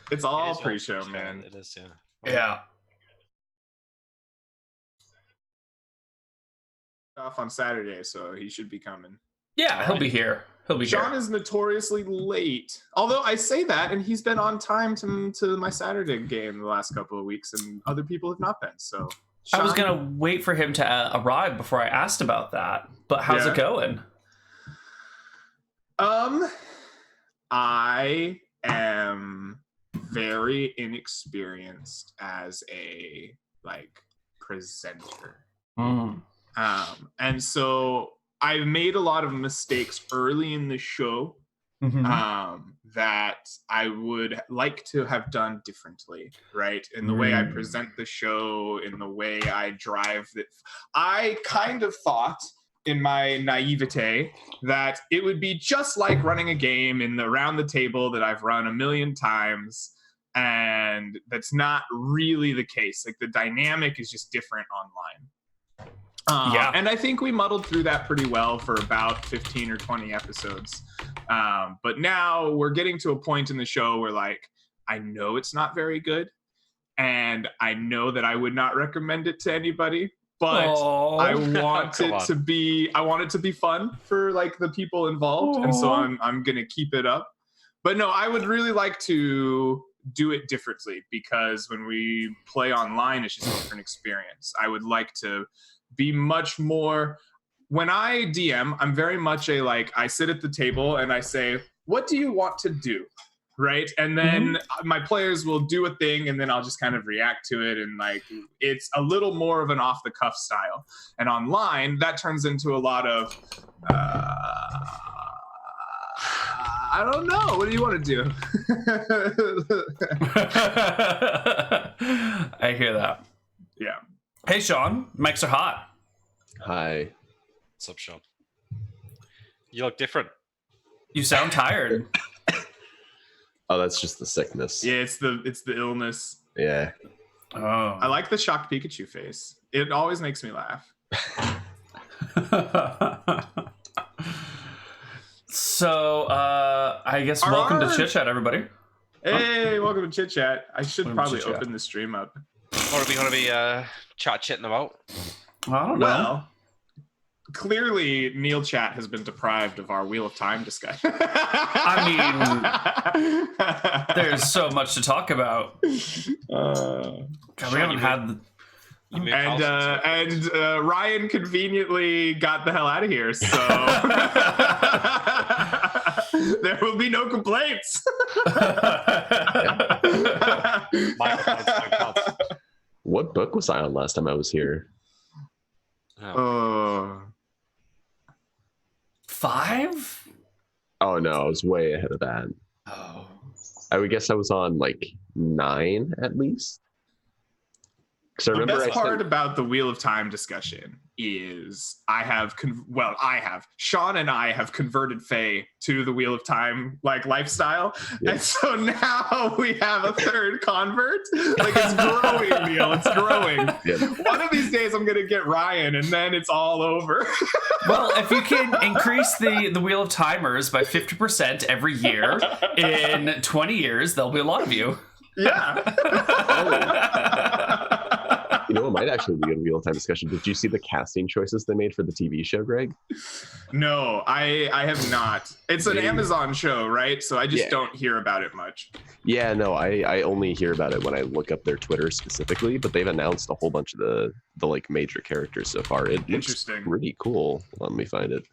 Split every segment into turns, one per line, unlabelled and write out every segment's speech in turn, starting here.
It's all pre-show, man.
It is, yeah.
Yeah.
Off on Saturday, so he should be coming.
Yeah, he'll be here.
Sean is notoriously late. Although I say that, and he's been on time to my Saturday game the last couple of weeks, and other people have not been. So
I was going to wait for him to arrive before I asked about that. But how's it going?
I am very inexperienced as a presenter. And so I've made a lot of mistakes early in the show that I would like to have done differently, right? In the way I present the show, in the way I drive it. I kind of thought in my naivete that it would be just like running a game around the table that I've run a million times. And that's not really the case. Like, the dynamic is just different online. And I think we muddled through that pretty well for about 15 or 20 episodes. But now we're getting to a point in the show where, I know it's not very good. And I know that I would not recommend it to anybody. But I want it to be fun for the people involved. And so I'm going to keep it up. But no, I would really like to do it differently, because when we play online, it's just a different experience. I would like to be much more, when I DM, I'm very much I sit at the table and I say, what do you want to do? Right. And then my players will do a thing, and then I'll just kind of react to it. And it's a little more of an off the cuff style. And online, that turns into a lot of, I don't know. What do you want to do?
I hear that.
Yeah.
Hey, Sean. Mics are hot.
Hi.
What's up, Sean? You look different.
You sound tired.
Oh, that's just the sickness.
Yeah, it's the illness.
Yeah.
Oh.
I like the shocked Pikachu face. It always makes me laugh.
So, I guess welcome to Chit Chat, everybody.
Hey, welcome to Chit Chat. I should probably open the stream up.
What are we going to be chatting about?
I don't know.
Well, clearly, Neal Chat has been deprived of our Wheel of Time discussion.
I mean, there's so much to talk about. God, we haven't had...
And Ryan conveniently got the hell out of here, so there will be no complaints.
What book was I on last time I was here?
5?
Oh no, I was way ahead of that.
Oh.
I would guess I was on 9 at least.
The best part about the Wheel of Time discussion is Sean and I have converted Faye to the Wheel of Time lifestyle. Yes. And so now we have a third convert. It's growing, Neal. It's growing. Yeah. One of these days I'm going to get Ryan, and then it's all over.
Well, if you can increase the Wheel of Timers by 50% every year, in 20 years, there'll be a lot of you.
Yeah.
You know, it might actually be a Wheel of Time discussion. Did you see the casting choices they made for the TV show, Greg?
No, I have not. It's an Amazon show, right? So I just don't hear about it much. Yeah,
no, I only hear about it when I look up their Twitter specifically, but they've announced a whole bunch of the major characters so far. It looks pretty cool. Let me find it.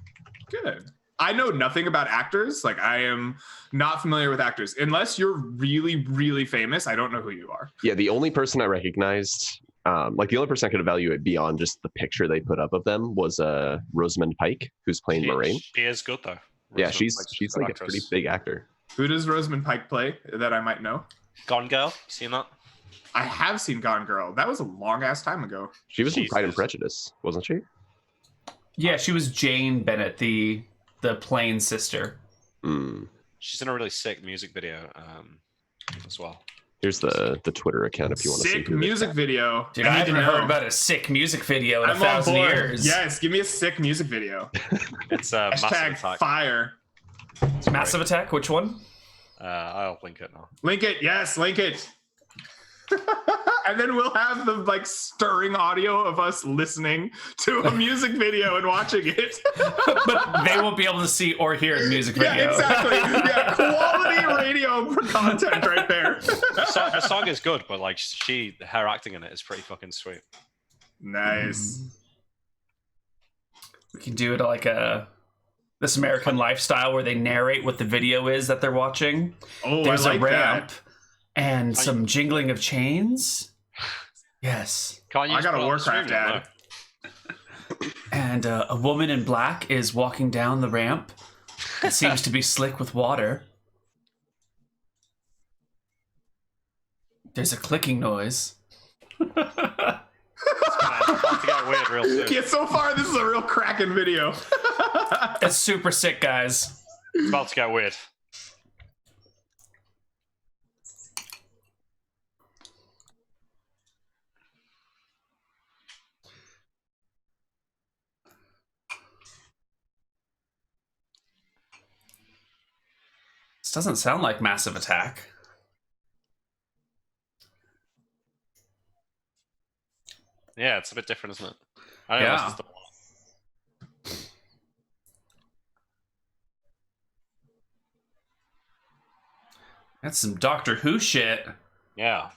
Good. I know nothing about actors. I am not familiar with actors. Unless you're really, really famous, I don't know who you are. Yeah,
the only person I recognized... the only person I could evaluate beyond just the picture they put up of them was Rosamund Pike, who's playing Moraine.
She is good though.
Yeah, she's a pretty big actor.
Who does Rosamund Pike play that I might know?
Gone Girl, seen that?
I have seen Gone Girl. That was a long ass time ago.
She was in Pride and Prejudice, wasn't she?
Yeah, she was Jane Bennett, the plain sister.
She's in a really sick music video as well.
Here's the Twitter account if you want to see.
Sick music video.
Dude, I haven't heard about a sick music video in 1,000 years.
Yes, give me a sick music video.
It's Massive Attack.
Fire.
Massive Attack, which one?
I'll link it now.
Link it, yes, link it. And then we'll have the like stirring audio of us listening to a music video and watching it.
But they won't be able to see or hear the music video.
Yeah, exactly. Yeah, quality radio content right there.
Her song is good, but like her acting in it is pretty fucking sweet.
Nice.
We can do it like This American Lifestyle where they narrate what the video is that they're watching.
Oh,
There's
I like
a ramp
that.
and some jingling of chains. Yes.
I got a Warcraft ad.
And a woman in black is walking down the ramp. It seems to be slick with water. There's a clicking noise.
It's about to get weird real soon.
Yeah, so far this is a real cracking video.
It's super sick, guys.
It's about to get weird.
This doesn't sound like Massive Attack.
Yeah, it's a bit different, isn't it? I don't know.
Yeah. That's some Doctor Who shit.
Yeah.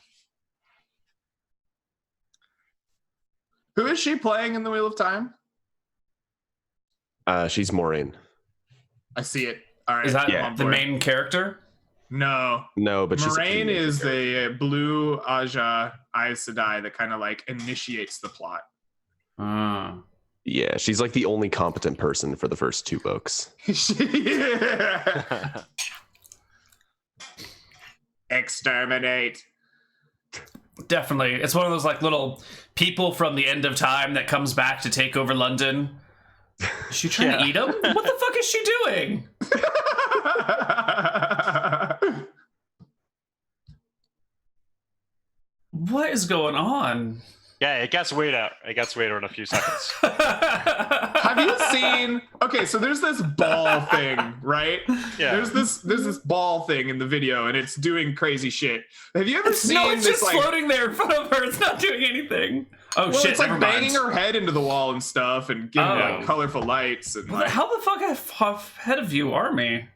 Who is she playing in the Wheel of Time?
She's Maureen.
I see it. All right.
Is that
I'm on
the
board.
main character?
No.
No, but she's
Moraine is the blue Aja Aes Sedai that kind of like initiates the plot.
Yeah, she's like the only competent person for the first 2 books.
Yeah. Exterminate.
Definitely. It's one of those like little people from the end of time that comes back to take over London. Is she trying to eat him? What the fuck is she doing? What is going on?
Yeah, it gets weirder. It gets weirder in a few seconds.
Have you seen? Okay, so there's this ball thing, right?
Yeah.
There's this ball thing in the video, and it's doing crazy shit. Have you ever seen
No, it's
this?
just
Like,
floating there in front of her. It's not doing anything. Oh
well,
shit!
it's like
never
banging
mind.
her head into the wall and stuff, and getting like colorful lights and like.
How the fuck ahead of you are me?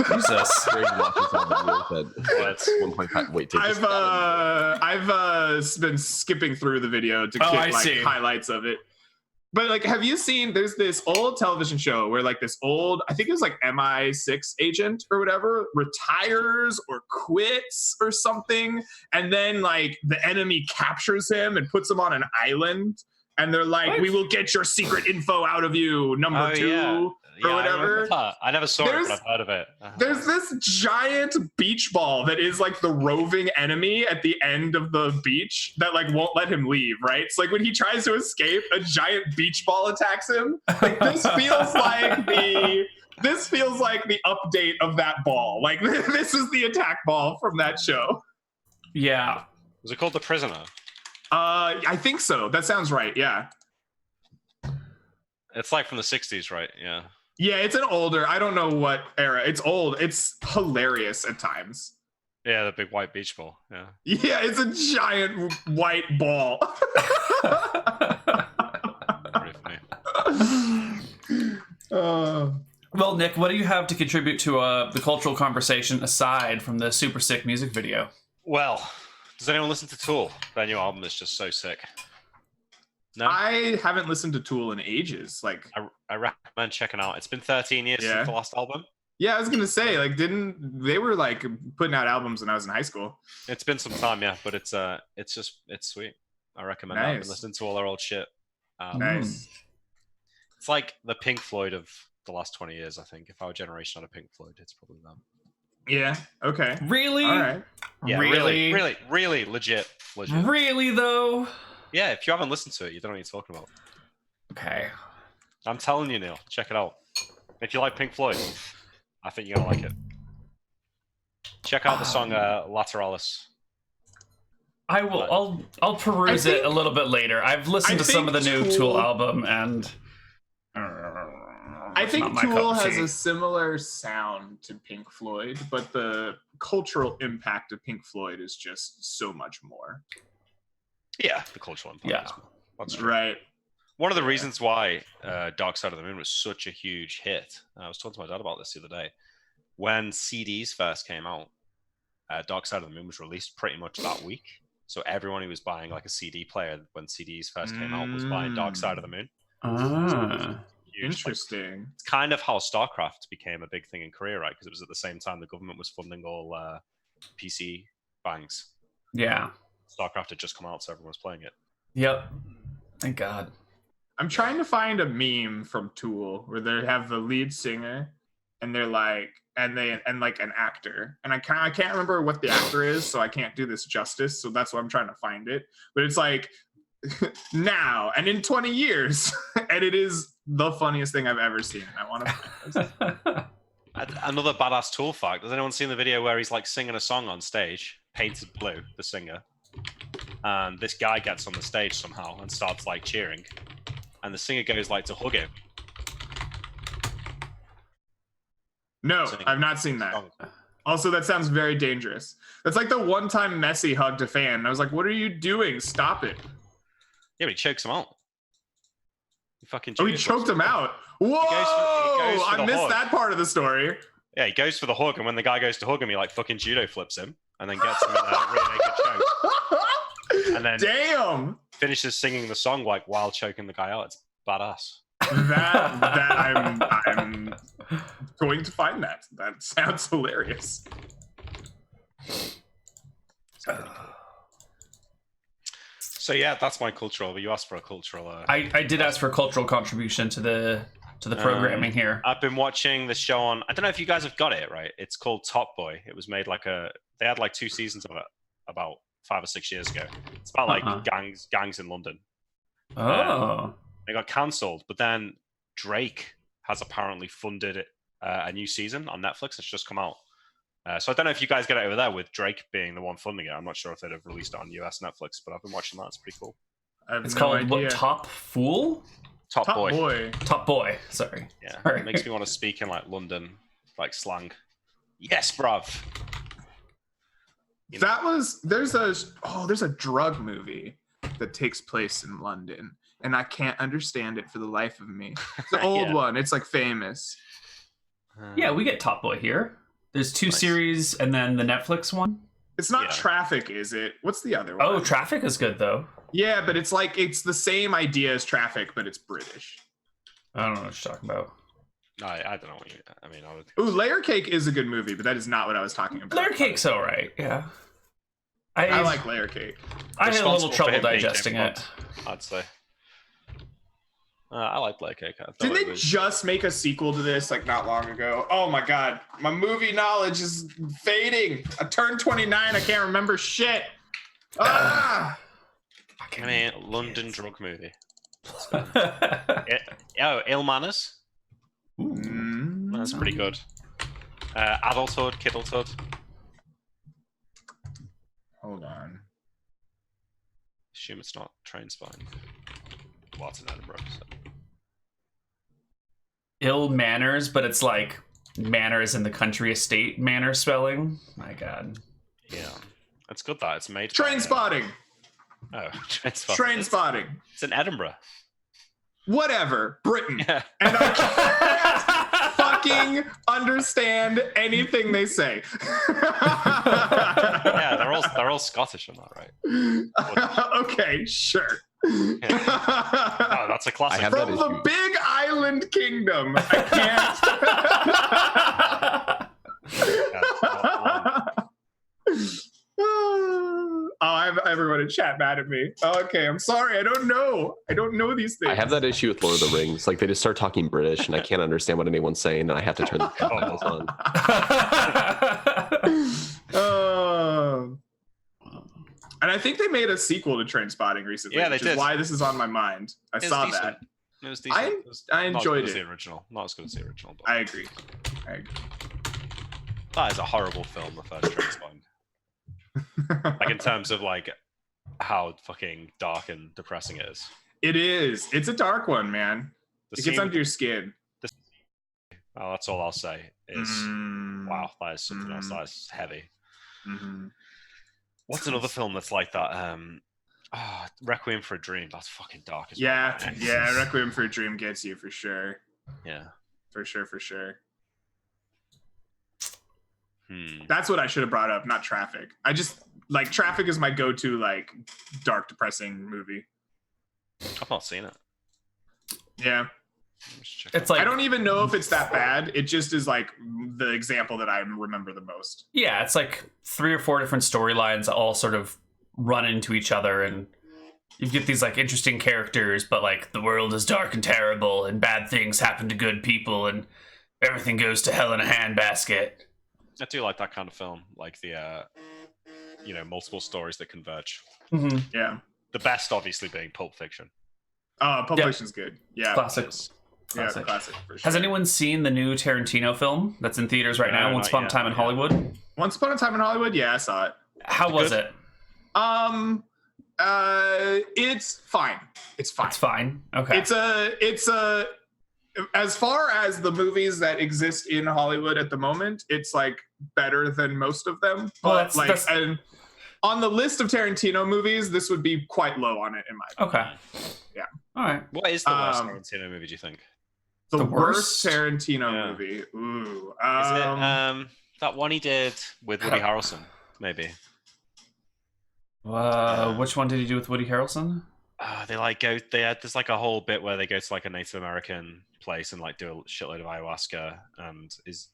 Jesus.
Greg watches all the videos at 1.5. Wait,
I've been skipping through the video to get like highlights of it. But like, have you seen? There's this old television show where like this old, I think it was like MI6 agent or whatever, retires or quits or something, and then like the enemy captures him and puts him on an island, and they're like, "We will get your secret info out of you, number 2."
Yeah.
Or whatever.
I never saw it, but I've heard of it.
There's this giant beach ball that is like the roving enemy at the end of the beach that like won't let him leave, right? It's like when he tries to escape, a giant beach ball attacks him. Like this feels like the update of that ball. Like this is the attack ball from that show.
Yeah.
Was it called The Prisoner?
I think so. That sounds right. Yeah.
It's like from the 60s, right? Yeah.
Yeah, it's an older, I don't know what era. It's old. It's hilarious at times.
Yeah, the big white beach ball. Yeah.
Yeah, it's a giant white ball.
Pretty funny.
Well, Nick, what do you have to contribute to the cultural conversation aside from the super sick music video?
Well, does anyone listen to Tool? Their new album is just so sick. No?
I haven't listened to Tool in ages. Like,
I recommend checking out. It's been 13 years since the last album.
Yeah, I was gonna say, like, they were like putting out albums when I was in high school?
It's been some time, yeah, but it's sweet. I recommend that. I've been listening to all their old shit.
Nice.
It's like the Pink Floyd of the last 20 years, I think. If our generation had a Pink Floyd, it's probably them.
Yeah. Okay.
Really?
All right.
Yeah. Really legit.
Really though?
Yeah. If you haven't listened to it, you don't know what you're talking about.
Okay.
I'm telling you, Neal. Check it out. If you like Pink Floyd, I think you're gonna like it. Check out the song "Lateralis."
I will. I'll peruse it a little bit later. I've listened to some of the new Tool album, and
I think Tool has a similar sound to Pink Floyd, but the cultural impact of Pink Floyd is just so much more.
Yeah, the cultural impact.
Yeah,
that's true.
Right.
One of the reasons why Dark Side of the Moon was such a huge hit, I was talking to my dad about this the other day, when CDs first came out, Dark Side of the Moon was released pretty much that week. So everyone who was buying like a CD player when CDs first came out was buying Dark Side of the Moon.
Interesting.
Like, it's kind of how StarCraft became a big thing in Korea, right? Because it was at the same time the government was funding all PC bangs.
Yeah.
StarCraft had just come out, so everyone was playing it.
Yep. Thank God.
I'm trying to find a meme from Tool where they have the lead singer and they're like, and like an actor, and I can't remember what the actor is, so I can't do this justice. So that's why I'm trying to find it. But it's like now and in 20 years, and it is the funniest thing I've ever seen. I want to find this.
Another badass Tool fact. Has anyone seen the video where he's like singing a song on stage, painted blue, the singer, and this guy gets on the stage somehow and starts like cheering, and the singer goes like to hug him?
No, I've not seen that. Also, that sounds very dangerous. That's like the one time Messi hugged a fan. And I was like, what are you doing? Stop it.
Yeah, but he chokes him out.
He choked him out. Whoa! I missed that part of the story.
Yeah, he goes for the hug, and when the guy goes to hug him, he like fucking judo flips him, and then gets him in a really naked choke. And then finishes singing the song like while choking the guy out. It's badass.
That I'm going to find that. That sounds hilarious.
So yeah, that's my cultural. You asked for a cultural.
I did ask for a cultural contribution to the programming here.
I've been watching the show on. I don't know if you guys have got it right. It's called Top Boy. It was made like they had like 2 seasons of it about 5 or 6 years ago. It's about like gangs in London.
Oh.
They got cancelled, but then Drake has apparently funded a new season on Netflix. It's just come out. So I don't know if you guys get it over there with Drake being the one funding it. I'm not sure if they'd have released it on US Netflix, but I've been watching that. It's pretty cool.
It's called what? Top Fool?
Top Boy.
Top Boy. Sorry.
Yeah.
Sorry.
It makes me want to speak in like London, like slang. Yes, bruv.
There's a drug movie that takes place in London, and I can't understand it for the life of me. It's an old one. It's like famous.
Yeah, we get Top Boy here. There's 2 series and then the Netflix one.
It's not Traffic, is it? What's the other one?
Oh, Traffic is good though.
Yeah, but it's the same idea as Traffic, but it's British.
I don't know what you're talking about.
I don't know what you. I mean, I would.
Ooh, Layer Cake is a good movie, but that is not what I was talking about.
Layer Cake's all right. Yeah.
I like Layer Cake.
I had a little trouble digesting it.
I'd say. I like Layer Cake.
Didn't they just make a sequel to this like not long ago? Oh my god, my movie knowledge is fading. I turned 29. I can't remember shit.
I mean, London drug movie. Ill Manners. That's pretty good. Adulthood, Kiddlehood.
Hold on.
Assume it's not Trainspotting. Well, it's in Edinburgh. So.
Ill Manners, but it's like manners in the country estate manner spelling. My god.
Yeah. It's good that it's made.
Trainspotting.
Trainspotting.
Trainspotting.
It's in Edinburgh.
Whatever. Britain. Yeah. And I can't fucking understand anything they say.
Yeah, they're all Scottish, am I right?
Okay, sure.
Yeah. Oh, that's a classic.
From the big island kingdom. I can't. I have everyone in chat mad at me. Okay, I'm sorry. I don't know these things.
I have that issue with Lord of the Rings. Like they just start talking British, and I can't understand what anyone's saying, and I have to turn the subtitles
on. And I think they made a sequel to Trainspotting recently, which is why this is on my mind. I saw that.
It was decent.
I enjoyed it.
The original, not as good as the original. But
I agree.
That is a horrible film, the first Trainspotting. Like in terms of like how fucking dark and depressing it is.
It is. It's a dark one, man. It gets under your skin.
Well, that's all I'll say. Is wow, that is something else. That's heavy. What's another film that's like that? Requiem for a Dream. That's fucking dark as well.
Yeah. Requiem for a Dream gets you for sure.
Yeah,
for sure. That's what I should have brought up, not Traffic. I just like Traffic is my go-to like dark, depressing movie.
I've not seen it.
Yeah.
It's like,
I don't even know if it's that bad. It just is like the example that I remember the most.
Yeah, it's like 3 or 4 different storylines that all sort of run into each other, and you get these like interesting characters, but like the world is dark and terrible, and bad things happen to good people, and everything goes to hell in a handbasket.
I do like that kind of film, like the multiple stories that converge.
Yeah.
The best, obviously, being Pulp Fiction.
Pulp Fiction's good. Yeah.
Classics.
Yeah, classic for sure.
Has anyone seen the new Tarantino film that's in theaters right now? Once Upon a Time in Hollywood.
Once Upon a Time in Hollywood. Yeah, I saw it.
How was it?
It's fine. It's fine.
Okay.
It's a. As far as the movies that exist in Hollywood at the moment, it's like better than most of them. But and on the list of Tarantino movies, this would be quite low on it in my opinion.
Okay.
Yeah.
All right.
What is the worst Tarantino movie, do you think?
The worst Tarantino movie. Ooh.
Is it that one he did with Woody Harrelson? Maybe.
Which one did he do with Woody Harrelson?
There's like a whole bit where they go to like a Native American place and like do a shitload of ayahuasca, and there's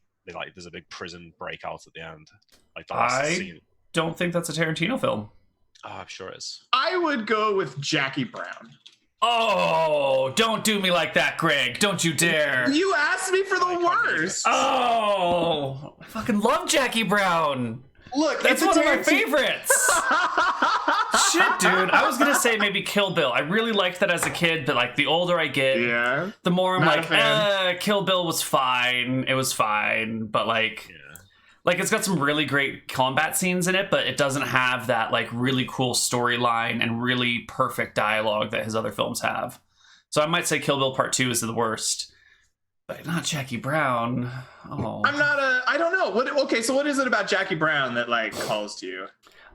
a big prison breakout at the end. Like the last scene.
Don't think that's a Tarantino film.
Oh, I'm sure it is.
I would go with Jackie Brown.
Oh, don't do me like that, Greg. Don't you dare.
You asked me for the worst.
Oh, I fucking love Jackie Brown.
Look,
that's one of my favorites. Shit, dude. I was going to say maybe Kill Bill. I really liked that as a kid, but like the older I get, the more I'm like, Kill Bill was fine. It was fine, but like... Like, it's got some really great combat scenes in it, but it doesn't have that, like, really cool storyline and really perfect dialogue that his other films have. So I might say Kill Bill Part 2 is the worst. But not Jackie Brown. Oh.
I don't know. So what is it about Jackie Brown that, like, calls to you?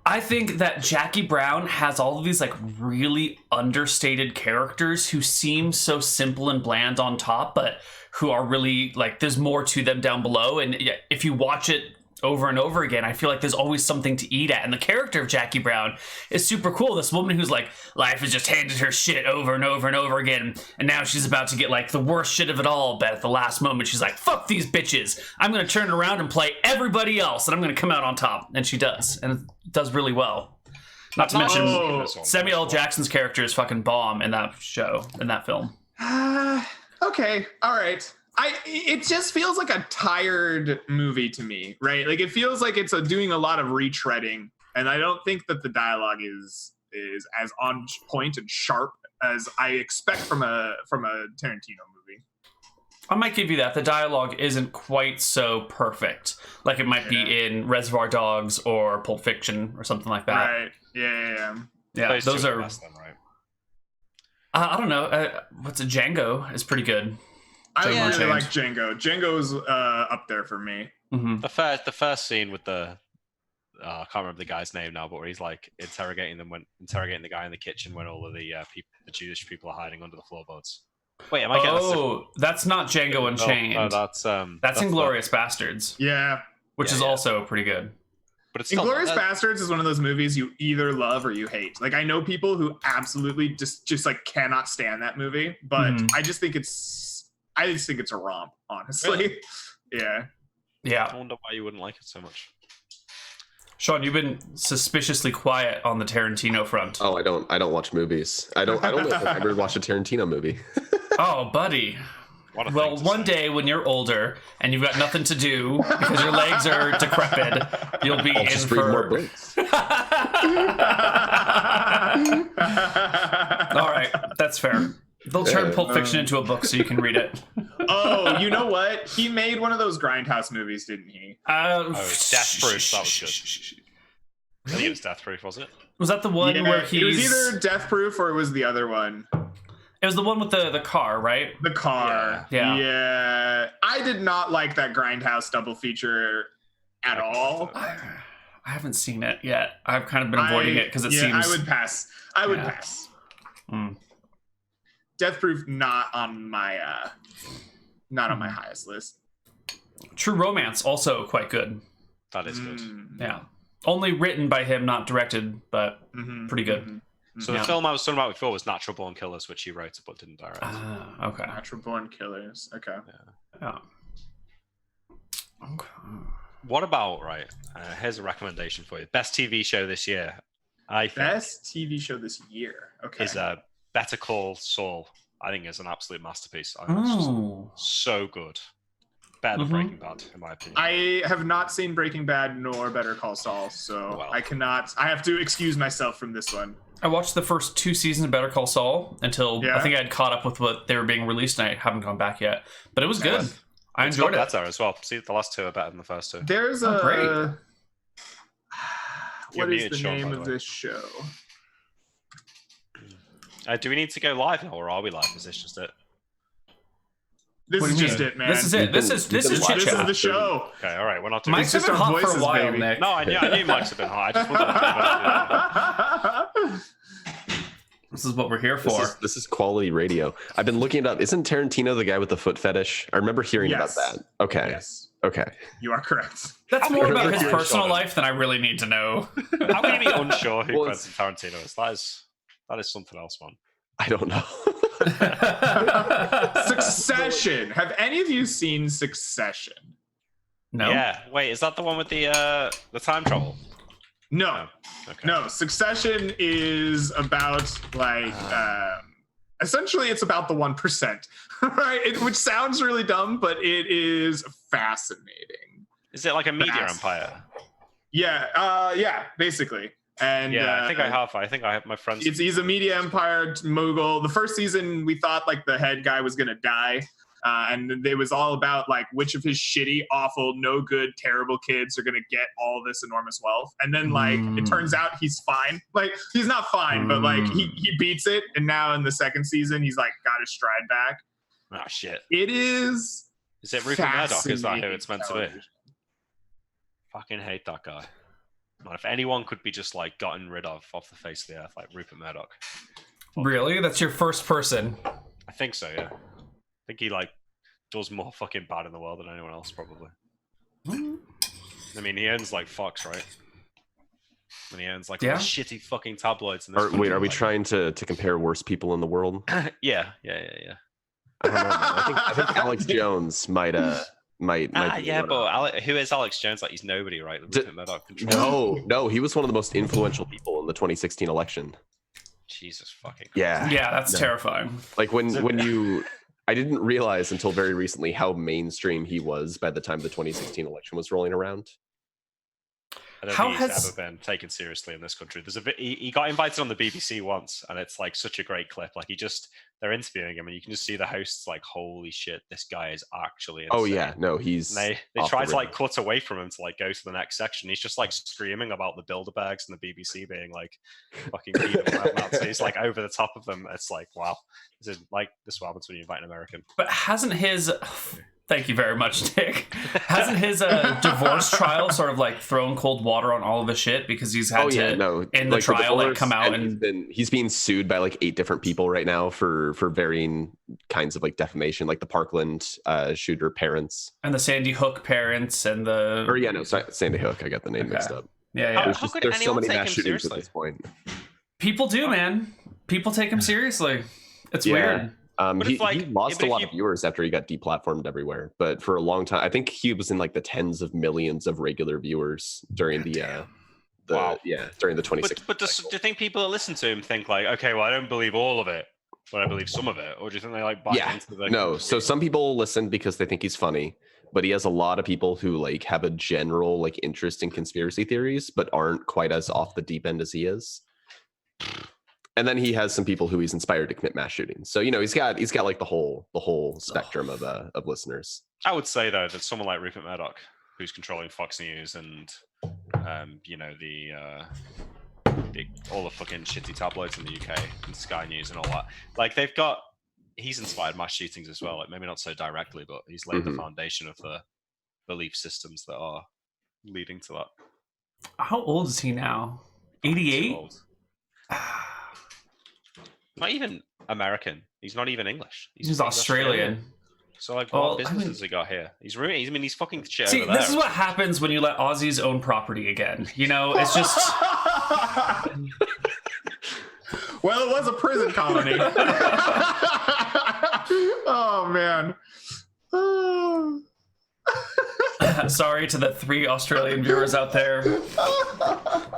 I think that Jackie Brown has all of these, like, really understated characters who seem so simple and bland on top, but who are really, like, there's more to them down below. And if you watch it over and over again, I feel like there's always something to eat at. And the character of Jackie Brown is super cool. This woman who's like, life has just handed her shit over and over and over again, and now she's about to get like the worst shit of it all, but at the last moment she's like, fuck these bitches, I'm gonna turn around and play everybody else, and I'm gonna come out on top. And she does, and it does really well. Not to mention Samuel L. Jackson's character is fucking bomb in that show, in that film.
Okay, all right. It just feels like a tired movie to me, right? Like it feels like it's doing a lot of retreading, and I don't think that the dialogue is as on point and sharp as I expect from a Tarantino movie.
I might give you that. The dialogue isn't quite so perfect, like it might be in Reservoir Dogs or Pulp Fiction or something like that.
Right? Yeah.
Those are. Best then, right? I don't know. What's a Django is pretty good.
I really like Django. Django's up there for me.
Mm-hmm.
The first scene with the I can't remember the guy's name now, but where he's like interrogating the guy in the kitchen when all of the Jewish people are hiding under the floorboards. Wait, am I getting?
Oh, that's not Django Unchained.
No, that's
Inglourious Bastards.
Yeah,
which is also pretty good.
But it's
Inglourious Bastards is one of those movies you either love or you hate. Like I know people who absolutely just like cannot stand that movie, but I just think it's a romp, honestly.
Really?
Yeah.
I wonder why you wouldn't like it so much.
Sean, you've been suspiciously quiet on the Tarantino front.
Oh, I don't watch movies. I don't know if I've ever watched a Tarantino movie.
Oh, buddy. Well, one day when you're older and you've got nothing to do because your legs are decrepit, you'll be in
just
for
read more books.
All right, that's fair. They'll turn Pulp Fiction into a book so you can read it.
Oh, you know what? He made one of those Grindhouse movies, didn't he?
Death Proof. That was good. I think it was Death Proof, wasn't it?
Was that the one where
It was either Death Proof or it was the other one.
It was the one with the car, right?
The car.
Yeah.
I did not like that Grindhouse double feature at all.
I haven't seen it yet. I've kind of been avoiding it because it seems...
I would pass. I would pass. Death Proof not on my highest list.
True Romance also quite good.
That is good.
Yeah. Only written by him, not directed, but pretty good.
So the film I was talking about before was Natural Born Killers, which he wrote but didn't direct.
Okay.
Natural Born Killers. Okay.
Yeah. Okay.
What about, right, here's a recommendation for you. Best TV show this year, I think.
Best TV show this year. Okay.
Is Better Call Saul. I think it's an absolute masterpiece. I think it's just so good. Better than Breaking Bad, in my opinion.
I have not seen Breaking Bad nor Better Call Saul, so I have to excuse myself from this one.
I watched the first 2 seasons of Better Call Saul until I think I had caught up with what they were being released, and I haven't gone back yet. But it was good. I enjoyed it.
Better as well. See, the last 2 are better than the first 2.
There's
great.
What is the name of this show?
Do we need to go live now, or are we live? Is this just it?
This is just it, man.
This is it. This is Chit Chat.
This is the show.
Okay, all right. We're not doing
Mike's been hot for a while,
baby.
Nick.
No, I knew Mike's have been hot. I just wanted to
This is what we're here for.
This is quality radio. I've been looking it up. Isn't Tarantino the guy with the foot fetish? I remember hearing about that. Okay.
Yes.
Okay.
You are correct.
That's more about his personal life than I really need to know.
How can you be unsure who Quentin Tarantino is? That is something else, man.
I don't know.
Succession. Have any of you seen Succession?
No.
Yeah. Wait, is that the one with the time travel?
No.
Okay.
No. Succession is about essentially it's about the 1%, right? Which sounds really dumb, but it is fascinating.
Is it like a media empire?
Yeah. Basically. And
I think I have. I think I have my friends.
He's a media empire mogul. The first season, we thought like the head guy was gonna die, and it was all about like which of his shitty, awful, no good, terrible kids are gonna get all this enormous wealth. And then like it turns out he's fine. Like he's not fine, but like he beats it. And now in the second season, he's like got his stride back.
Oh shit!
It is.
Is it Rupert Murdoch? Is that who it's meant to be? Fucking hate that guy. Man, if anyone could be just like gotten rid of off the face of the earth, like Rupert Murdoch.
Really? That's your first person?
I think so, yeah. I think he like does more fucking bad in the world than anyone else, probably. I mean, he owns like Fox, right? And he owns like all the shitty fucking tabloids. And
are we trying to compare worst people in the world?
Yeah.
I don't know. I think Alex Jones might
but who is Alex Jones? Like he's nobody, right?
No, he was one of the most influential people in the 2016 election.
Jesus fucking Christ.
Yeah, that's terrifying.
Like when you, I didn't realize until very recently how mainstream he was by the time the 2016 election was rolling around.
I don't think he's ever been taken seriously in this country. He got invited on the BBC once, and it's like such a great clip. Like they're interviewing him, and you can just see the hosts like, "Holy shit, this guy is actually insane."
Oh yeah, no, he's.
And they try to like cut away from him to like go to the next section. He's just like screaming about the Bilderbergs and the BBC being like fucking Nazis, like over the top of them. It's like, wow, this is what happens when you invite an American.
But hasn't his? Thank you very much, Nick. Hasn't his divorce trial sort of like thrown cold water on all of the shit because he's had in the trial like come out and
he's being sued by like 8 different people right now for varying kinds of like defamation, like the Parkland shooter parents
and the Sandy Hook parents and
Sandy Hook. I got the name mixed up.
Yeah.
There's so many mass shootings at this point.
People do, man. People take him seriously. It's weird.
He lost a lot of viewers after he got deplatformed everywhere, but for a long time, I think he was in like the tens of millions of regular viewers during the during the 2016.
But do you think people that listen to him think like, okay, well, I don't believe all of it, but I believe some of it, or do you think they like buy into the?
No, so some people listen because they think he's funny, but he has a lot of people who like have a general like interest in conspiracy theories, but aren't quite as off the deep end as he is. And then he has some people who he's inspired to commit mass shootings. So, he's got like the whole spectrum of listeners.
I would say though that someone like Rupert Murdoch, who's controlling Fox News and all the fucking shitty tabloids in the UK and Sky News and all that, like they've got he's inspired mass shootings as well. Like maybe not so directly, but he's laid the foundation of the belief systems that are leading to that.
How old is he now? 88?
Not even American. He's not even English.
He's Australian.
So like, what business has he got here? He's really. I mean, he's fucking shit
See,
over there.
this is what happens when you let Aussies own property again. You know, it's just.
Well, it was a prison colony. Oh man.
Sorry to the 3 Australian viewers out there.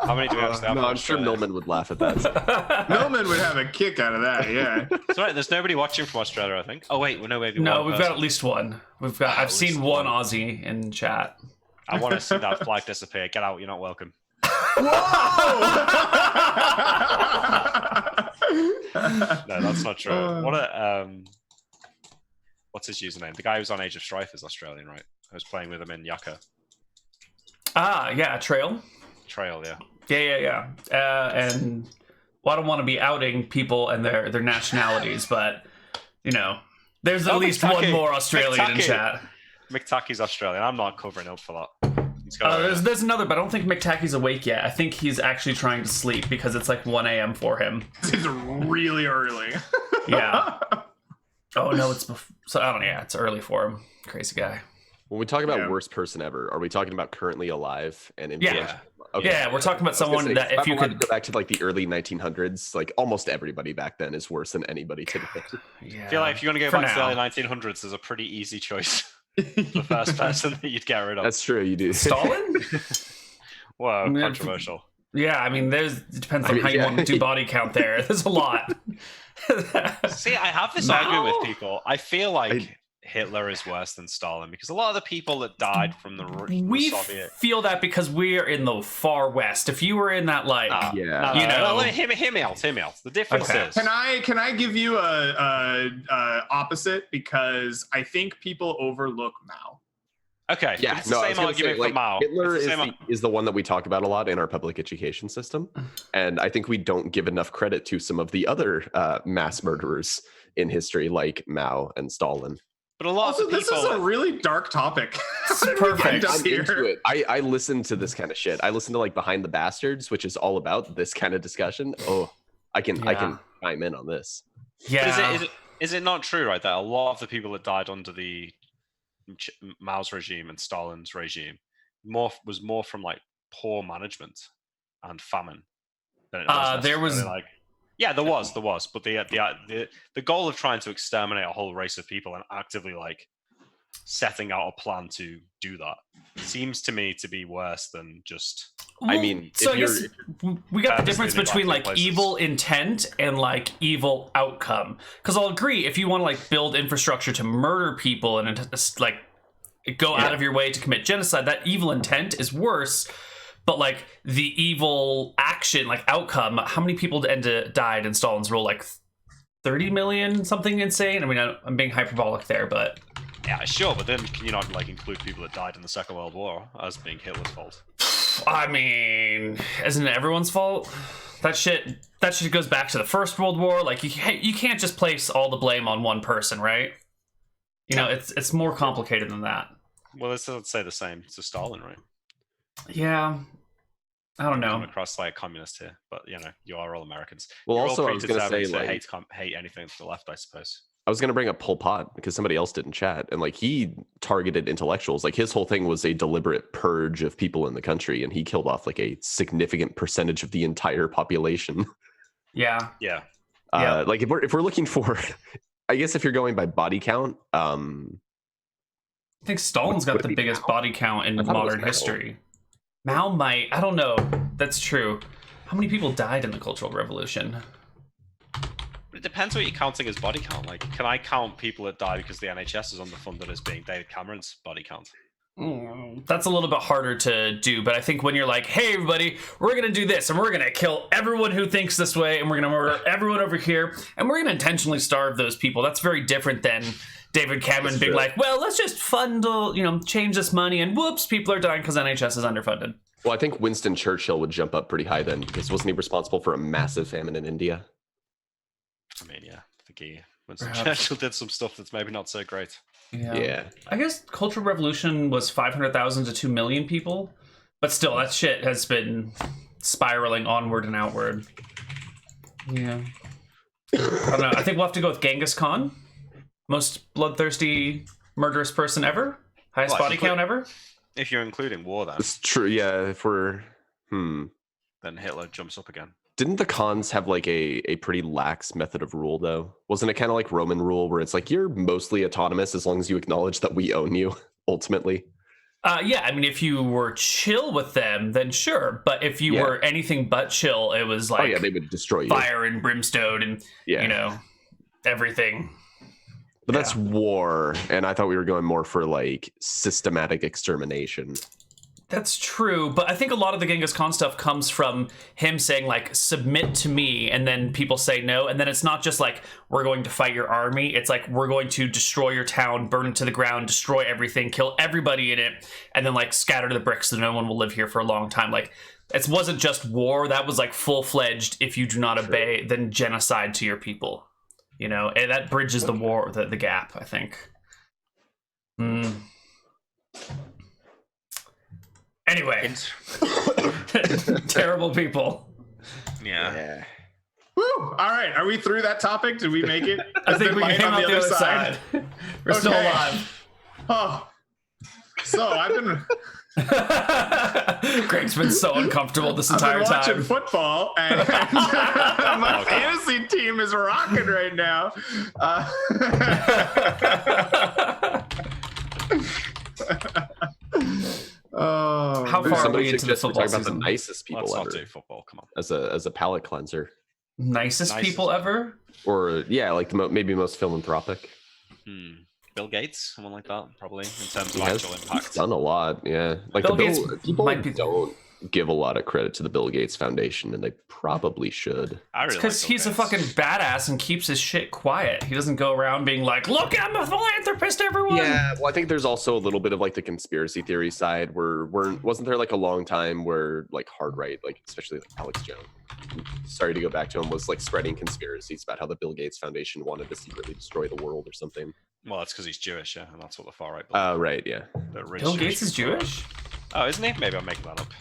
How many do we actually have?
No, I'm sure Millman would laugh at that.
Millman would have a kick out of that. Yeah.
It's all right. There's nobody watching from Australia, I think. Oh wait, no, maybe
No,
one
we've
person.
got at least one. I've seen one Aussie in chat.
I want to see that flag disappear. Get out. You're not welcome. No, that's not true. What's his username? The guy who's on Age of Strife is Australian, right? I was playing with him in Yucca.
Ah, yeah, Trail.
Trail, yeah.
Yeah. And well, I don't want to be outing people and their nationalities, but you know, there's at least one more Australian in chat.
McTacky's Australian. I'm not covering up for that. He's got
there's another, but I don't think McTacky's awake yet. I think he's actually trying to sleep because it's like 1 a.m. for him.
It's really early.
Yeah. Oh no, so I don't know. Yeah, it's early for him. Crazy guy.
When we talk about worst person ever, are we talking about currently alive and influential?
Yeah.
Okay.
Yeah, we're talking about someone that if you could
go back to like the early 1900s, like almost everybody back then is worse than anybody today.
Yeah.
I feel like if you're going to go
For
back to the
now.
early 1900s, there's a pretty easy choice. The first person that you'd get rid of.
That's true, you do.
Stalin?
Whoa, controversial.
Yeah, I mean, it depends on how you want to do body count there. There's a lot.
See, I have this argument with people. I feel like Hitler is worse than Stalin because a lot of the people that died from the Soviet...
feel that because we're in the far west. If you were in that, like...
hear me out. The difference is...
Can I give you a opposite? Because I think people overlook Mao.
Okay,
yeah,
it's the same argument for Mao.
Hitler is the one that we talk about a lot in our public education system. And I think we don't give enough credit to some of the other mass murderers in history like Mao and Stalin.
But a lot of people...
This is a really dark topic.
Perfect.
I'm into it. I listen to this kind of shit. I listen to like Behind the Bastards, which is all about this kind of discussion. Oh, I can chime in on this.
Yeah.
But is it not true, right, that a lot of the people that died under the Mao's regime and Stalin's regime was more from like poor management and famine than it was
there was
like there was, but the goal of trying to exterminate a whole race of people and actively like setting out a plan to do that seems to me to be worse than just...
I mean, so I guess we got the difference between like evil intent and like evil outcome. Because I'll agree, if you want to like build infrastructure to murder people and like go out of your way to commit genocide, that evil intent is worse. But like the evil action, like outcome, how many people died in Stalin's rule? Like 30 million, something insane. I mean, I'm being hyperbolic there, but...
Yeah, sure, but then can you not like include people that died in the Second World War as being Hitler's fault?
I mean, isn't it everyone's fault? That shit goes back to the First World War. Like you can't just place all the blame on one person, right? You know, it's more complicated than that.
Well, let's say the same to Stalin, right?
Yeah, I don't know.
I'm across like a communist here, but you know, you are all Americans.
Well,
You're
also
all
I was going to say like
hate anything to the left, I suppose.
I was going to bring up Pol Pot because somebody else didn't chat, and like he targeted intellectuals. Like his whole thing was a deliberate purge of people in the country, and he killed off like a significant percentage of the entire population.
Yeah.
Like if we're looking for, I guess if you're going by body count,
I think Stalin's got the biggest body count in modern history. Mao might. I don't know. That's true. How many people died in the Cultural Revolution?
It depends what you're counting as body count. Like, can I count people that die because the NHS is underfunded as being David Cameron's body count?
That's a little bit harder to do, but I think when you're like, hey, everybody, we're going to do this, and we're going to kill everyone who thinks this way, and we're going to murder everyone over here, and we're going to intentionally starve those people. That's very different than David Cameron being like, well, let's just change this money, and whoops, people are dying because NHS is underfunded.
Well, I think Winston Churchill would jump up pretty high then, because wasn't he responsible for a massive famine in India?
I mean, yeah, I think he Winston Churchill did some stuff that's maybe not so great.
Yeah.
I guess Cultural Revolution was 500,000 to 2 million people, but still, that shit has been spiraling onward and outward. Yeah. I don't know. I think we'll have to go with Genghis Khan. Most bloodthirsty, murderous person ever. Highest body count ever.
If you're including war, then.
It's true, yeah. If we're...
Then Hitler jumps up again.
Didn't the Khans have like a pretty lax method of rule, though? Wasn't it kind of like Roman rule, where it's like, you're mostly autonomous as long as you acknowledge that we own you, ultimately?
Yeah, I mean, if you were chill with them, then sure. But if you were anything but chill, it was like
they would destroy you.
Fire and brimstone and, you know, everything.
But that's war, and I thought we were going more for like systematic extermination.
That's true, but I think a lot of the Genghis Khan stuff comes from him saying, like, submit to me, and then people say no, and then it's not just like, we're going to fight your army, it's like, we're going to destroy your town, burn it to the ground, destroy everything, kill everybody in it, and then, like, scatter the bricks so no one will live here for a long time. Like, it wasn't just war, that was, like, full-fledged, if you do not obey, then genocide to your people. You know, and that bridges the war, the gap, I think. Anyway, terrible people.
Yeah.
Woo! All right, are we through that topic? Did we make it?
I think we came out the other side. We're still alive.
Oh, so I've been.
Greg's been so uncomfortable this entire
I've been watching
time.
Football, and my fantasy team is rocking right now.
How far are we into the football
season?
season?
The nicest people
Let's
ever.
not do football. Come on.
As a palate cleanser.
Nicest people ever?
Or like the maybe most philanthropic.
Bill Gates, someone like that, probably, in terms of
He
actual
has
impact.
done a lot, yeah. Like
Bill Gates
people
might be-
don't give a lot of credit to the Bill Gates Foundation, and they probably should.
I really
Because
like Bill
he's a
Gates.
fucking badass and keeps his shit quiet. He doesn't go around being like, look, I'm a philanthropist, everyone.
Yeah, well, I think there's also a little bit of like the conspiracy theory side where wasn't there like a long time where like hard right, like especially like Alex Jones, sorry to go back to him, was like spreading conspiracies about how the Bill Gates Foundation wanted to secretly destroy the world or something.
Well, that's because he's Jewish, yeah, and that's what the far right
Oh, right, yeah.
Bill Gates is Jewish?
Oh, isn't he? Maybe I'm making that up.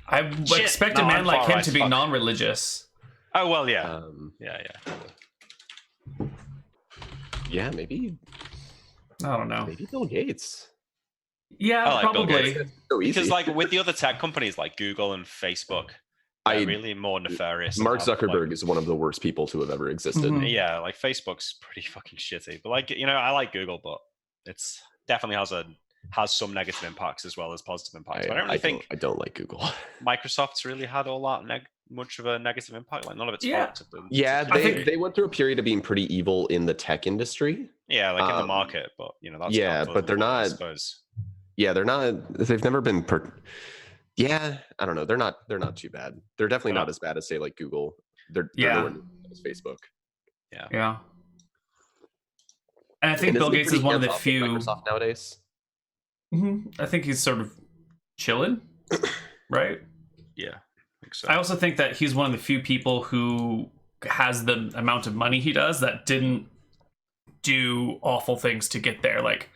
I would expect a man like him to be non-religious.
Oh, well, yeah.
Yeah, maybe.
I don't know.
Maybe Bill Gates.
Yeah,
I like Bill
probably.
Gates.
So easy.
Because, like, with the other tech companies like Google and Facebook, they're really more nefarious.
Mark Zuckerberg is one of the worst people to have ever existed.
Mhm.
Yeah, like Facebook's pretty fucking shitty. But like, you know, I like Google, but it's definitely has some negative impacts as well as positive impacts. But I don't really think
I don't like Google.
Microsoft's really had all that much of a negative impact. Like none of it's fucked.
Yeah, they went through a period of being pretty evil in the tech industry.
Yeah, like in the market, but you know that's
but they're not.
I suppose.
Yeah, they're not. They've never been. Yeah, I don't know. They're not too bad. They're definitely not as bad as say like Google. They're nowhere near as Facebook.
Yeah. And I think Bill Gates is one of the few.
Microsoft nowadays.
I think he's sort of chilling, right?
Yeah, I think so.
I also think that he's one of the few people who has the amount of money he does that didn't do awful things to get there. Like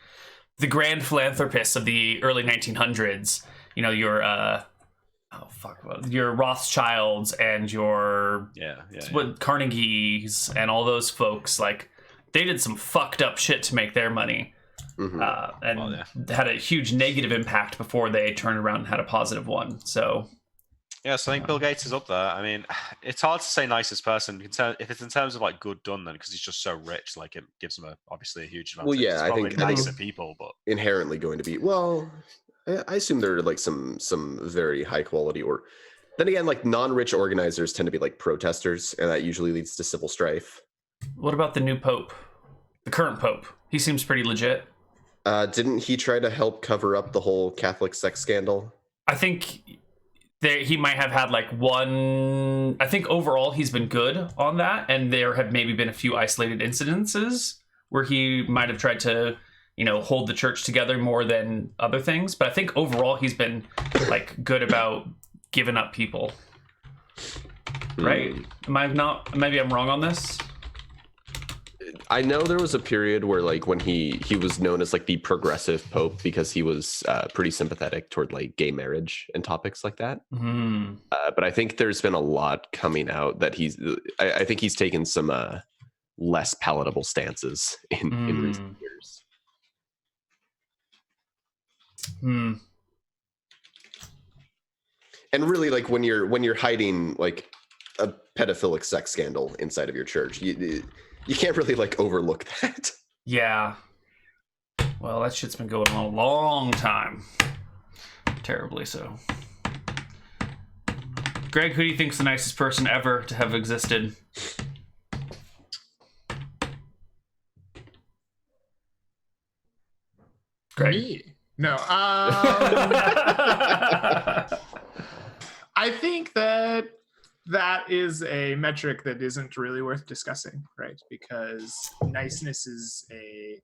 the grand philanthropists of the early 1900s, you know, your your Rothschilds and your Carnegies and all those folks, like they did some fucked up shit to make their money. Had a huge negative impact before they turned around and had a positive one. So
I think Bill Gates is up there. I mean, it's hard to say nicest person if it's in terms of like good done, then because he's just so rich, like it gives him obviously a huge amount.
Well, yeah,
I
think
nicer people, but
inherently going to be I assume there are like some very high quality, or then again, like non-rich organizers tend to be like protesters, and that usually leads to civil strife.
What about the new pope, the current pope? He seems pretty legit.
Didn't he try to help cover up the whole Catholic sex scandal?
I think he might have had like one. I think overall he's been good on that, and there have maybe been a few isolated incidences where he might have tried to, you know, hold the church together more than other things. But I think overall he's been like good about giving up people. Right? Am I not? Maybe I'm wrong on this.
I know there was a period where like when he was known as like the progressive pope because he was pretty sympathetic toward like gay marriage and topics like that. But I think there's been a lot coming out that I think he's taken some less palatable stances in recent years. And really, like when you're hiding like a pedophilic sex scandal inside of your church, you can't really like overlook that.
Yeah. Well, that shit's been going on a long time. Terribly so. Greg, who do you think's the nicest person ever to have existed? Greg?
Me? No. I think that is a metric that isn't really worth discussing, right? Because niceness is a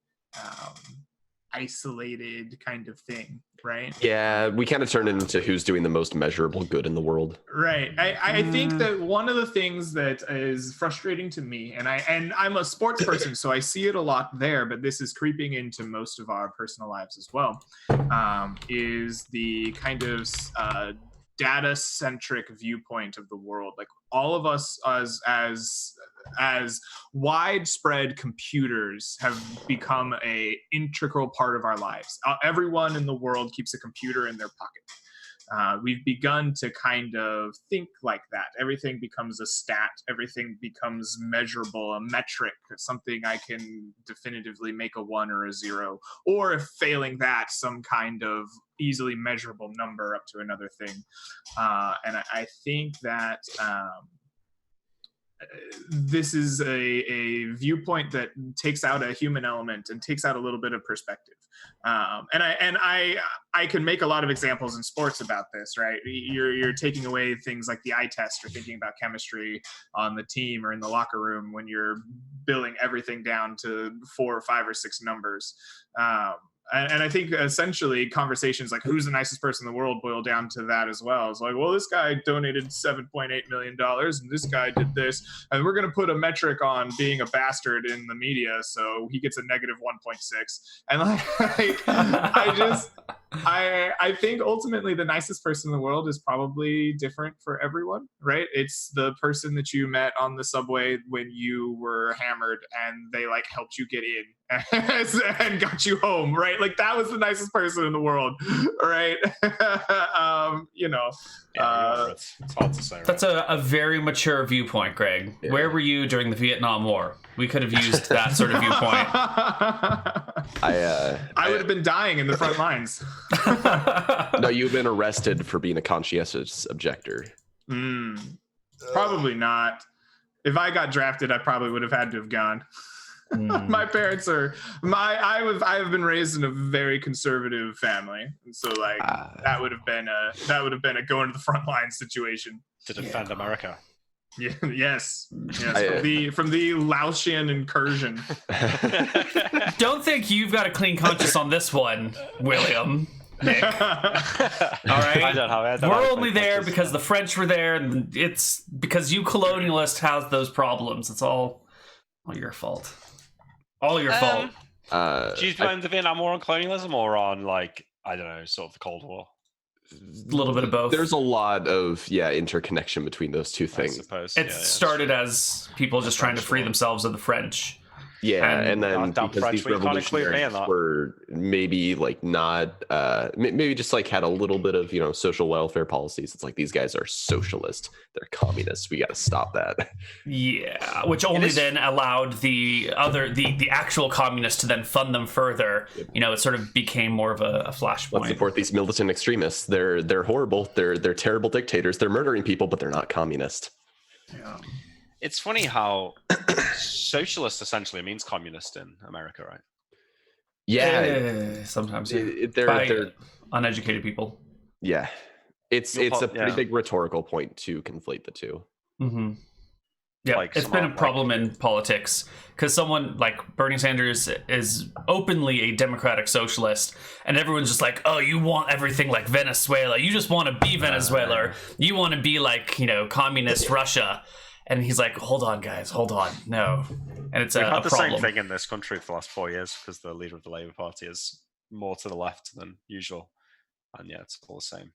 isolated kind of thing, right?
Yeah, we kind of turn it into who's doing the most measurable good in the world.
Right. I think that one of the things that is frustrating to me, and I'm a sports person, so I see it a lot there, but this is creeping into most of our personal lives as well, is the kind of data-centric viewpoint of the world. Like all of us as widespread computers have become a integral part of our lives. Everyone in the world keeps a computer in their pocket. We've begun to kind of think like that. Everything becomes a stat. Everything becomes measurable, a metric, something I can definitively make a 1 or a 0, or if failing that, some kind of easily measurable number up to another thing. And I think that this is a viewpoint that takes out a human element and takes out a little bit of perspective. And I can make a lot of examples in sports about this, right? You're taking away things like the eye test or thinking about chemistry on the team or in the locker room when you're billing everything down to 4 or 5 or 6 numbers. And I think essentially conversations like who's the nicest person in the world boil down to that as well. It's like, well, this guy donated $7.8 million and this guy did this. And we're going to put a metric on being a bastard in the media. So he gets a negative 1.6. And I think ultimately the nicest person in the world is probably different for everyone, right? It's the person that you met on the subway when you were hammered and they like helped you get in and got you home, right? Like that was the nicest person in the world, right?
It's hard to say. Right?
That's a very mature viewpoint, Greg. Yeah. Where were you during the Vietnam War? We could have used that sort of viewpoint.
I would have been dying in the front lines.
No, you've been arrested for being a conscientious objector.
Probably not. If I got drafted, I probably would have had to have gone. My parents I have been raised in a very conservative family, and so like that would have been a going to the front line situation
to defend America.
Yeah, yes. From the Laotian incursion.
Don't think you've got a clean conscience on this one, William. Nick. All right. I don't have We're only there because the French were there, and it's because you colonialists have those problems. It's all your fault. All your fault.
Do you blame the Vietnam War on colonialism or on, like, I don't know, sort of the Cold War?
A little bit of both.
There's a lot of interconnection between those two things.
I suppose.
It started as people just trying to free themselves of the French.
Yeah, and then because these revolutionaries were maybe like not, maybe just like had a little bit of social welfare policies. It's like these guys are socialist, they're communists. We got to stop that.
Yeah, which only then allowed the actual communists to then fund them further. Yep. It sort of became more of a flashpoint.
Let's support these militant extremists. They're horrible. They're terrible dictators. They're murdering people, but they're not communist.
Yeah.
It's funny how socialist essentially means communist in America, right?
Yeah,
sometimes. Yeah. They're uneducated people.
Yeah, it's a pretty big rhetorical point to conflate the two.
Mm-hmm. Yeah, like it's been a problem in politics because someone like Bernie Sanders is openly a democratic socialist, and everyone's just like, "Oh, you want everything like Venezuela? You just want to be Venezuela? Or you want to be like communist Russia?" And he's like, hold on, guys, hold on. No. And it's
We've had
a
the
problem.
same thing in this country for the last 4 years because the leader of the Labour Party is more to the left than usual. And yeah, it's all the same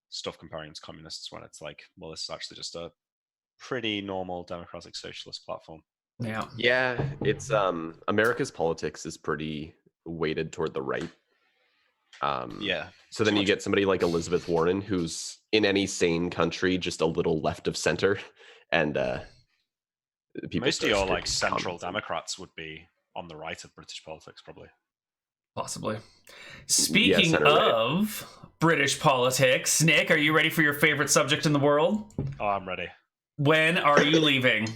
stuff comparing to communists when it's like, well, this is actually just a pretty normal democratic socialist platform.
Yeah.
Yeah, it's America's politics is pretty weighted toward the right.
Yeah.
So then you get somebody like Elizabeth Warren, who's in any sane country just a little left of center, and people.
Most of your like central Democrats would be on the right of British politics, probably.
Possibly. Speaking of British politics, Nick, are you ready for your favorite subject in the world?
Oh, I'm ready.
When are you leaving?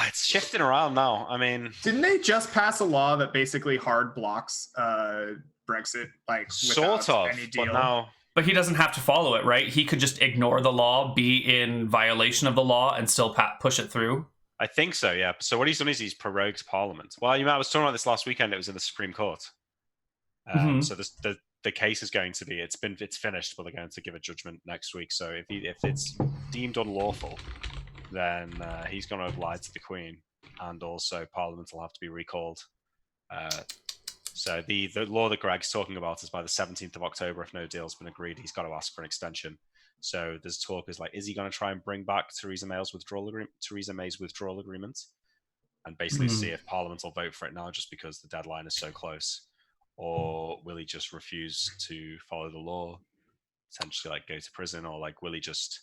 It's shifting around now. I mean,
didn't they just pass a law that basically hard blocks Brexit, like
sort of,
any deal?
but now.
But he doesn't have to follow it, right? He could just ignore the law, be in violation of the law, and still push it through.
I think so, yeah. So what he's done is he's prorogued Parliament. Well, I was talking about this last weekend. It was in the Supreme Court. So the case is going to be it's finished, but they're going to give a judgment next week. So if it's deemed unlawful, then he's going to have lied to the Queen, and also Parliament will have to be recalled. So the law that Greg's talking about is by the 17th of October. If no deal's been agreed, he's got to ask for an extension. So there's talk is like, is he going to try and bring back Theresa May's withdrawal agreement, and basically see if Parliament will vote for it now, just because the deadline is so close, or will he just refuse to follow the law, potentially like go to prison, or like will he just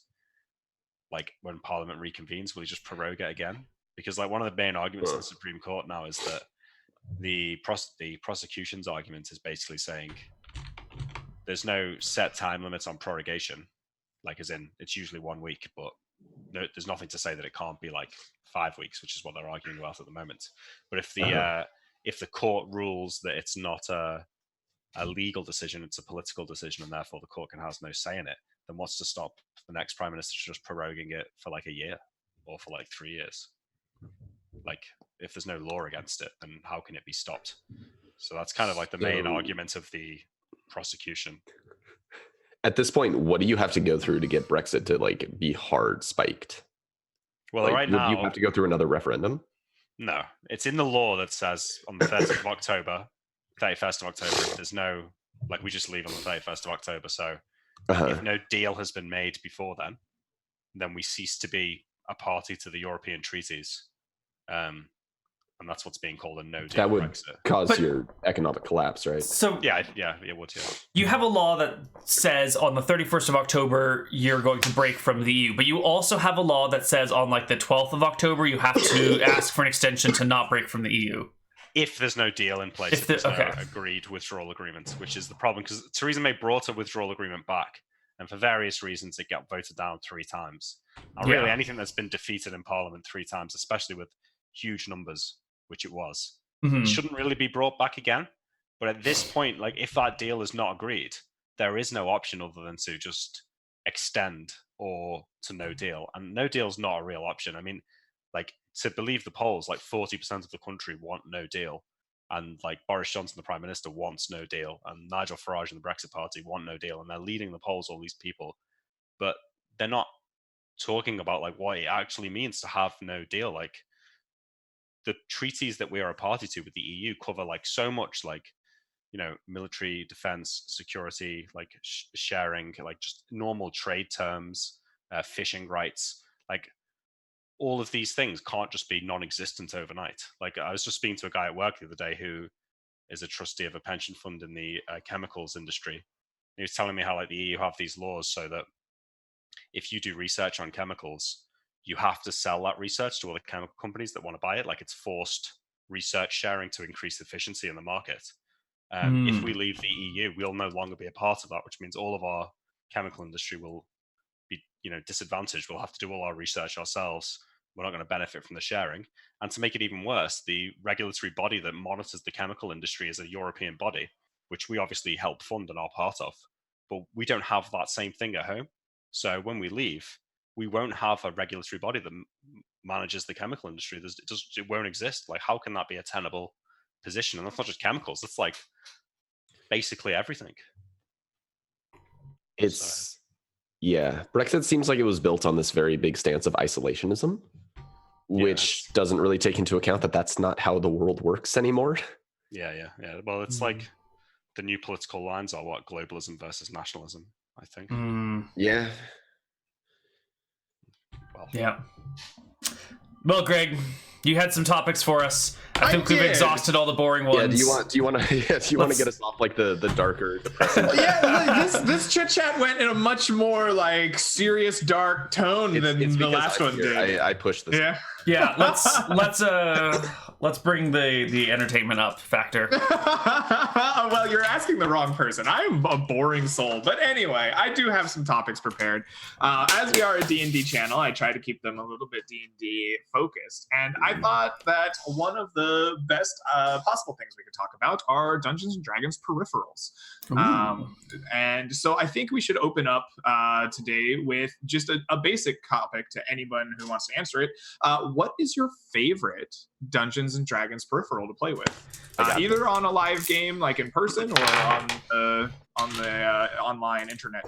like when Parliament reconvenes, will he just prorogue it again? Because like one of the main arguments in the Supreme Court now is that the prosecution's argument is basically saying there's no set time limit on prorogation. Like, as in, it's usually 1 week, but there's nothing to say that it can't be like 5 weeks, which is what they're arguing about at the moment. But if the court rules that it's not a legal decision, it's a political decision, and therefore the court has no say in it, then what's to stop the next prime minister just proroguing it for like a year or for like 3 years? Like, if there's no law against it, then how can it be stopped? So that's kind of like the main argument of the prosecution.
At this point, what do you have to go through to get Brexit to like be hard spiked?
Well,
like,
right
would
now,
you have to go through another referendum?
No, it's in the law that says on the 30th of October, 31st of October, if there's no, like, we just leave on the 31st of October. So if no deal has been made before then we cease to be a party to the European treaties. And that's what's being called a no deal.
That would
Brexit.
cause your economic collapse, right?
So
yeah, it would. Yeah.
You have a law that says on the 31st of October you're going to break from the EU, but you also have a law that says on like the 12th of October you have to ask for an extension to not break from the EU.
If there's no deal in place, if there's no agreed withdrawal agreement, which is the problem, because Theresa May brought a withdrawal agreement back, and for various reasons it got voted down 3 times. Now, really, anything that's been defeated in Parliament 3 times, especially with huge numbers, which it was, it shouldn't really be brought back again. But at this point, like, if that deal is not agreed, there is no option other than to just extend or to no deal. And no deal is not a real option. I mean, like, to believe the polls, like 40% of the country want no deal. And like Boris Johnson, the Prime Minister, wants no deal. And Nigel Farage and the Brexit Party want no deal. And they're leading the polls, all these people. But they're not talking about like what it actually means to have no deal. Like, the treaties that we are a party to with the EU cover like so much, like, you know, military defense, security, like sharing, like just normal trade terms, fishing rights, like all of these things can't just be non-existent overnight. Like, I was just speaking to a guy at work the other day who is a trustee of a pension fund in the chemicals industry. He was telling me how like the EU have these laws so that if you do research on chemicals, you have to sell that research to other chemical companies that want to buy it. Like, it's forced research sharing to increase efficiency in the market. If we leave the EU, we'll no longer be a part of that, which means all of our chemical industry will be, you know, disadvantaged. We'll have to do all our research ourselves. We're not going to benefit from the sharing. And to make it even worse, the regulatory body that monitors the chemical industry is a European body, which we obviously help fund and are part of. But we don't have that same thing at home. So when we leave, we won't have a regulatory body that manages the chemical industry. It won't exist. Like, how can that be a tenable position? And that's not just chemicals. It's like basically everything.
Yeah, Brexit seems like it was built on this very big stance of isolationism, which doesn't really take into account that that's not how the world works anymore.
Yeah. Well, it's like the new political lines are what globalism versus nationalism, I think.
Yeah.
Well,
yeah. Well, Greg, you had some topics for us. I think we've exhausted all the boring ones.
Yeah. Do you want to get us off like the darker, depressing?
This chit chat went in a much more like serious, dark tone than the last one did.
I pushed this.
Yeah. Let's bring the entertainment up factor.
Well, you're asking the wrong person. I'm a boring soul, but anyway, I do have some topics prepared. As we are a D&D channel, I try to keep them a little bit D&D focused, and I thought that one of the best possible things we could talk about are Dungeons and Dragons peripherals. And so I think we should open up today with just a basic topic to anyone who wants to answer it. What is your favorite Dungeons and Dragons peripheral to play with? Either on a live game, like in person, or on the online internet.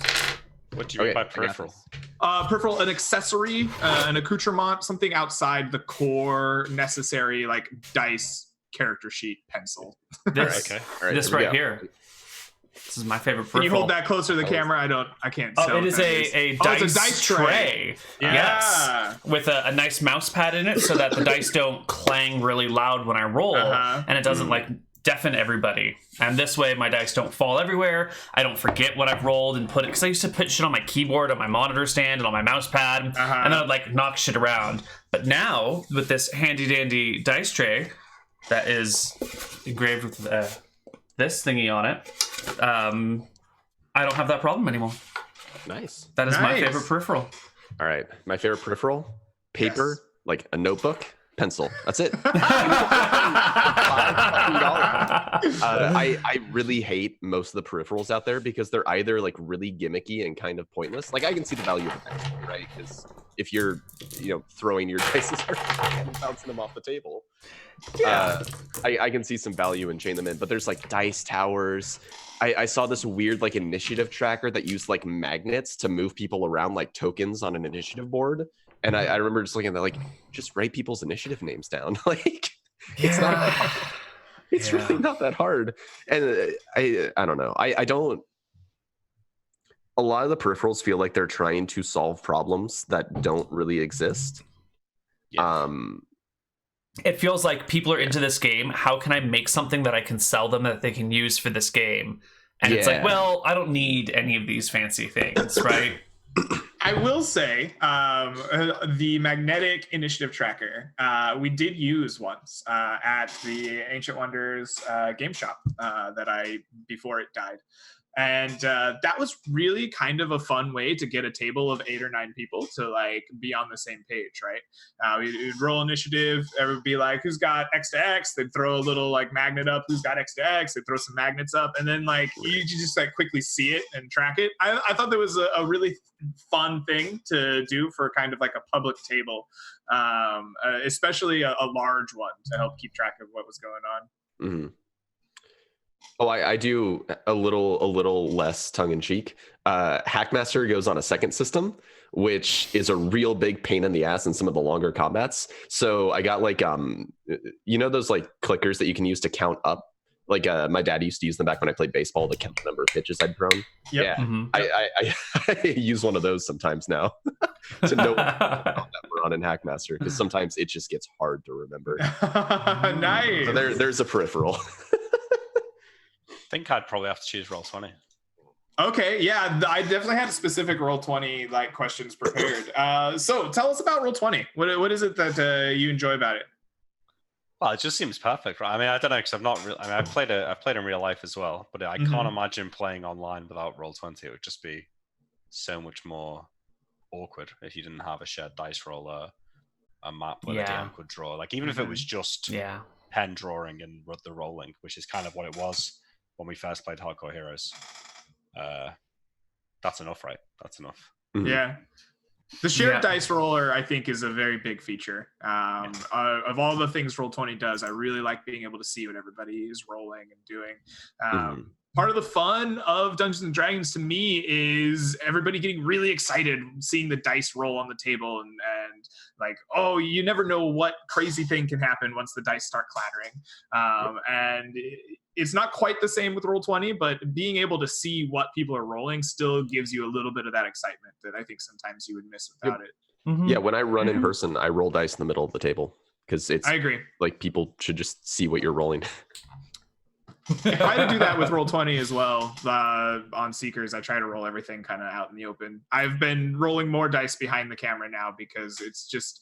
What do you mean by peripheral?
Peripheral, an accessory, an accoutrement, something outside the core necessary, like dice, character sheet, pencil.
This right here. This is my favorite peripheral.
Can you hold that closer to the camera? I can't tell.
It is a dice tray.
Yeah.
Yes. With a nice mouse pad in it so that the dice don't clang really loud when I roll, and it doesn't like deafen everybody. And this way my dice don't fall everywhere. I don't forget what I've rolled and put it, because I used to put shit on my keyboard, on my monitor stand, and on my mouse pad, and then I'd like knock shit around. But now with this handy dandy dice tray that is engraved with this thingy on it, I don't have that problem anymore.
Nice.
That is my favorite peripheral.
All right, my favorite peripheral: paper, like a notebook, pencil. That's it. I really hate most of the peripherals out there because they're either like really gimmicky and kind of pointless. Like I can see the value of a pencil, right? Because if you're, throwing your dice and bouncing them off the table, I can see some value in chain them in. But there's like dice towers. I saw this weird like initiative tracker that used like magnets to move people around like tokens on an initiative board. And I remember just looking at that, like, just write people's initiative names down. Like, it's not that hard. It's really not that hard. And I don't know. I don't. A lot of the peripherals feel like they're trying to solve problems that don't really exist.
Yeah.
It feels like people are into this game. How can I make something that I can sell them that they can use for this game? And it's like, well, I don't need any of these fancy things, right?
I will say the magnetic initiative tracker we did use once at the Ancient Wonders game shop before it died. And that was really kind of a fun way to get a table of 8 or 9 people to like be on the same page, right? We'd roll initiative. Everyone would be like, "Who's got X to X?" They'd throw a little like magnet up. "Who's got X to X?" They'd throw some magnets up, and then like you just like quickly see it and track it. I thought that was a really fun thing to do for kind of like a public table, especially a large one to help keep track of what was going on.
Mm-hmm. Oh, I do a little less tongue-in-cheek. Hackmaster goes on a second system, which is a real big pain in the ass in some of the longer combats. So I got like those like clickers that you can use to count up. Like my dad used to use them back when I played baseball to count the number of pitches I'd thrown.
Yep.
Yeah,
Mm-hmm.
I use one of those sometimes now to know that we're on in Hackmaster, because sometimes it just gets hard to remember.
Nice.
So there's a peripheral.
I think I'd probably have to choose Roll20.
Okay, yeah, I definitely had specific Roll20 like questions prepared. So tell us about Roll20. What is it that you enjoy about it?
Well, it just seems perfect, right? I mean, I don't know, because I've not really. I mean, I've played in real life as well, but I can't imagine playing online without Roll20. It would just be so much more awkward if you didn't have a shared dice roller, a map where the DM could draw. Like even if it was just pen drawing and the rolling, which is kind of what it was when we first played Hardcore Heroes. That's enough, right? That's enough.
Mm-hmm.
Yeah. The shared dice roller, I think, is a very big feature. Of all the things Roll20 does, I really like being able to see what everybody is rolling and doing. part of the fun of Dungeons and Dragons to me is everybody getting really excited, seeing the dice roll on the table, and like, oh, you never know what crazy thing can happen once the dice start clattering. And it's not quite the same with Roll20, but being able to see what people are rolling still gives you a little bit of that excitement that I think sometimes you would miss without it.
Mm-hmm.
Yeah, when I run in person, I roll dice in the middle of the table because
I agree.
Like people should just see what you're rolling.
I try to do that with Roll20 as well. On Seekers, I try to roll everything kind of out in the open. I've been rolling more dice behind the camera now because it's just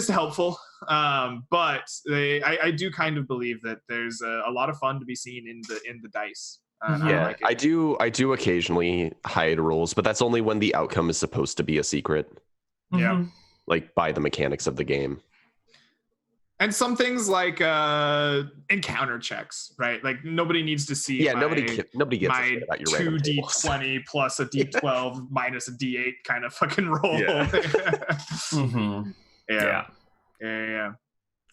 helpful. But I do kind of believe that there's a lot of fun to be seen in the dice.
Yeah, I do occasionally hide rolls, but that's only when the outcome is supposed to be a secret.
Yeah,
like by the mechanics of the game.
And some things like encounter checks, right? Like nobody needs to see.
Yeah, nobody gives a shit about your
2d20 plus a d12 minus a d8 kind of fucking roll.
Yeah.
Mm-hmm.
Yeah.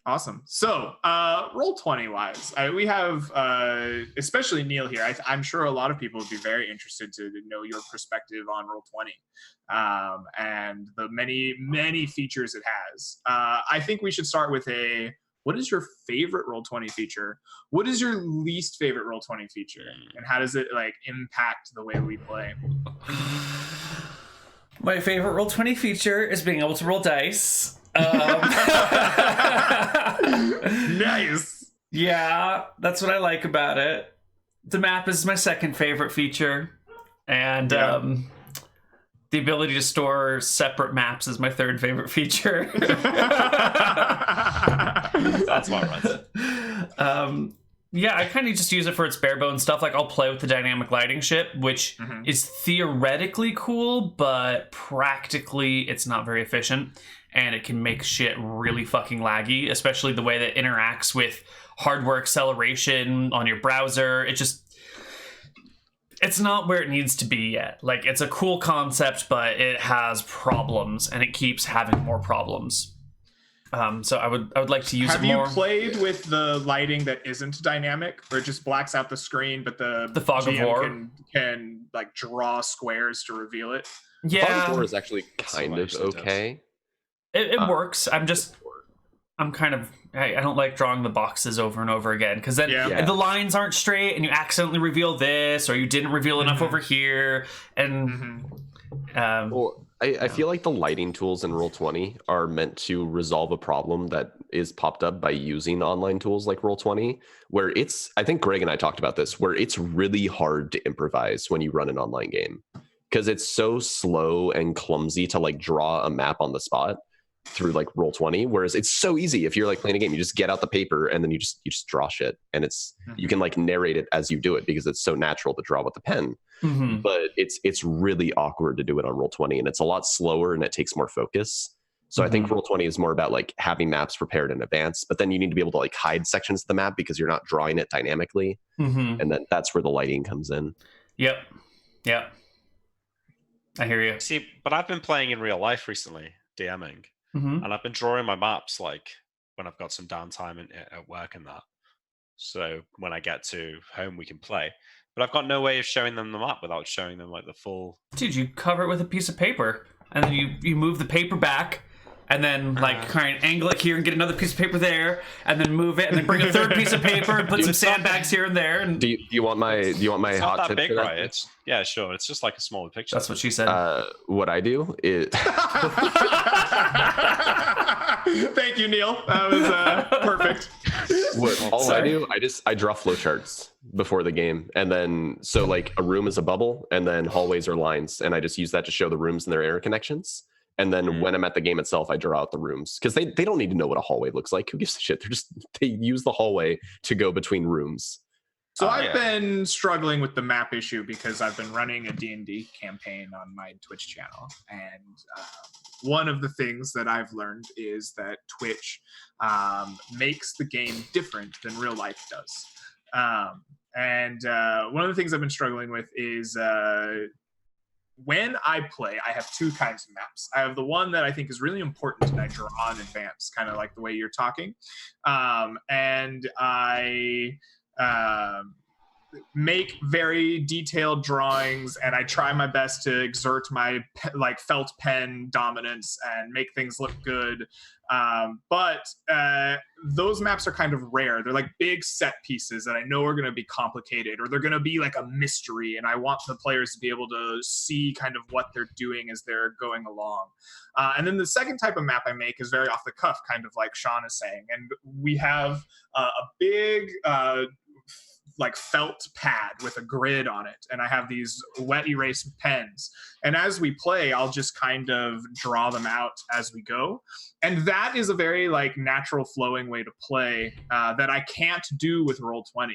Awesome. So, Roll20 wise, we have especially Neal here. I'm sure a lot of people would be very interested to know your perspective on Roll20 and the many features it has. I think we should start with what is your favorite Roll20 feature? What is your least favorite Roll20 feature? And how does it like impact the way we play?
My favorite Roll20 feature is being able to roll dice.
Nice.
Yeah, that's what I like about it. The map is my second favorite feature, and the ability to store separate maps is my third favorite feature.
That's my runs.
Yeah, I kind of just use it for its bare bones stuff. Like I'll play with the dynamic lighting ship, which is theoretically cool, but practically it's not very efficient. And it can make shit really fucking laggy, especially the way that it interacts with hardware acceleration on your browser. It's not where it needs to be yet. Like, it's a cool concept, but it has problems, and it keeps having more problems. So I would like to use it more.
Have you played with the lighting that isn't dynamic, where it just blacks out the screen, but the
fog of war
can like draw squares to reveal it?
Yeah,
fog of war is actually kind of okay.
It works. I don't like drawing the boxes over and over again because then if the lines aren't straight and you accidentally reveal this or you didn't reveal enough over here. And
I feel like the lighting tools in Roll20 are meant to resolve a problem that is popped up by using online tools like Roll20, where I think Greg and I talked about this, where it's really hard to improvise when you run an online game because it's so slow and clumsy to like draw a map on the spot through like Roll20, whereas it's so easy if you're like playing a game, you just get out the paper and then you just draw shit, and you can like narrate it as you do it because it's so natural to draw with the pen. But it's really awkward to do it on Roll20, and it's a lot slower and it takes more focus. So I think Roll20 is more about like having maps prepared in advance, but then you need to be able to like hide sections of the map because you're not drawing it dynamically, and then that's where the lighting comes in.
Yep. I hear you.
See, but I've been playing in real life recently, DMing. And I've been drawing my maps like when I've got some downtime at work and that. So when I get to home, we can play. But I've got no way of showing them the map without showing them like the full.
Dude, you cover it with a piece of paper, and then you move the paper back, and then like kind of angle it here and get another piece of paper there, and then move it, and then bring a third piece of paper and put some sandbags here and there. And
do you want my
it's
hot
not that
tip
big,
for that?
right? It's sure. It's just like a smaller picture.
That's what she said.
What I do is
Thank you, Neal. That was perfect.
I do, I draw flowcharts before the game, and then so like a room is a bubble, and then hallways are lines, and I just use that to show the rooms and their air connections. And then when I'm at the game itself, I draw out the rooms because they don't need to know what a hallway looks like. Who gives a shit? They use the hallway to go between rooms.
So I've been struggling with the map issue because I've been running a D&D campaign on my Twitch channel. And one of the things that I've learned is that Twitch makes the game different than real life does. And one of the things I've been struggling with is when I play, I have two kinds of maps. I have the one that I think is really important and I draw in advance, kind of like the way you're talking. And I make very detailed drawings, and I try my best to exert my like felt pen dominance and make things look good. But those maps are kind of rare. They're like big set pieces that I know are going to be complicated, or they're going to be like a mystery, and I want the players to be able to see kind of what they're doing as they're going along. And then the second type of map I make is very off the cuff, kind of like Sean is saying. And we have a big like felt pad with a grid on it, and I have these wet erase pens, and as we play I'll just kind of draw them out as we go, and that is a very like natural flowing way to play that I can't do with Roll20,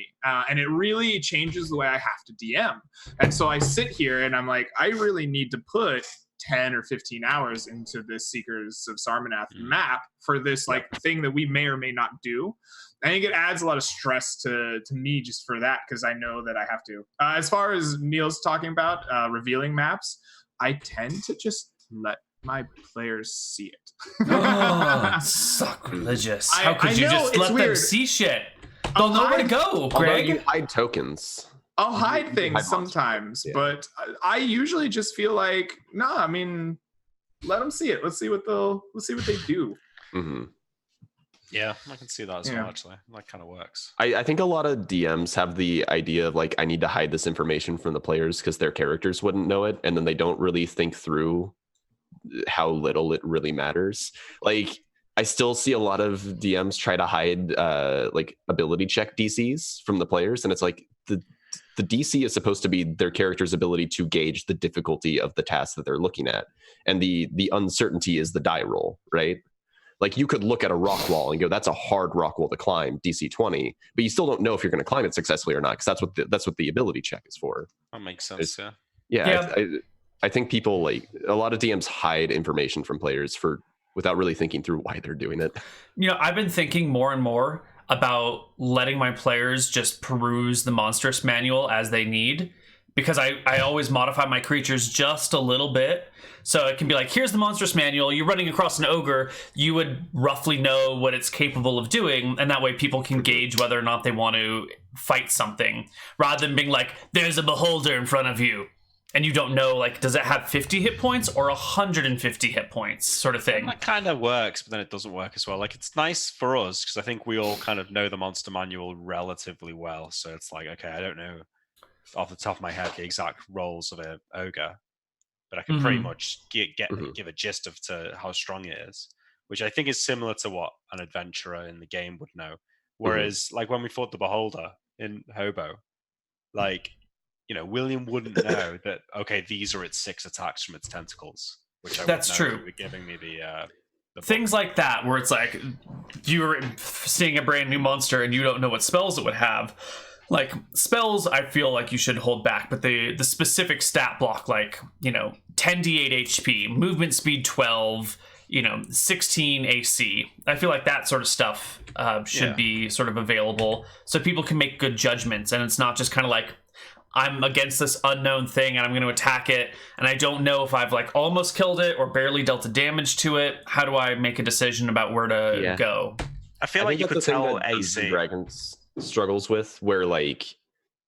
and it really changes the way I have to DM. And so I sit here and I'm like, I really need to put 10 or 15 hours into this Seekers of Sarmanath map for this like thing that we may or may not do. I think it adds a lot of stress to me just for that, because I know that I have to. As far as Neal's talking about revealing maps, I tend to just let my players see it.
Oh, sacrilegious. How could you just let them see shit? They'll know where to go, Greg.
You hide tokens.
I'll hide things sometimes, but I usually just feel like, I mean, let them see it. Let's see what they do.
Mm-hmm.
Yeah, I can see that as well, actually. That kind of works.
I think a lot of DMs have the idea of like, I need to hide this information from the players because their characters wouldn't know it, and then they don't really think through how little it really matters. Like, I still see a lot of DMs try to hide like ability check DCs from the players, and it's like the DC is supposed to be their character's ability to gauge the difficulty of the task that they're looking at, and the uncertainty is the die roll, right? Like, you could look at a rock wall and go, that's a hard rock wall to climb, DC 20, but you still don't know if you're going to climb it successfully or not, because that's what the ability check is for.
That makes sense.
I think people, like, a lot of DMs hide information from players without really thinking through why they're doing it.
You know, I've been thinking more and more about letting my players just peruse the monstrous manual as they need, because I always modify my creatures just a little bit. So it can be like, here's the monstrous manual. You're running across an ogre. You would roughly know what it's capable of doing. And that way people can gauge whether or not they want to fight something, rather than being like, there's a beholder in front of you. And you don't know, like, does it have 50 hit points or 150 hit points sort of thing?
That kind of works, but then it doesn't work as well. Like, it's nice for us because I think we all kind of know the monster manual relatively well. So it's like, okay, I don't know off the top of my head the exact roles of an ogre, but I can pretty much give a gist of to how strong it is, which I think is similar to what an adventurer in the game would know. Whereas, like, when we fought the Beholder in Hobo, like, you know, William wouldn't know that, okay, these are its 6 attacks from its tentacles, which I
That's
would know.
true.
You were giving me the
things like that, where it's like you're seeing a brand new monster and you don't know what spells it would have. Like, spells, I feel like you should hold back, but the specific stat block, like, you know, 10d8 HP, movement speed 12, you know, 16 AC. I feel like that sort of stuff should be sort of available so people can make good judgments, and it's not just kind of like, I'm against this unknown thing and I'm going to attack it, and I don't know if I've like almost killed it or barely dealt the damage to it. How do I make a decision about where to go?
I feel like you could tell AC.
Dragons struggles with, where like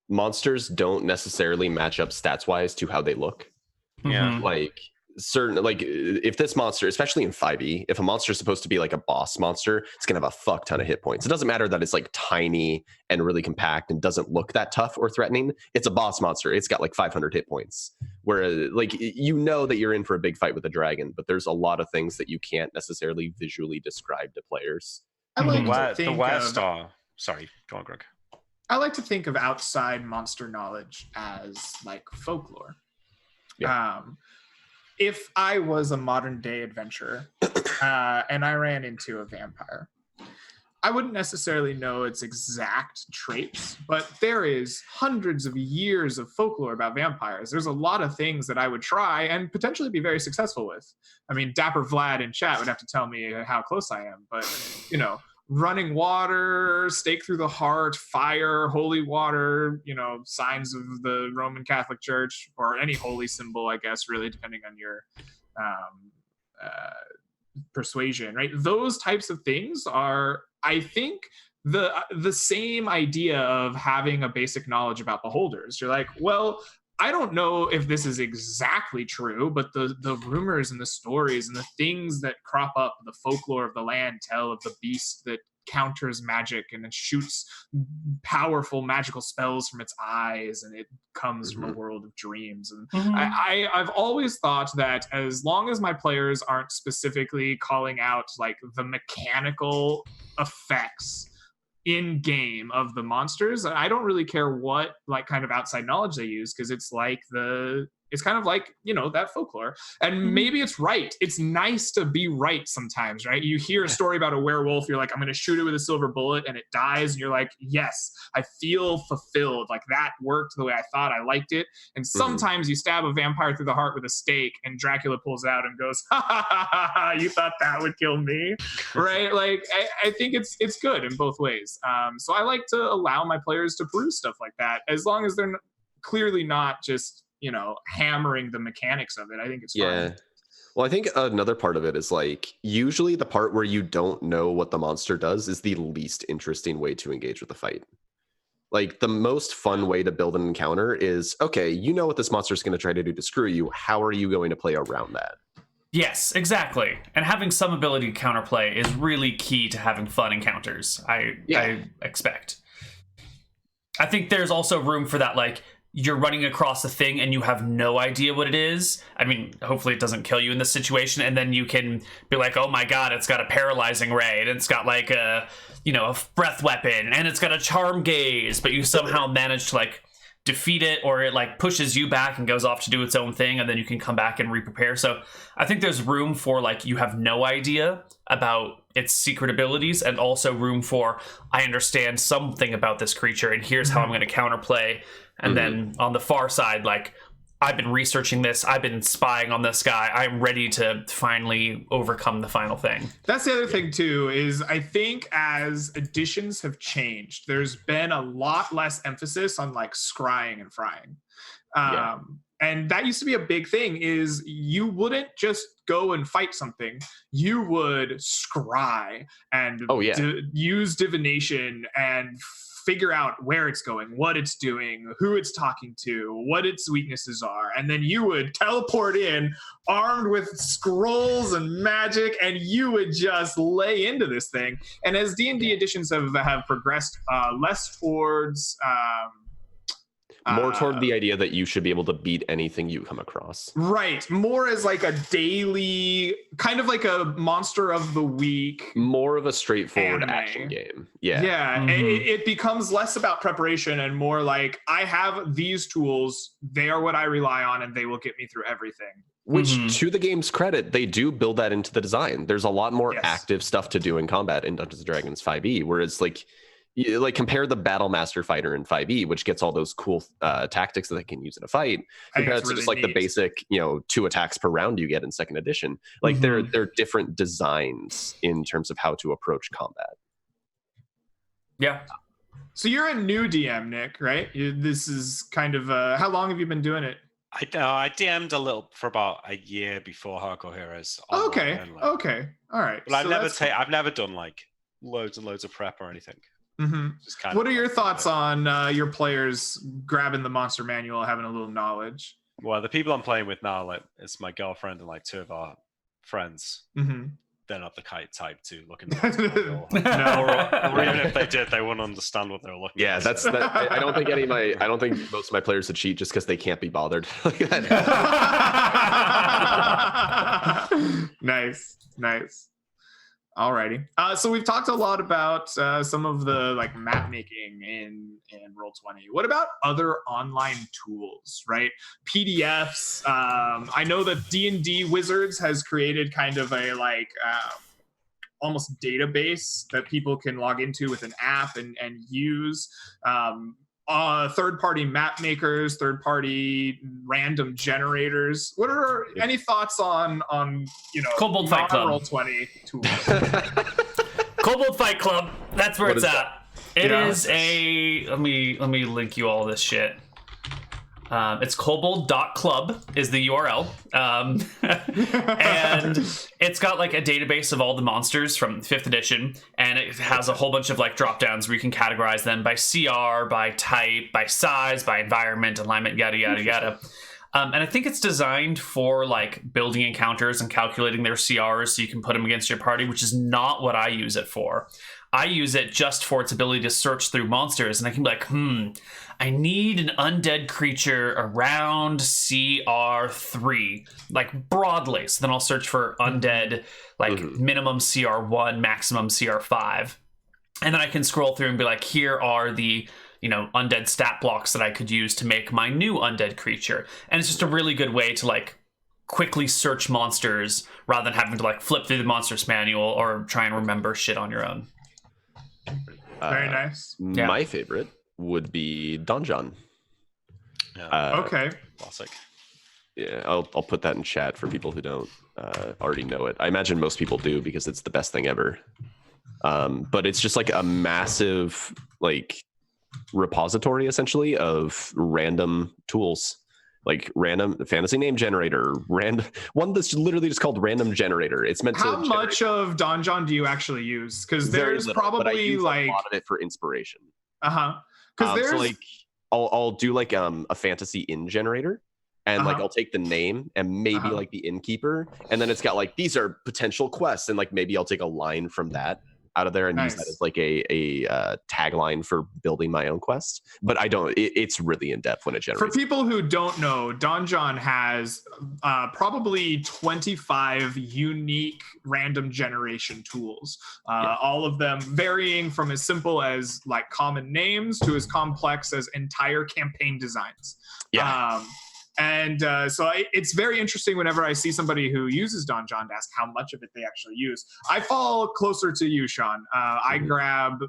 monsters don't necessarily match up stats wise to how they look. Like, certain, like, if this monster, especially in 5e, if a monster is supposed to be like a boss monster, it's gonna have a fuck ton of hit points. It doesn't matter that it's like tiny and really compact and doesn't look that tough or threatening. It's a boss monster. It's got like 500 hit points, where like, you know that you're in for a big fight with a dragon, but there's a lot of things that you can't necessarily visually describe to players.
I like to think
Sorry, go on, Greg.
I like to think of outside monster knowledge as like folklore. If I was a modern day adventurer and I ran into a vampire, I wouldn't necessarily know its exact traits, but there is hundreds of years of folklore about vampires. There's a lot of things that I would try and potentially be very successful with. I mean, Dapper Vlad in chat would have to tell me how close I am, but, you know, running water, stake through the heart, fire, holy water, you know, signs of the Roman Catholic Church, or any holy symbol, I guess, really, depending on your persuasion, right? Those types of things are, I think, the same idea of having a basic knowledge about beholders. You're like, well, I don't know if this is exactly true, but the rumors and the stories and the things that crop up, the folklore of the land tell of the beast that counters magic and it shoots powerful magical spells from its eyes, and it comes from a world of dreams. And I've always thought that as long as my players aren't specifically calling out like the mechanical effects in game of the monsters, I don't really care what like kind of outside knowledge they use, because it's kind of like, you know, that folklore. And maybe it's right. It's nice to be right sometimes, right? You hear a story about a werewolf, you're like, I'm going to shoot it with a silver bullet, and it dies, and you're like, yes, I feel fulfilled. Like that worked the way I thought. I liked it. And sometimes you stab a vampire through the heart with a stake, and Dracula pulls out and goes, ha ha ha ha, ha, you thought that would kill me, right? Like I think it's good in both ways. So I like to allow my players to brew stuff like that, as long as they're clearly not just, you know, hammering the mechanics of it. I think it's fun.
Well, I think another part of it is like, usually the part where you don't know what the monster does is the least interesting way to engage with the fight. Like the most fun way to build an encounter is, okay, you know what this monster is going to try to do to screw you. How are you going to play around that?
Yes, exactly. And having some ability to counterplay is really key to having fun encounters, I expect. I think there's also room for that, like, you're running across a thing and you have no idea what it is. I mean, hopefully it doesn't kill you in this situation, and then you can be like, oh my god, it's got a paralyzing ray, and it's got like a, you know, a breath weapon, and it's got a charm gaze, but you somehow manage to like defeat it, or it like pushes you back and goes off to do its own thing, and then you can come back and re-prepare. So I think there's room for like, you have no idea about its secret abilities, and also room for, I understand something about this creature, and here's how I'm going to counterplay. And then on the far side, like, I've been researching this, I've been spying on this guy, I'm ready to finally overcome the final thing.
That's the other thing too, is I think as editions have changed, there's been a lot less emphasis on like scrying and frying. And that used to be a big thing, is you wouldn't just go and fight something. You would scry and use divination and figure out where it's going, what it's doing, who it's talking to, what its weaknesses are. And then you would teleport in armed with scrolls and magic, and you would just lay into this thing. And as D&D editions have progressed less towards...
more toward the idea that you should be able to beat anything you come across.
Right. More as like a daily, kind of like a monster of the week.
More of a straightforward action game. Yeah.
Yeah. It becomes less about preparation and more like, I have these tools. They are what I rely on, and they will get me through everything.
Which, to the game's credit, they do build that into the design. There's a lot more active stuff to do in combat in Dungeons & Dragons 5e, whereas like compare the Battle Master Fighter in 5e, which gets all those cool tactics that they can use in a fight, compared to just like the basic, you know, 2 attacks per round you get in 2nd edition. Like they're different designs in terms of how to approach combat.
Yeah.
So you're a new DM, Nick, right? This is kind of how long have you been doing it?
I DM'd a little for about a year before Hardcore Heroes.
Okay. Okay. All right.
But I've never done like loads and loads of prep or anything.
What are your thoughts on your players grabbing the monster manual, having a little knowledge?
Well, the people I'm playing with now, like, it's my girlfriend and like 2 of our friends. They're not the type to look at the manual. or even if they did, they wouldn't understand what they were looking at.
Yeah, I don't think most of my players would cheat just because they can't be bothered.
Nice. Alrighty. So we've talked a lot about some of the like map making in Roll20. What about other online tools, right? PDFs. I know that D&D Wizards has created kind of a like almost database that people can log into with an app and use. Third-party map makers, third-party random generators. What are any thoughts on you know,
Kobold Fight Club
Roll20 tools?
Kobold Fight Club. That's where it's at. It is
Yeah.
a let me link you all this shit. It's kobold.club is the URL. And it's got like a database of all the monsters from 5th edition, and it has a whole bunch of like drop downs where you can categorize them by CR, by type, by size, by environment, alignment, yada yada yada. And I think it's designed for like building encounters and calculating their CRs so you can put them against your party, which is not what I use it for. I use it just for its ability to search through monsters, and I can be like, I need an undead creature around CR3, like broadly. So then I'll search for undead, like minimum CR1, maximum CR5. And then I can scroll through and be like, here are the, undead stat blocks that I could use to make my new undead creature. And it's just a really good way to like quickly search monsters rather than having to like flip through the monsters manual or try and remember shit on your own.
Very nice.
My favorite would be Donjon.
Okay.
Classic.
Yeah, I'll put that in chat for people who don't already know it. I imagine most people do because it's the best thing ever. But it's just like a massive like repository essentially of random tools. Like random fantasy name generator, one that's literally just called random generator. It's meant to.
How much of Donjon do you actually use? Because there's
little,
probably
but I use
like
a lot of it for inspiration.
Because there's
so like I'll do like a fantasy inn generator, and like I'll take the name and maybe like the innkeeper, and then it's got like these are potential quests, and like maybe I'll take a line from that out of there and use that as like a tagline for building my own quest. But I don't. It's really in depth when it generates.
For people who don't know, Donjon has probably 25 unique random generation tools. All of them varying from as simple as like common names to as complex as entire campaign designs. So it's very interesting whenever I see somebody who uses Donjon to ask how much of it they actually use. I fall closer to you, Sean. I grab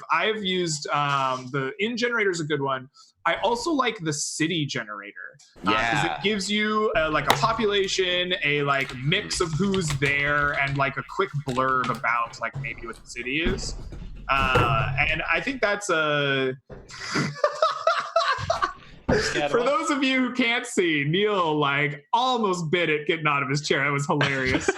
I've used the inn generator is a good one. I also like the city generator because it gives you like a population, a like mix of who's there, and like a quick blurb about like maybe what the city is. And I think that's a... For those of you who can't see, Neal like almost bit it getting out of his chair. That was hilarious.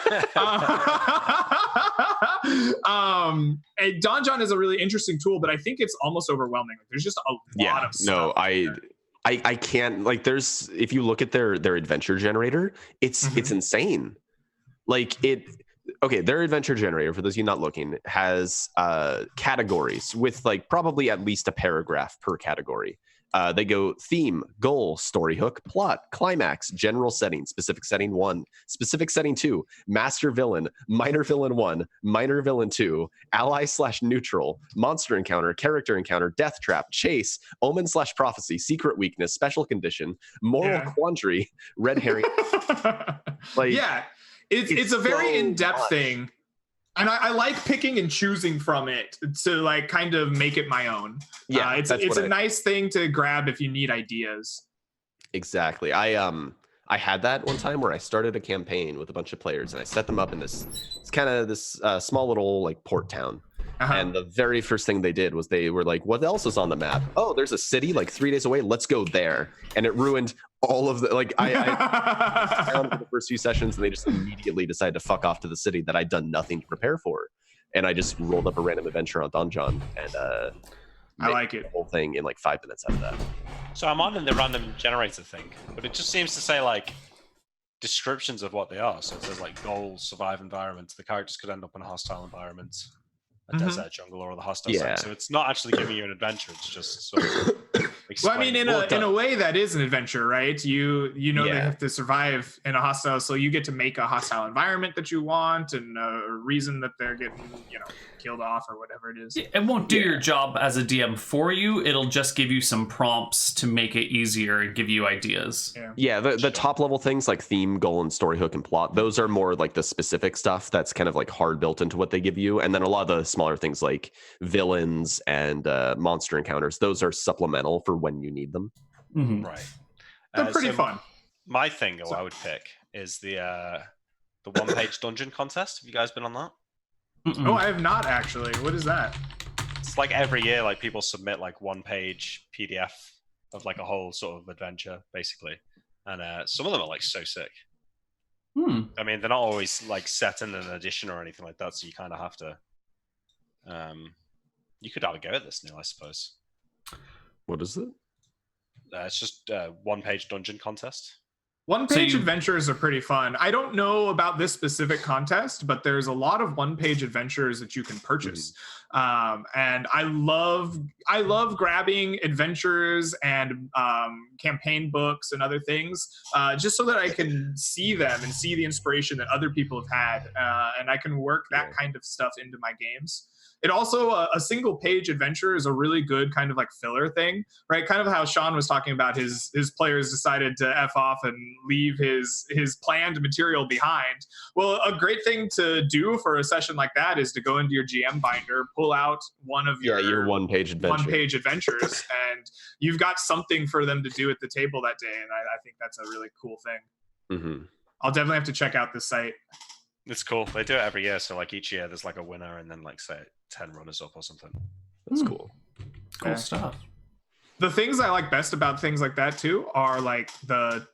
And Donjon is a really interesting tool, but I think it's almost overwhelming. There's just a lot of stuff.
No, I can't like. There's if you look at their adventure generator, it's insane. Like it. Okay, their adventure generator, for those of you not looking, has categories with like probably at least a paragraph per category. They go theme, goal, story hook, plot, climax, general setting, specific setting 1, specific setting 2, master villain, minor villain 1, minor villain 2, ally/neutral, monster encounter, character encounter, death trap, chase, omen/prophecy, secret weakness, special condition, moral quandary, red herring.
It's a very in-depth thing. And I like picking and choosing from it to like kind of make it my own. It's a nice thing to grab if you need ideas.
Exactly. I had that one time where I started a campaign with a bunch of players and I set them up in this small little like port town. And the very first thing they did was they were like, what else is on the map? Oh, there's a city like 3 days away. Let's go there. And it ruined all of the, like, I found for the first few sessions and they just immediately decided to fuck off to the city that I'd done nothing to prepare for. And I just rolled up a random adventure on Donjon and
I like it.
The whole thing in like 5 minutes after that.
So I'm on in the random generator thing, but it just seems to say like descriptions of what they are. So it says like goals, survive environment. The characters could end up in a hostile environment, a desert, jungle, or the hostile setting. So it's not actually giving you an adventure. It's just sort of
well, I mean, in a way, that is an adventure, right? You know they have to survive in a hostile, so you get to make a hostile environment that you want, and a reason that they're getting killed off or whatever it is.
It won't do your job as a DM for you. It'll just give you some prompts to make it easier and give you ideas.
The top level things like theme, goal, and story hook and plot, those are more like the specific stuff that's kind of like hard built into what they give you. And then a lot of the smaller things like villains and monster encounters, those are supplemental for when you need them.
Right.
They're pretty fun.
My thing I would pick is the one-page dungeon contest. Have you guys been on that?
Oh, I have not actually. What is that?
It's like every year, like people submit like one-page PDF of like a whole sort of adventure, basically. And some of them are like so sick. I mean, they're not always like set in an edition or anything like that, so you kind of have to. You could have a go at this, Neal, I suppose.
What is it?
It's just a one-page dungeon contest.
One-page adventures are pretty fun. I don't know about this specific contest, but there's a lot of one-page adventures that you can purchase. And I love grabbing adventures and campaign books and other things, just so that I can see them and see the inspiration that other people have had, and I can work that kind of stuff into my games. It also, a single page adventure is a really good kind of like filler thing, right? Kind of how Sean was talking about his players decided to F off and leave his planned material behind. Well, a great thing to do for a session like that is to go into your GM binder, pull out one of your one-page adventures, and you've got something for them to do at the table that day. And I think that's a really cool thing. I'll definitely have to check out the site.
It's cool. They do it every year. So like each year there's like a winner and then like say 10 runners up or something.
That's cool.
Cool stuff.
The things I like best about things like that too are like the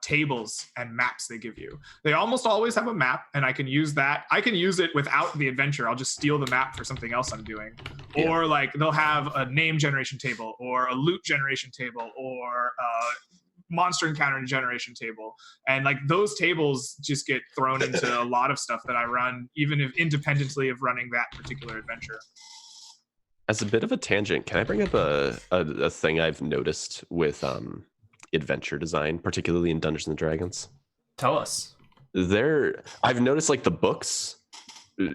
tables and maps they give you. They almost always have a map, and I can use that. I can use it without the adventure. I'll just steal the map for something else I'm doing. Yeah. Or like they'll have a name generation table or a loot generation table or monster encounter generation table, and like those tables just get thrown into a lot of stuff that I run, even if independently of running that particular adventure.
As a bit of a tangent, can I bring up a thing I've noticed with adventure design, particularly in Dungeons and Dragons?
Tell us.
I've noticed like the books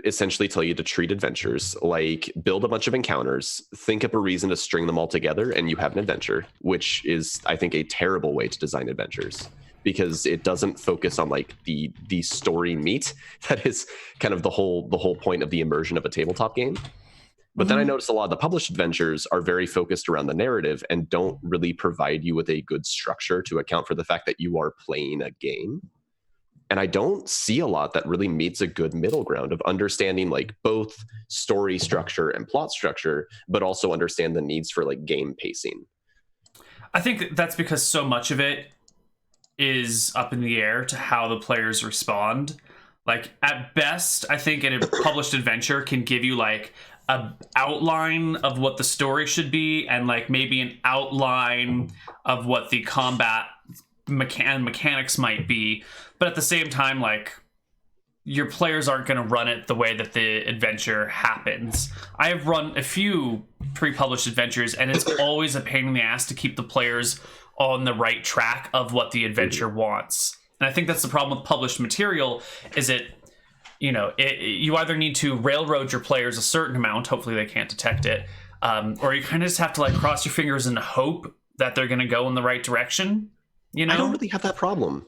essentially tell you to treat adventures like build a bunch of encounters, think up a reason to string them all together, and you have an adventure, which is, I think, a terrible way to design adventures because it doesn't focus on like the story meat that is kind of the whole point of the immersion of a tabletop game. But then I noticed a lot of the published adventures are very focused around the narrative and don't really provide you with a good structure to account for the fact that you are playing a game. And I don't see a lot that really meets a good middle ground of understanding like both story structure and plot structure, but also understand the needs for like game pacing.
I think that's because so much of it is up in the air to how the players respond. Like at best, I think a published adventure can give you like an outline of what the story should be and like maybe an outline of what the combat mechanics might be, but at the same time, like your players aren't going to run it the way that the adventure happens. I have run a few pre-published adventures, and it's always a pain in the ass to keep the players on the right track of what the adventure wants. And I think that's the problem with published material. Is you either need to railroad your players a certain amount, hopefully they can't detect it, or you kind of just have to like cross your fingers and hope that they're going to go in the right direction. I
don't really have that problem.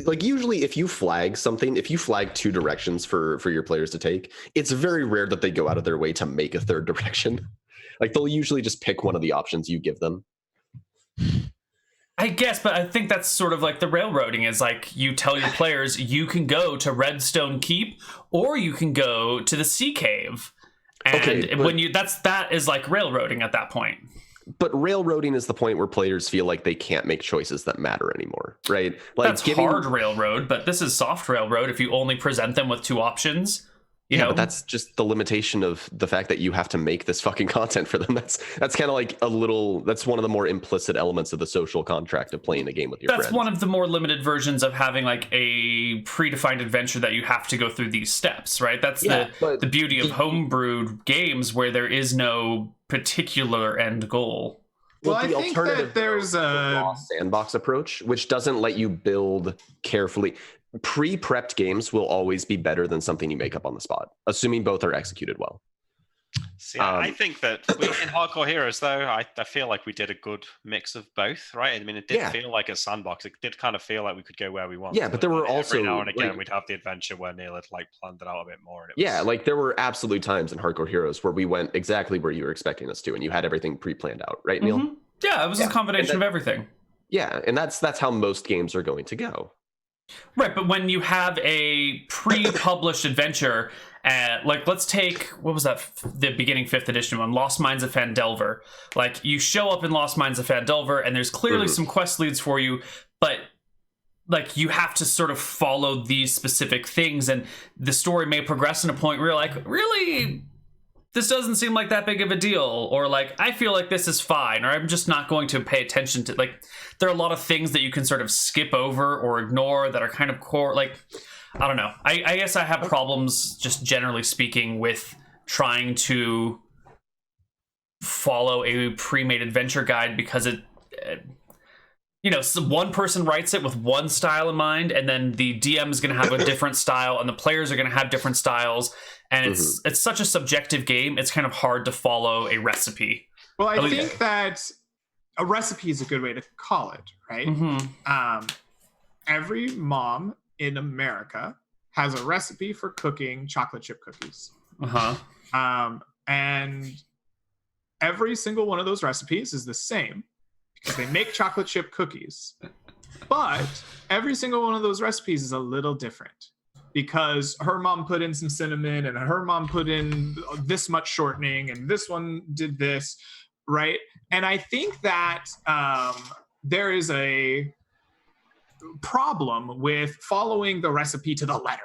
Like usually if you flag something, if you flag two directions for your players to take, it's very rare that they go out of their way to make a third direction. Like they'll usually just pick one of the options you give them.
I guess, but I think that's sort of like the railroading is like you tell your players you can go to Redstone Keep or you can go to the Sea Cave. And when that is like railroading at that point.
But railroading is the point where players feel like they can't make choices that matter anymore, right? Like
that's hard railroad, but this is soft railroad if you only present them with two options. You know?
But that's just the limitation of the fact that you have to make this fucking content for them. That's kind of like that's one of the more implicit elements of the social contract of playing a game with your friends.
That's one of the more limited versions of having like a predefined adventure that you have to go through these steps, right? That's the beauty of homebrewed games where there is no particular end goal.
Well, I think that there's a
sandbox approach, which doesn't let you build carefully. Pre-prepped games will always be better than something you make up on the spot, assuming both are executed well.
See, I think that in Hardcore Heroes, though, I feel like we did a good mix of both, right? I mean, it did feel like a sandbox. It did kind of feel like we could go where we want.
Yeah, but there were also
every now and again we'd have the adventure where Neal had like planned it out a bit more. And
it was, like there were absolute times in Hardcore Heroes where we went exactly where you were expecting us to, and you had everything pre-planned out, right, Neal?
Mm-hmm. Yeah, it was a combination of everything.
Yeah, and that's how most games are going to go.
Right, but when you have a pre-published adventure And like, let's take, what was that, the beginning 5th edition one, Lost Mines of Phandelver. Like, you show up in Lost Mines of Phandelver, and there's clearly some quest leads for you, but like, you have to sort of follow these specific things, and the story may progress in a point where you're like, really, this doesn't seem like that big of a deal, or like, I feel like this is fine, or I'm just not going to pay attention to, like, there are a lot of things that you can sort of skip over or ignore that are kind of core, like, I don't know. I guess I have problems, just generally speaking, with trying to follow a pre-made adventure guide, because it you know, so one person writes it with one style in mind, and then the DM is going to have a different style, and the players are going to have different styles, and it's such a subjective game. It's kind of hard to follow a recipe.
Well, I think that a recipe is a good way to call it, right? Every mom in America has a recipe for cooking chocolate chip cookies. And every single one of those recipes is the same. They make chocolate chip cookies, but every single one of those recipes is a little different, because her mom put in some cinnamon, and her mom put in this much shortening, and this one did this, right? And I think that there is a problem with following the recipe to the letter.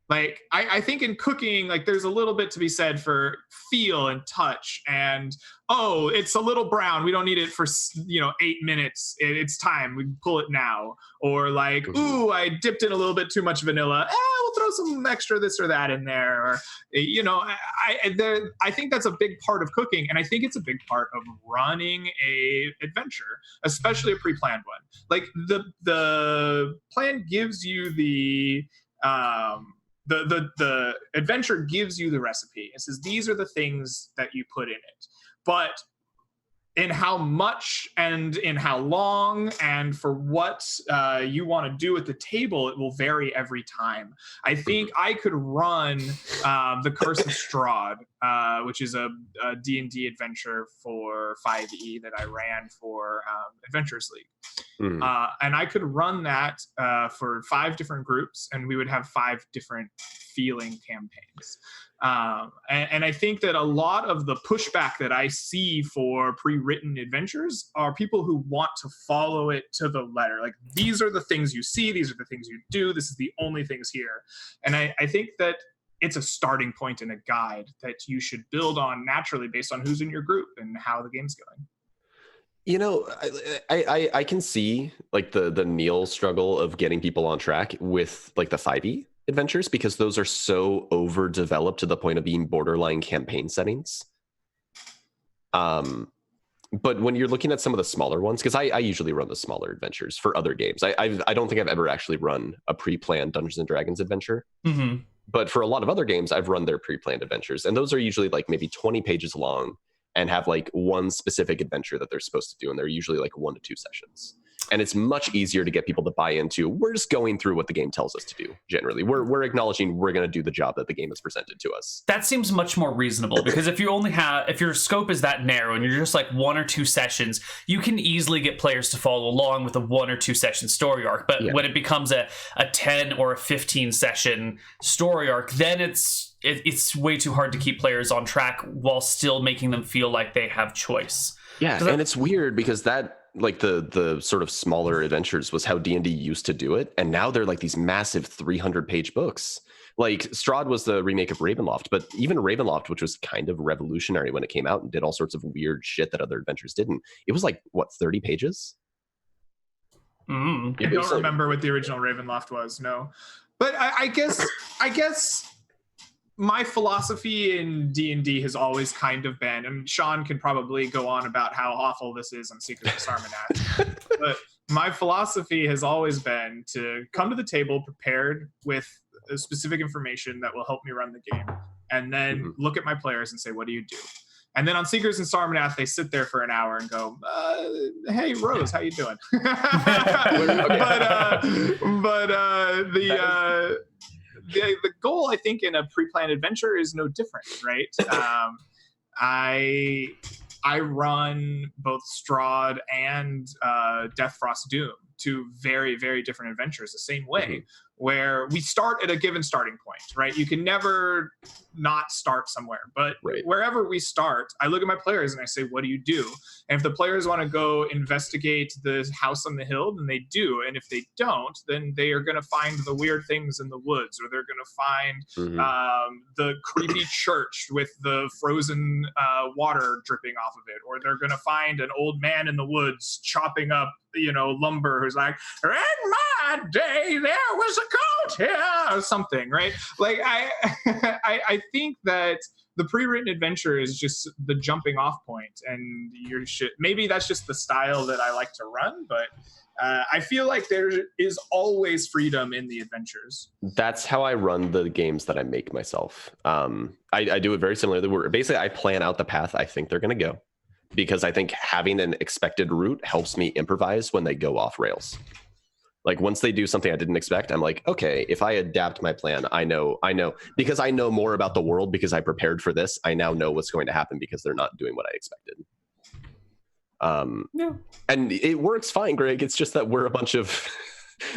Like, I think in cooking, like, there's a little bit to be said for feel and touch, and, oh, it's a little brown, we don't need it for, 8 minutes, it's time, we can pull it now. Or like, ooh, I dipped in a little bit too much vanilla, we'll throw some extra this or that in there. Or, I think that's a big part of cooking, and I think it's a big part of running a adventure, especially a pre-planned one. Like, the plan gives you the adventure gives you the recipe. It says, these are the things that you put in it. But in how much and in how long and for what you want to do at the table, it will vary every time. I think I could run The Curse of Strahd, which is a D&D adventure for 5e that I ran for Adventurers League. And I could run that for 5 different groups, and we would have 5 different feeling campaigns. And I think that a lot of the pushback that I see for pre-written adventures are people who want to follow it to the letter. Like, these are the things you see, these are the things you do, this is the only things here. And I think that it's a starting point in a guide that you should build on naturally based on who's in your group and how the game's going.
You know, I can see like the Neal struggle of getting people on track with like the 5e adventures, because those are so overdeveloped to the point of being borderline campaign settings. But when you're looking at some of the smaller ones, because I usually run the smaller adventures for other games. I don't think I've ever actually run a pre-planned Dungeons and Dragons adventure. But for a lot of other games, I've run their pre-planned adventures, and those are usually like maybe 20 pages long and have like one specific adventure that they're supposed to do, and they're usually like 1 to 2 sessions. And it's much easier to get people to buy into, we're just going through what the game tells us to do. Generally, we're acknowledging we're going to do the job that the game has presented to us.
That seems much more reasonable, because if your scope is that narrow and you're just like 1 or 2 sessions, you can easily get players to follow along with a 1 or 2 session story arc. But when it becomes a 10 or a 15 session story arc, then it's way too hard to keep players on track while still making them feel like they have choice.
Yeah, and it's weird because that, like, the sort of smaller adventures was how D&D used to do it, and now they're like these massive 300-page books. Like, Strahd was the remake of Ravenloft, but even Ravenloft, which was kind of revolutionary when it came out and did all sorts of weird shit that other adventures didn't, it was like, what, 30 pages?
I don't remember what the original Ravenloft was, no. But I guess my philosophy in D&D has always kind of been, and Sean can probably go on about how awful this is on Secrets of Sarmanath, but my philosophy has always been to come to the table prepared with specific information that will help me run the game, and then look at my players and say, what do you do? And then on Seekers and Sarmanath, they sit there for an hour and go, hey, Rose, how you doing? The goal, I think, in a pre-planned adventure is no different, right? I run both Strahd and Death Frost Doom, 2 very, very different adventures, the same way, where we start at a given starting point, right? You can never not start somewhere, but wherever we start, I look at my players and I say, what do you do? And if the players want to go investigate the house on the hill, then they do. And if they don't, then they are going to find the weird things in the woods, or they're going to find the creepy church with the frozen water dripping off of it, or they're going to find an old man in the woods chopping up, lumber, who's like, in my day, there was a goat here, or something, right? Like, I think that the pre-written adventure is just the jumping off point, and maybe that's just the style that I like to run, but I feel like there is always freedom in the adventures. That's
how I run the games that I make myself. I do it very similarly. Where basically I plan out the path I think they're going to go, because I think having an expected route helps me improvise when they go off rails. Like, once they do something I didn't expect, I'm like, okay, if I adapt my plan, I know, because I know more about the world because I prepared for this. I now know what's going to happen because they're not doing what I expected. And it works fine, Greg. It's just that we're a bunch of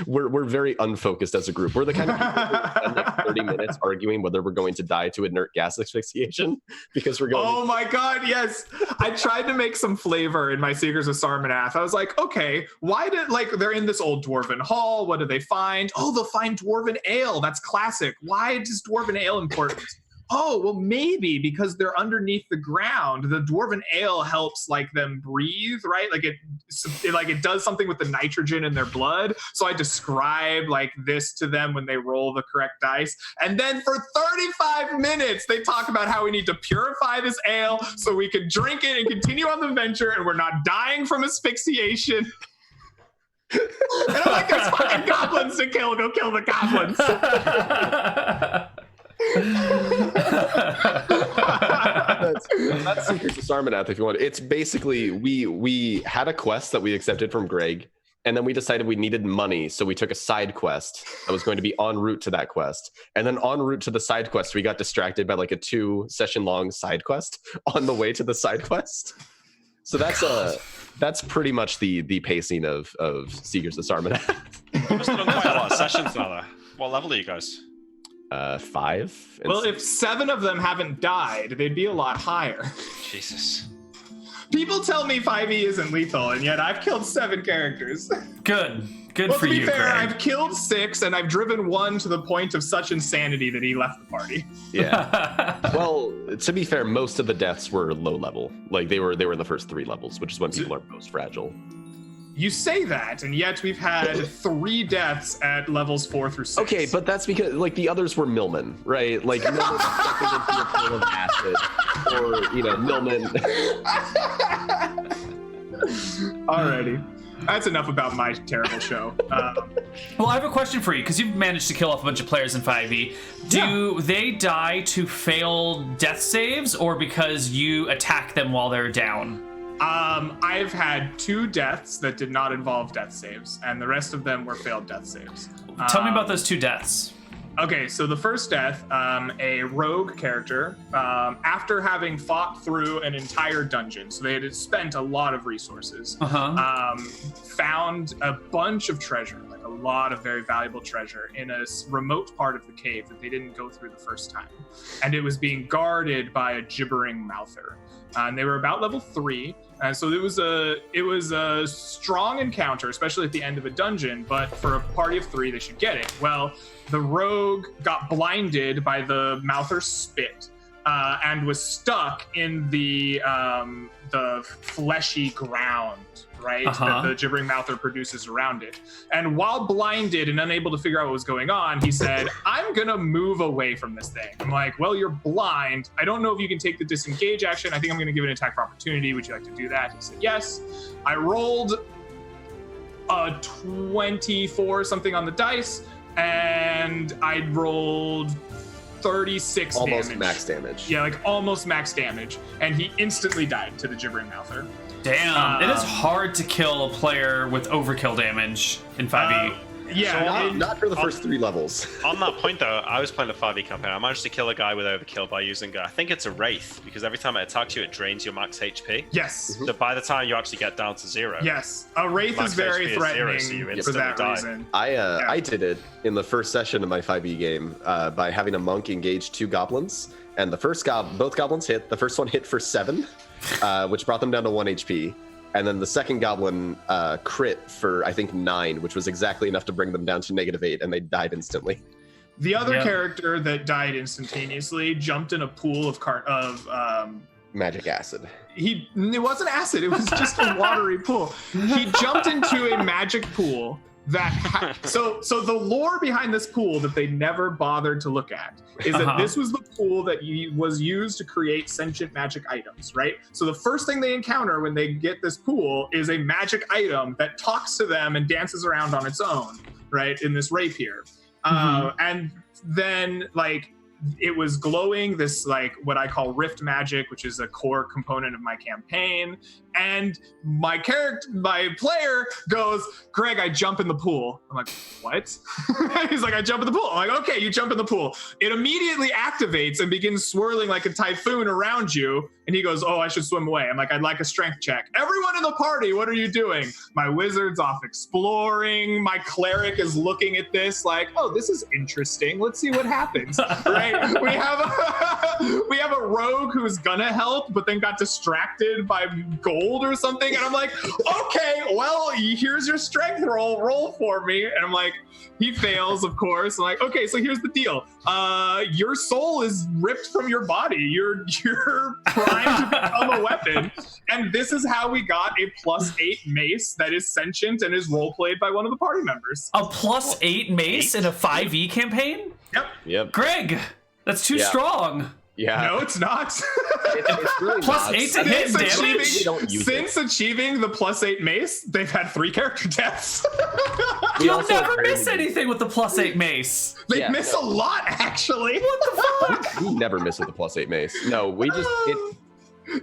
we're very unfocused as a group. We're the kind of people who spend like 30 minutes arguing whether we're going to die to inert gas asphyxiation because we're going.
Oh my God, yes! I tried to make some flavor in my Seekers of Sarmanath. I was like, okay, why did they're in this old dwarven hall? What do they find? Oh, they'll find dwarven ale. That's classic. Why is dwarven ale important? Oh, well, maybe because they're underneath the ground. The dwarven ale helps them breathe, right? It does something with the nitrogen in their blood. So I describe this to them when they roll the correct dice. And then for 35 minutes, they talk about how we need to purify this ale so we can drink it and continue on the venture and we're not dying from asphyxiation. And I'm like, there's fucking goblins to kill. Go kill the goblins.
That's Secrets of Sarmanath if you want. It's basically we had a quest that we accepted from Greg, and then we decided we needed money, so we took a side quest that was going to be en route to that quest, and then en route to the side quest we got distracted by a 2-session long side quest on the way to the side quest. So that's pretty much the pacing of Seekers of Sarmanath.
We've done quite a lot of sessions now though. What level are you guys?
5.
Well, if 7 of them haven't died, they'd be a lot higher.
Jesus.
People tell me 5e isn't lethal, and yet I've killed 7 characters.
Good for you,
to be fair,
Greg.
I've killed 6, and I've driven 1 to the point of such insanity that he left the party.
Yeah. Well, to be fair, most of the deaths were low level. They were in the first 3 levels, which is when people are most fragile.
You say that, and yet we've had 3 deaths at levels 4 through 6.
Okay, but that's because the others were Millman, right? Millman stepping into a pool of acid, or Millman.
Alrighty, that's enough about my terrible show.
Well, I have a question for you, because you've managed to kill off a bunch of players in 5e. Do they die to fail death saves, or because you attack them while they're down?
I've had 2 deaths that did not involve death saves, and the rest of them were failed death saves.
Tell me about those 2 deaths.
Okay, so the first death, a rogue character, after having fought through an entire dungeon, so they had spent a lot of resources, found a bunch of treasure, a lot of very valuable treasure in a remote part of the cave that they didn't go through the first time. And it was being guarded by a gibbering mouther. And they were about level 3. So it was a strong encounter, especially at the end of a dungeon, but for a party of 3, they should get it. Well, the rogue got blinded by the mouther's spit and was stuck in the fleshy ground, right, that the gibbering mouther produces around it. And while blinded and unable to figure out what was going on, he said, I'm gonna move away from this thing. I'm like, well, you're blind. I don't know if you can take the disengage action. I think I'm gonna give an attack for opportunity. Would you like to do that? He said, yes. I rolled a 24 something on the dice, and I rolled 36
almost
damage.
Max damage.
Yeah, almost max damage. And he instantly died to the gibbering mouther.
Damn, it is hard to kill a player with overkill damage in 5e.
Yeah,
not for the first 3 levels.
On that point, though, I was playing a 5e campaign. I managed to kill a guy with overkill by using, I think it's a Wraith, because every time it attacks you, it drains your max HP.
Yes.
So by the time you actually get down to 0.
Yes. A Wraith is very threatening
so you
for
instantly
that
die.
reason.
I did it in the first session of my 5e game by having a monk engage 2 goblins, and both goblins hit. The first one hit for 7, which brought them down to 1 HP. And then the second goblin crit for, I think, 9, which was exactly enough to bring them down to -8, and they died instantly.
The other character that died instantaneously jumped in a pool of
magic acid.
It wasn't acid, it was just a watery pool. He jumped into a magic pool that so the lore behind this pool that they never bothered to look at is that this was the pool that was used to create sentient magic items, right? So the first thing they encounter when they get this pool is a magic item that talks to them and dances around on its own, right, in this rapier. And then, like, it was glowing, this, like, what I call rift magic, which is a core component of my campaign. And my player goes, Greg, I jump in the pool. I'm like, what? He's like, I jump in the pool. I'm like, okay, you jump in the pool. It immediately activates and begins swirling like a typhoon around you. And he goes, oh, I should swim away. I'm like, I'd like a strength check. Everyone in the party, what are you doing? My wizard's off exploring. My cleric is looking at this like, oh, this is interesting. Let's see what happens, right? We have a rogue who's gonna help, but then got distracted by gold or something. And I'm like, okay, well, here's your strength roll for me. And I'm like, he fails, of course. I'm like, okay, so here's the deal. Your soul is ripped from your body. You're primed to become a weapon. And this is how we got a +8 mace that is sentient and is role played by one of the party members.
A +8 mace in a 5e campaign?
Yep.
Greg, that's too strong.
Yeah.
No, it's not.
It's really
+8 to hit damage?
Since achieving the +8 mace, they've had 3 character deaths.
You'll never miss anything with the +8 mace.
They miss a lot, actually.
What the fuck?
We never miss with the +8 mace. No, we just...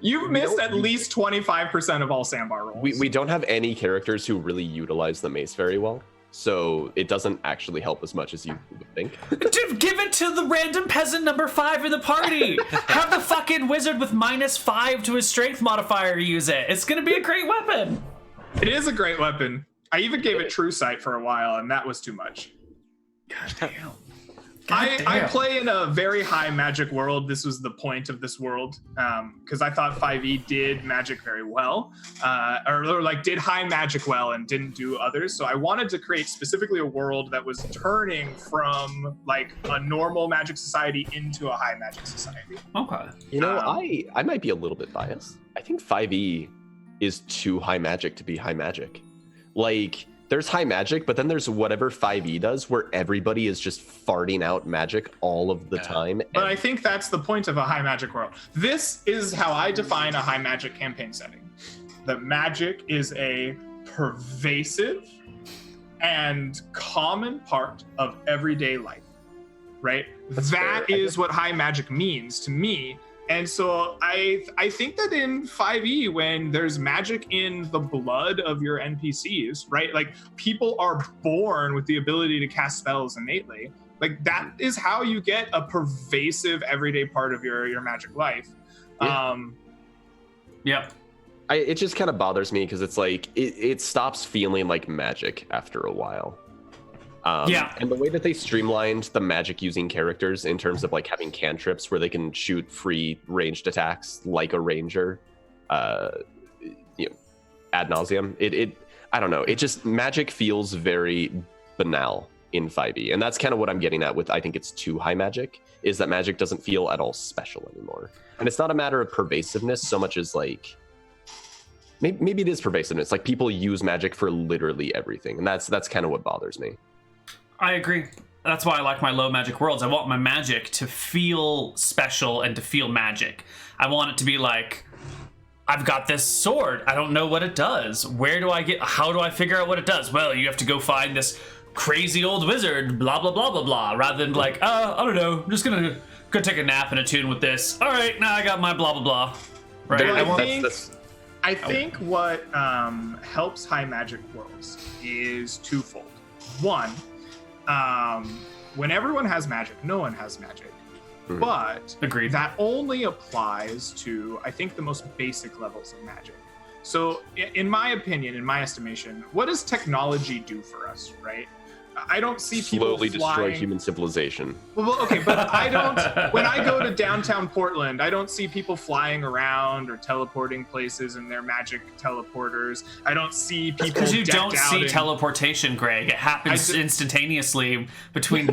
You've missed at least 25% of all sandbar rolls.
We don't have any characters who really utilize the mace very well. So it doesn't actually help as much as you would think.
Dude, give it to the random peasant number 5 in the party. Have the fucking wizard with -5 to his strength modifier use it. It's gonna be a great weapon.
It is a great weapon. I even gave it True Sight for a while, and that was too much.
God damn.
I play in a very high magic world. This was the point of this world, because I thought 5e did magic very well, or like did high magic well and didn't do others. So I wanted to create specifically a world that was turning from like a normal magic society into a high magic society.
Okay.
You know, I might be a little bit biased. I think 5e is too high magic to be high magic. Like, there's high magic, but then there's whatever 5e does where everybody is just farting out magic all of the time.
But I think that's the point of a high magic world. This is how I define a high magic campaign setting. That magic is a pervasive and common part of everyday life, right? That is what high magic means to me. And so I think that in 5e, when there's magic in the blood of your NPCs, right? Like, people are born with the ability to cast spells innately. Like, that is how you get a pervasive everyday part of your magic life.
Yep.
It just kind of bothers me because it's like, it stops feeling like magic after a while. And the way that they streamlined the magic using characters in terms of like having cantrips where they can shoot free ranged attacks like a ranger, ad nauseum. I don't know. It just, magic feels very banal in 5e. And that's kind of what I'm getting at with, I think it's too high magic, is that magic doesn't feel at all special anymore. And it's not a matter of pervasiveness so much as like, maybe it is pervasiveness. Like, people use magic for literally everything. And that's kind of what bothers me.
I agree. That's why I like my low magic worlds. I want my magic to feel special and to feel magic. I want it to be like, I've got this sword. I don't know what it does. How do I figure out what it does? Well, you have to go find this crazy old wizard, blah, blah, blah, blah, blah. Rather than like, I don't know, I'm just going to go take a nap and attune with this. All right, now I got my blah, blah, blah. Right?
I think what helps high magic worlds is twofold. One, when everyone has magic, no one has magic. But
Agreed.
that only applies to, I think, the most basic levels of magic. So in my opinion, in my estimation, what does technology do for us, right? I don't see people
slowly
flying.
destroy human civilization.
Well, okay, but I don't. When I go to downtown Portland, I don't see people flying around or teleporting places in their magic teleporters. I don't see people.
Because you don't see
in...
teleportation, Greg. It happens instantaneously between.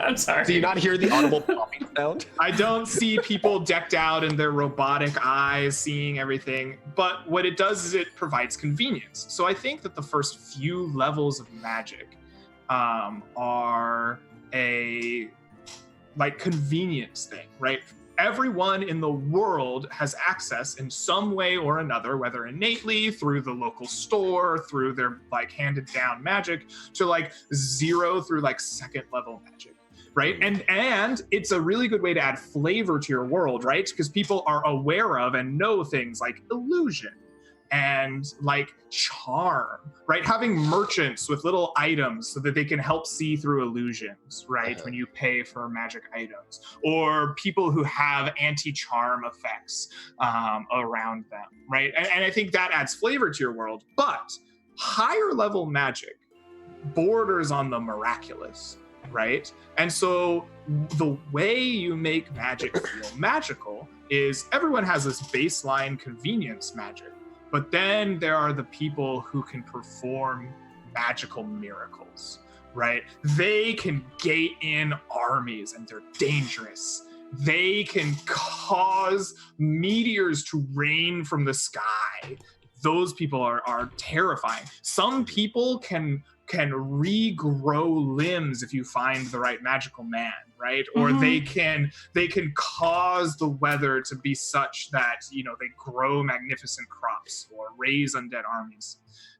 I'm sorry.
Do you not hear the audible popping sound?
I don't see people decked out in their robotic eyes, seeing everything. But what it does is it provides convenience. So I think that the first few levels of magic are a convenience thing, right? Everyone in the world has access in some way or another, whether innately, through the local store, through their handed down magic, to 0 through second level magic. Right. And it's a really good way to add flavor to your world, right? Because people are aware of and know things like illusion and charm, right? Having merchants with little items so that they can help see through illusions, right? When you pay for magic items, or people who have anti-charm effects around them, right? And I think that adds flavor to your world. But higher level magic borders on the miraculous. Right? And so the way you make magic feel magical is everyone has this baseline convenience magic, but then there are the people who can perform magical miracles, right? They can gate in armies and they're dangerous. They can cause meteors to rain from the sky. Those people are terrifying. Some people can regrow limbs if you find the right magical man, right? Or they can cause the weather to be such that they grow magnificent crops or raise undead armies.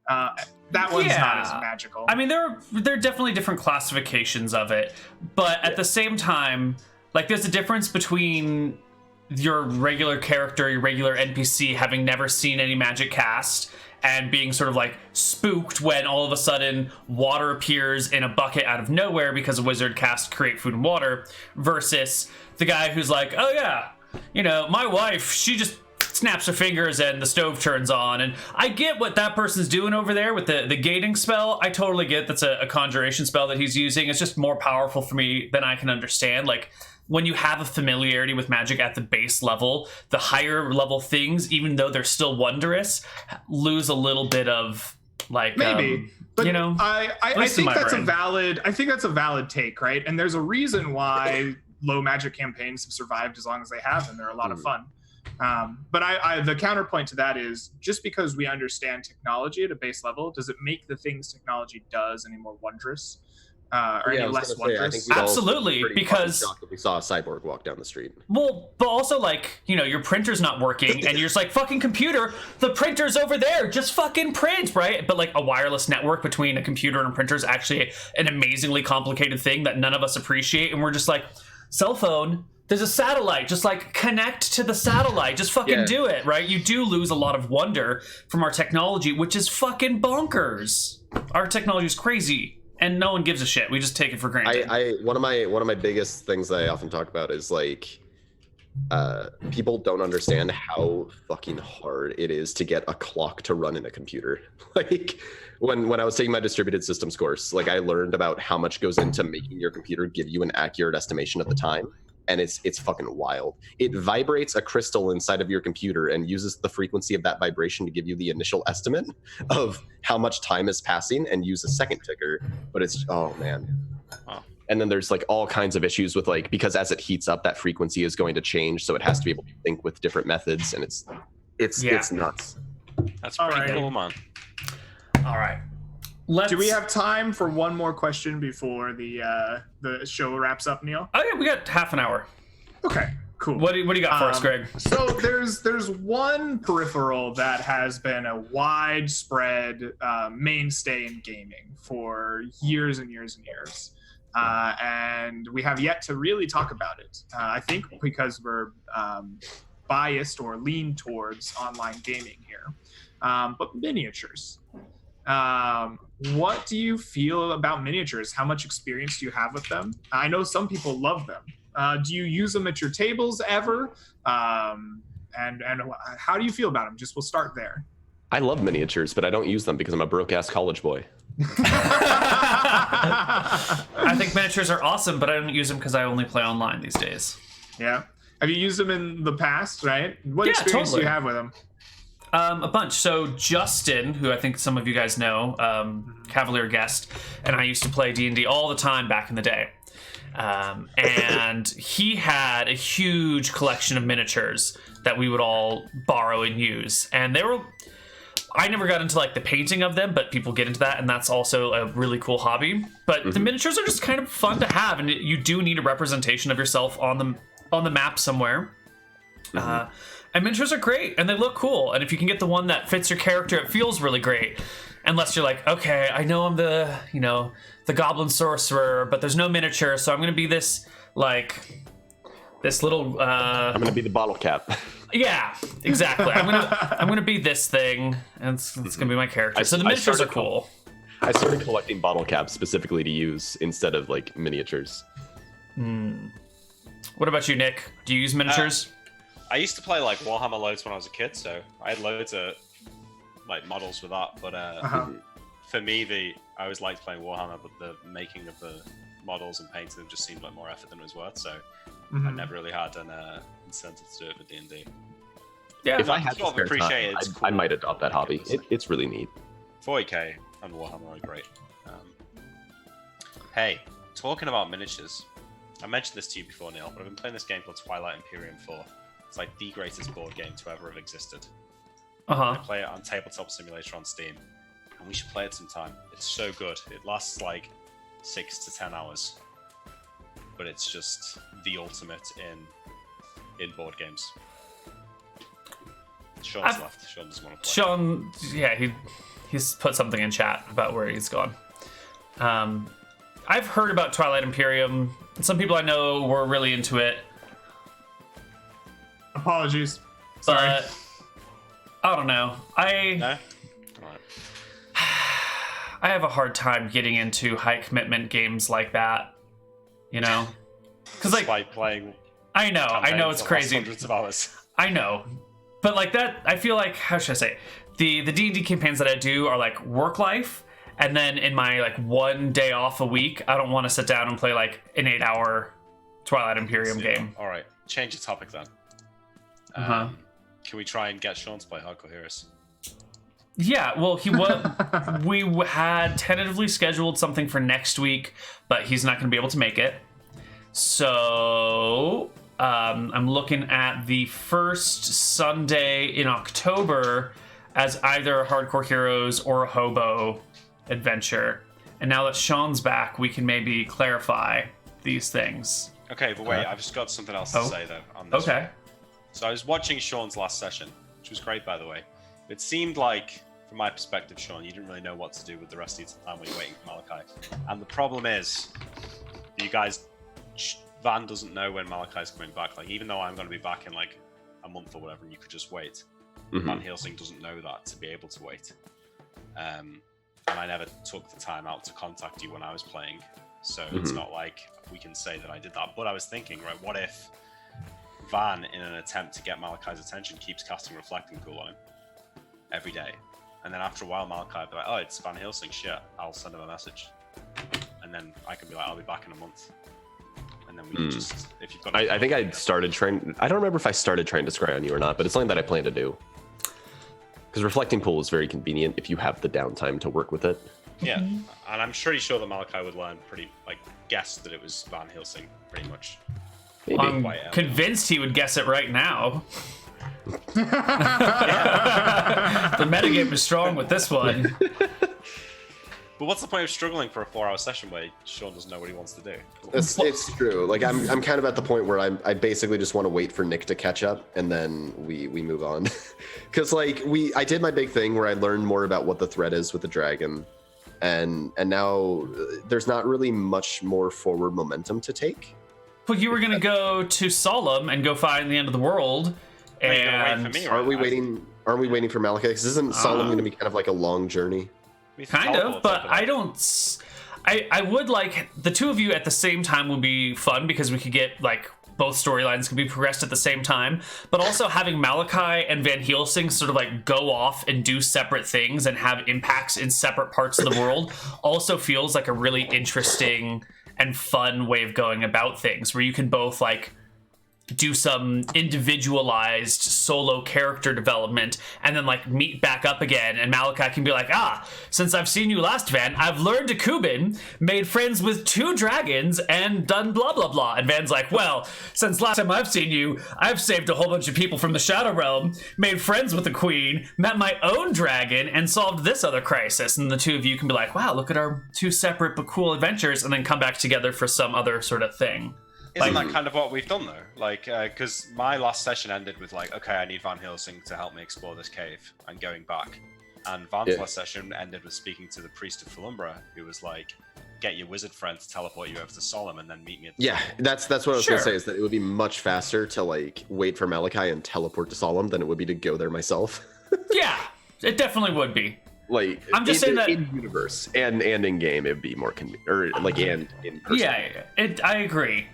That one's not as magical.
I mean, there are definitely different classifications of it, but at the same time, there's a difference between your regular character, your regular NPC having never seen any magic cast and being sort of spooked when all of a sudden water appears in a bucket out of nowhere because a wizard cast create food and water, versus the guy who's oh yeah, my wife, she just snaps her fingers and the stove turns on. And I get what that person's doing over there with the gating spell. I totally get that's a conjuration spell that he's using. It's just more powerful for me than I can understand. When you have a familiarity with magic at the base level, the higher level things, even though they're still wondrous, lose a little bit of
maybe. But I think that's
brain.
I think that's a valid take, right? And there's a reason why low magic campaigns have survived as long as they have, and they're a lot of fun. But the counterpoint to that is, just because we understand technology at a base level, does it make the things technology does any more wondrous? Or any less wondrous?
Absolutely, because
we saw a cyborg walk down the street.
Well, but also your printer's not working, and you're just fucking computer, the printer's over there, just fucking print, right? But a wireless network between a computer and a printer is actually an amazingly complicated thing that none of us appreciate, and we're just cell phone. There's a satellite, just connect to the satellite, just fucking do it, right? You do lose a lot of wonder from our technology, which is fucking bonkers. Our technology is crazy. And no one gives a shit. We just take it for granted.
One of my biggest things that I often talk about is people don't understand how fucking hard it is to get a clock to run in a computer. When I was taking my distributed systems course, I learned about how much goes into making your computer give you an accurate estimation of the time. And it's fucking wild. It vibrates a crystal inside of your computer and uses the frequency of that vibration to give you the initial estimate of how much time is passing and use a second ticker. But it's, oh man. Wow. And then there's all kinds of issues with because as it heats up, that frequency is going to change. So it has to be able to think with different methods, and it's nuts.
That's pretty cool, man.
All right.
Do we have time for one more question before the show wraps up, Neal?
Oh yeah, we got half an hour.
Okay, cool.
What do you got for us, Greg?
So there's one peripheral that has been a widespread mainstay in gaming for years and years and years. And we have yet to really talk about it. I think because we're biased or lean towards online gaming here. But miniatures. What do you feel about miniatures? How much experience do you have with them? I know some people love them. Do you use them at your tables ever? And how do you feel about them? We'll start there.
I love miniatures, but I don't use them because I'm a broke-ass college boy.
I think miniatures are awesome, but I don't use them because I only play online these days.
Yeah. Have you used them in the past, right? What experience do you have with them?
A bunch. So Justin, who I think some of you guys know, Cavalier guest, and I used to play D&D all the time back in the day. And he had a huge collection of miniatures that we would all borrow and use. And I never got into like the painting of them, but people get into that, and that's also a really cool hobby. But the miniatures are just kind of fun to have, and you do need a representation of yourself on the map somewhere. And miniatures are great, and they look cool. And if you can get the one that fits your character, it feels really great. Unless you're like, okay, I know I'm the goblin sorcerer, but there's no miniature, so I'm gonna be this little.
I'm gonna be the bottle cap.
Yeah, exactly. I'm gonna be this thing, and it's gonna be my character. So the miniatures are cool.
I started collecting bottle caps specifically to use instead of like miniatures.
What about you, Nick? Do you use miniatures?
I used to play like Warhammer loads when I was a kid, so I had loads of like models with that. But for me, I always liked playing Warhammer, but the making of the models and painting them just seemed like more effort than it was worth. So I never really had an incentive to do it with D&D.
Yeah,
if I had to spare time, I might adopt that hobby. It's really neat.
40k and Warhammer are great. Hey, talking about miniatures, I mentioned this to you before, Neal, but I've been playing this game called Twilight Imperium 4. It's like the greatest board game to ever have existed. I play it on Tabletop Simulator on Steam, and we should play it sometime. It's so good. It lasts like 6 to 10 hours, but it's just the ultimate in board games. Sean's left. Sean doesn't want to play.
Sean, yeah, he's put something in chat about where he's gone. I've heard about Twilight Imperium. Some people I know were really into it.
Apologies. Sorry.
But I don't know.
No? All right.
I have a hard time getting into high commitment games like that. You know? Because like
playing.
I know it's crazy.
Hundreds of hours.
I know, but like that, I feel like, how should I say? The D&D campaigns that I do are like work life, and then in my like one day off a week, I don't want to sit down and play like an 8-hour Twilight Imperium game.
All right, change the topic then. Can we try and get Sean to play Hardcore Heroes?
Yeah, well, we had tentatively scheduled something for next week, but he's not going to be able to make it. So I'm looking at the first Sunday in October as either a Hardcore Heroes or a Hobo adventure. And now that Sean's back, we can maybe clarify these things.
Okay, but wait, I've just got something else to say though on this.
Okay.
One. So I was watching Sean's last session, which was great, by the way. It seemed like, from my perspective, Sean, you didn't really know what to do with the rest of your time when you're waiting for Malachi. And the problem is, you guys, Van doesn't know when Malachi's coming back. Like, even though I'm going to be back in like a month or whatever, and you could just wait. Van Helsing doesn't know that to be able to wait. And I never took the time out to contact you when I was playing. So it's not like we can say that I did that. But I was thinking, right, what if Van, in an attempt to get Malachi's attention, keeps casting Reflecting Pool on him every day, and then after a while Malachi will be like, oh, it's Van Helsing, shit, I'll send him a message, and then I can be like, I'll be back in a month, and then we can just, if you've got
I think I started trying, I don't remember if I started trying to scry on you or not, but it's something that I plan to do, because Reflecting Pool is very convenient if you have the downtime to work with it.
Yeah, and I'm pretty sure that Malachi would learn guess that it was Van Helsing pretty much.
Maybe.
I'm convinced he would guess it right now. The metagame is strong with this one.
But what's the point of struggling for a 4-hour session where Sean doesn't know what he wants to do?
It's true. Like I'm kind of at the point where I basically just want to wait for Nick to catch up, and then we move on. Because like I did my big thing where I learned more about what the threat is with the dragon, and now there's not really much more forward momentum to take.
Well, you were gonna go to Solemn and go find the end of the world, and
wait for me,
aren't we waiting for Malachi? Because isn't Solemn going to be kind of like a long journey?
Kind of, but I don't. I would like the two of you at the same time would be fun because we could get like both storylines could be progressed at the same time, but also having Malachi and Van Helsing sort of like go off and do separate things and have impacts in separate parts of the world also feels like a really interesting and fun way of going about things where you can both like do some individualized solo character development and then like meet back up again, and Malachi can be like, since I've seen you last, Van, I've learned to Kubin, made friends with 2 dragons, and done blah blah blah. And Van's like, well, since last time I've seen you, I've saved a whole bunch of people from the Shadow Realm, made friends with the Queen, met my own dragon, and solved this other crisis. And the two of you can be like, wow, look at our 2 separate but cool adventures, and then come back together for some other sort of thing.
Isn't that kind of what we've done though? Like, because my last session ended with like, okay, I need Van Helsing to help me explore this cave and going back. And Van's last session ended with speaking to the priest of Philumbra, who was like, get your wizard friend to teleport you over to Solemn and then meet me at the
that's what I was gonna say, is that it would be much faster to like wait for Malachi and teleport to Solemn than it would be to go there myself.
Yeah, it definitely would be.
Like,
I'm just saying that
in universe and in game it'd be more convenient, or like and in person.
Yeah, I agree.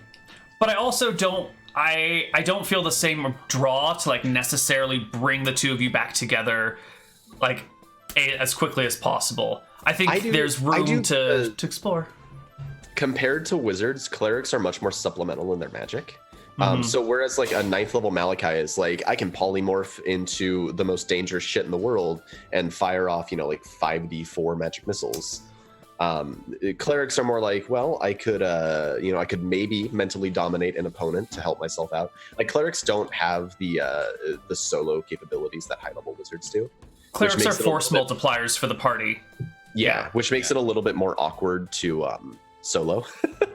But I also don't. I don't feel the same draw to like necessarily bring the two of you back together, like as quickly as possible. I think there's room to explore.
Compared to wizards, clerics are much more supplemental in their magic. So whereas like a 9th level Malachi is like, I can polymorph into the most dangerous shit in the world and fire off, like 5d4 magic missiles. Clerics are more like, well, I could maybe mentally dominate an opponent to help myself out. Like, clerics don't have the solo capabilities that high level wizards do.
Clerics are force multipliers for the party.
Yeah, which makes it a little bit more awkward to solo.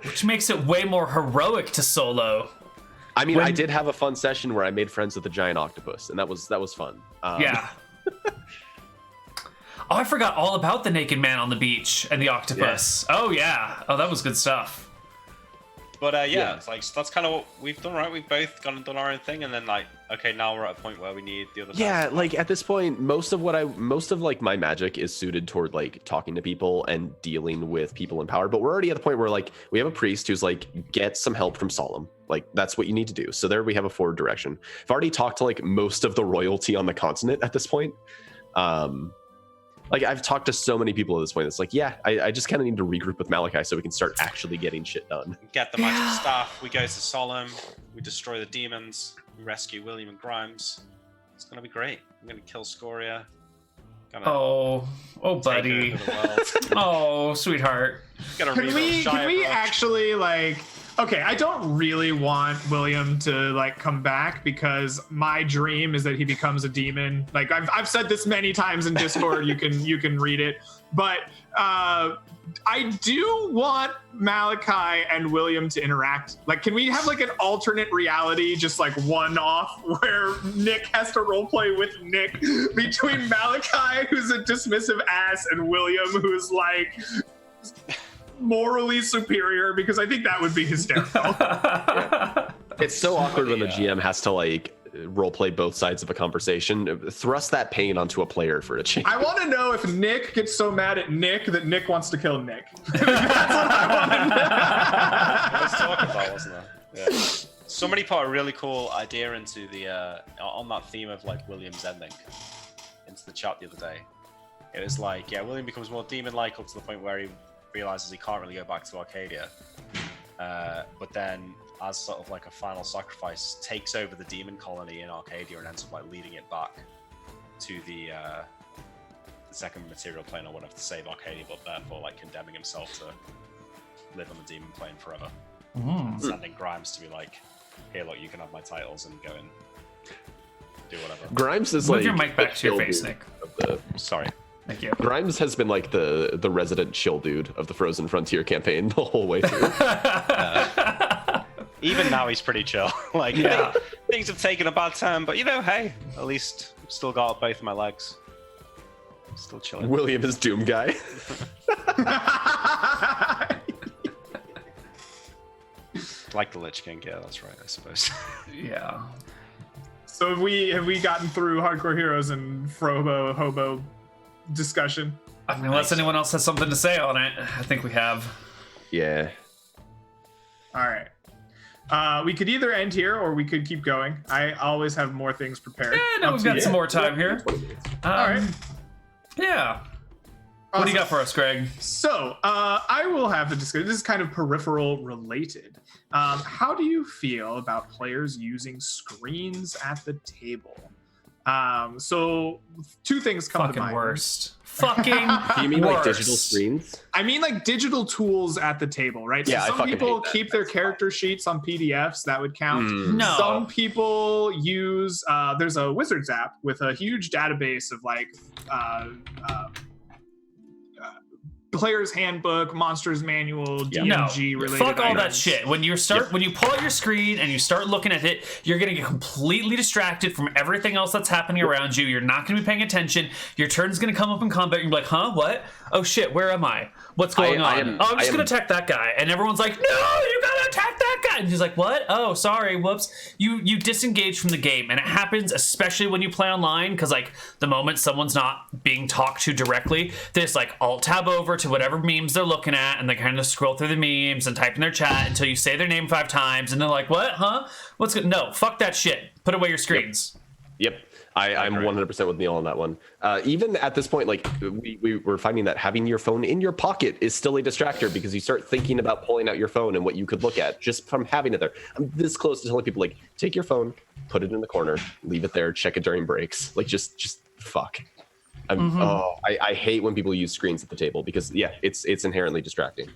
Which makes it way more heroic to solo.
I mean, I did have a fun session where I made friends with a giant octopus, and that was fun.
Yeah. Oh, I forgot all about the naked man on the beach and the octopus. Yeah. Oh, yeah. Oh, that was good stuff.
But it's like, so that's kind of what we've done, right? We've both gone and done our own thing, and then like, okay, now we're at a point where we need the other.
Yeah, like at this point, most of like my magic is suited toward like talking to people and dealing with people in power. But we're already at the point where like we have a priest who's like, get some help from Solemn. Like, that's what you need to do. So there we have a forward direction. I've already talked to like most of the royalty on the continent at this point. Like, I've talked to so many people at this point. It's like, I just kind of need to regroup with Malachi so we can start actually getting shit done.
Get the magic stuff. We go to Solemn. We destroy the demons. We rescue William and Grimes. It's gonna be great. I'm gonna kill Scoria.
Oh, buddy. Oh, sweetheart.
Can we actually like? Okay, I don't really want William to like come back because my dream is that he becomes a demon. Like I've said this many times in Discord. you can read it, but I do want Malachi and William to interact. Like, can we have like an alternate reality, just like one off, where Nick has to roleplay with Nick between Malachi, who's a dismissive ass, and William, who's like morally superior, because I think that would be hysterical.
Yeah. It's so awkward when the GM has to like roleplay both sides of a conversation. Thrust that pain onto a player for a change.
I want to know if Nick gets so mad at Nick that Nick wants to kill Nick. That's what I want to know.
I was talking about, wasn't I? Yeah. Somebody put a really cool idea into the on that theme of like William's ending into the chat the other day. It was like, William becomes more demon-like up to the point where he realizes he can't really go back to Arcadia, but then as sort of like a final sacrifice takes over the demon colony in Arcadia and ends up like leading it back to the second material plane or whatever to save Arcadia, but therefore like condemning himself to live on the demon plane forever. Sending Grimes to be like, here, look, you can have my titles and go and do whatever.
Grimes is
Move
like
your mic back to your face, Nick.
Sorry.
Thank you.
Grimes has been like the resident chill dude of the Frozen Frontier campaign the whole way through.
Even now he's pretty chill. Like, things have taken a bad turn, but hey, at least I've still got both of my legs. Still chilling.
William is Doom guy.
Like the Lich King, yeah, that's right, I suppose.
Yeah.
So have we gotten through Hardcore Heroes and Frobo Hobo discussion?
I mean, unless anyone else has something to say on it, I think we have.
Yeah.
All right. We could either end here or we could keep going. I always have more things prepared.
Yeah, no, we've got some more time here.
All right.
Yeah.
Awesome.
What do you got for us, Greg?
So, I will have a discussion. This is kind of peripheral related. How do you feel about players using screens at the table? So, two things come to mind.
Worst. Fucking
Do you mean
worst.
like digital screens?
I mean like digital tools at the table, right?
Yeah,
so some people
hate that.
keep their character sheets on PDFs. That would count.
No.
Some people use, there's a Wizards app with a huge database of like Player's Handbook, Monsters Manual, DMG related.
Fuck all that
items.
shit. When you pull out your screen and you start looking at it, you're gonna get completely distracted from everything else that's happening around you. You're not gonna be paying attention. Your turn's gonna come up in combat. You're like, huh? What? Oh shit, where am I? What's going on? I'm just gonna attack that guy. And everyone's like, no, you gotta attack that guy. And he's like, what? Oh, sorry, whoops. You disengage from the game. And it happens especially when you play online, because like the moment someone's not being talked to directly, they just like alt tab over to whatever memes they're looking at, and they kind of scroll through the memes and type in their chat until you say their name 5 times, and they're like, what? Huh? What's good? No, fuck that shit. Put away your screens.
Yep. I'm 100% with Neal on that one. Even at this point, like we were finding that having your phone in your pocket is still a distractor, because you start thinking about pulling out your phone and what you could look at just from having it there. I'm this close to telling people, like, take your phone, put it in the corner, leave it there, check it during breaks. Like, just fuck. I hate when people use screens at the table, because it's inherently distracting.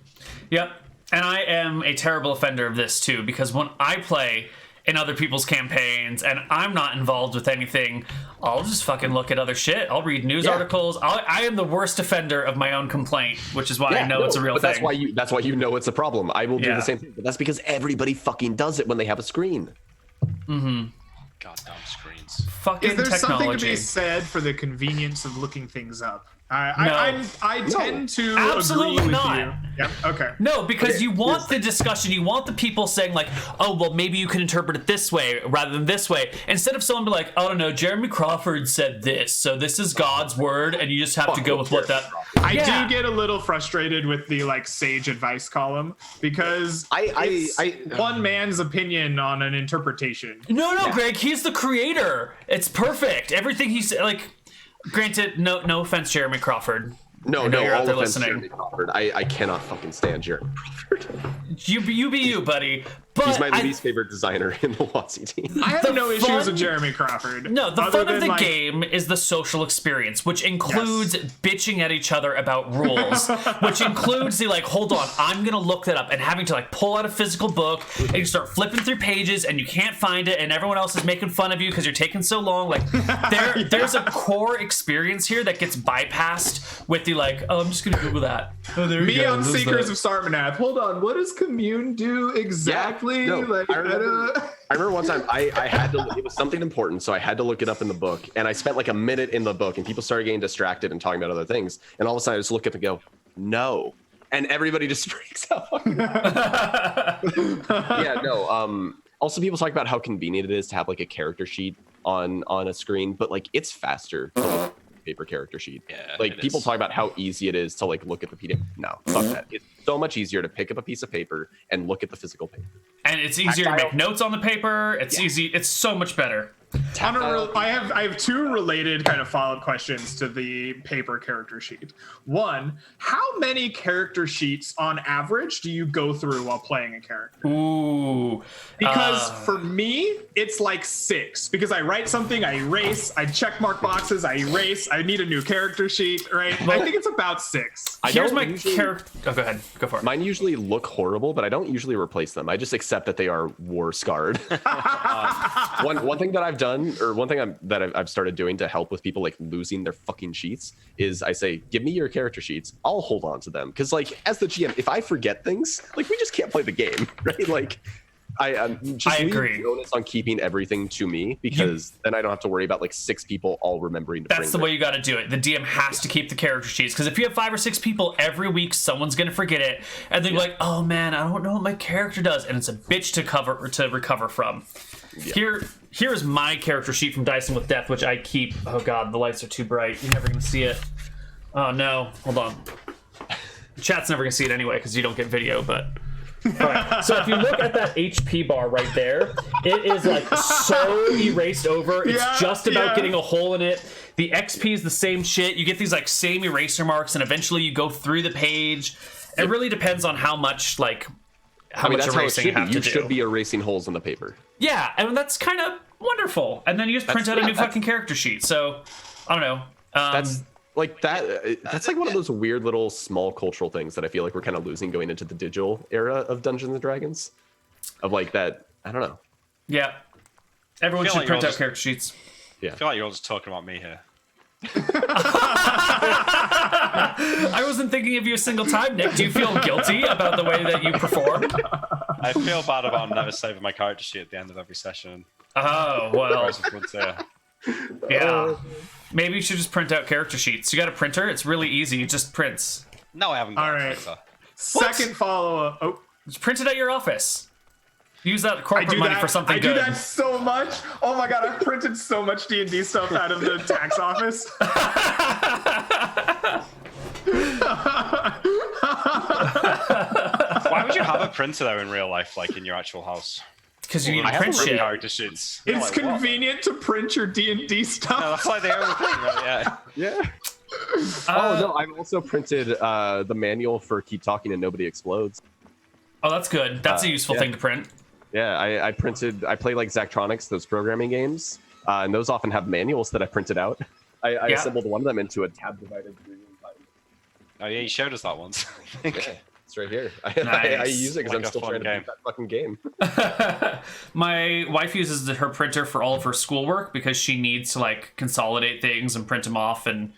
Yep. And I am a terrible offender of this too, because when I play in other people's campaigns and I'm not involved with anything, I'll just fucking look at other shit. I'll read news articles. I am the worst offender of my own complaint, which is why I know it's a real thing.
That's why you know it's a problem. I will do the same thing, but that's because everybody fucking does it when they have a screen.
Goddamn screens.
Fucking
Is there
technology.
something to be said for the convenience of looking things up? I tend to
absolutely
agree with
not.
you. Yep. Okay.
No, because you want the discussion. You want the people saying like, "Oh, well, maybe you can interpret it this way rather than this way." Instead of someone be like, "I don't know, Jeremy Crawford said this, so this is God's word," and you just have to go with what that.
I do get a little frustrated with the like sage advice column, because it's one man's opinion on an interpretation.
No, Greg, he's the creator. It's perfect. Everything he said, like. Granted, no offense, Jeremy Crawford.
No,
you're out there
offense,
listening.
Jeremy Crawford. I cannot fucking stand Jeremy Crawford.
You be you, buddy. But
he's my least favorite designer in the WotC team.
I have no issues with Jeremy Crawford.
No, the fun of the game is the social experience, which includes bitching at each other about rules, which includes the like, hold on, I'm gonna look that up, and having to like pull out a physical book and you start flipping through pages and you can't find it, and everyone else is making fun of you because you're taking so long. Like there's a core experience here that gets bypassed with the like, oh, I'm just gonna Google that. Oh, there
Me on Seekers of Sarmanath. Hold on, what does commune do exactly?
No, like, I remember one time I had to. It was something important, so I had to look it up in the book, and I spent like a minute in the book, and people started getting distracted and talking about other things, and all of a sudden I just look up and go, no, and everybody just freaks out. Also, people talk about how convenient it is to have like a character sheet on a screen, but like it's faster to look at a paper character sheet.
Yeah,
like people talk about how easy it is to like look at the PDF. No, fuck that. It's so much easier to pick up a piece of paper and look at the physical paper.
And it's easier to make notes on the paper. It's easy. It's so much better.
I have two related kind of follow-up questions to the paper character sheet. One, how many character sheets on average do you go through while playing a character?
Ooh.
Because for me, it's like 6. Because I write something, I erase, I check mark boxes, I erase, I need a new character sheet, right? Well, I think it's about 6.
Here's my character. Oh, go ahead. Go for it.
Mine usually look horrible, but I don't usually replace them. I just accept that they are war scarred. One thing that I've done, or one thing that I've started doing to help with people like losing their fucking sheets, is I say, give me your character sheets. I'll hold on to them. Because like as the GM, if I forget things, like we just can't play the game, right? Like I agree. The onus on keeping everything to me, because then I don't have to worry about like 6 people all remembering to
That's the way you got to do it. The DM has to keep the character sheets, because if you have 5 or 6 people every week, someone's gonna forget it, and they're like, "Oh man, I don't know what my character does," and it's a bitch to recover from. Yeah. Here is my character sheet from Dyson with Death, which I keep. Oh god, the lights are too bright. You're never gonna see it. Oh no, hold on. Chat's never gonna see it anyway because you don't get video, but. Alright, so if you look at that HP bar right there, it is like so erased over. It's just about getting a hole in it. The XP is the same shit. You get these like same eraser marks, and eventually you go through the page. It really depends on how much much erasing you have to do.
You should be erasing holes in the paper.
Yeah, and that's kind of wonderful. And then you just print out a new fucking character sheet. So I don't know.
That's like one of those weird little small cultural things that I feel like we're kind of losing going into the digital era of Dungeons and Dragons. Of like that, I don't know.
Yeah. Everyone should print out character sheets.
Yeah. I feel like you're all just talking about me here.
I wasn't thinking of you a single time, Nick. Do you feel guilty about the way that you performed?
I feel bad about never saving my character sheet at the end of every session.
Oh, well. Yeah. Maybe you should just print out character sheets. You got a printer? It's really easy. It just prints.
No, I haven't got a printer.
Second follow-up. Oh.
Just print it at your office. Use that corporate money for something good.
I do that so much. Oh my god, I've printed so much D&D stuff out of the tax office.
Why would you have a printer though in real life, like in your actual house?
Because you need to print shit.
Character sheets.
It's convenient to print your D&D stuff.
No, that's like the only thing, right?
Yeah. Oh no, I've also printed the manual for Keep Talking and Nobody Explodes.
Oh, that's good. That's a useful thing to print.
Yeah, I play like Zachtronics, those programming games, and those often have manuals that I printed out. I assembled one of them into a tab-divided 3-room binder.
Oh yeah, you showed us that once.
Yeah, it's right here.
Nice.
I use it because I'm still trying to beat that fucking game.
My wife uses her printer for all of her schoolwork because she needs to like consolidate things and print them off, and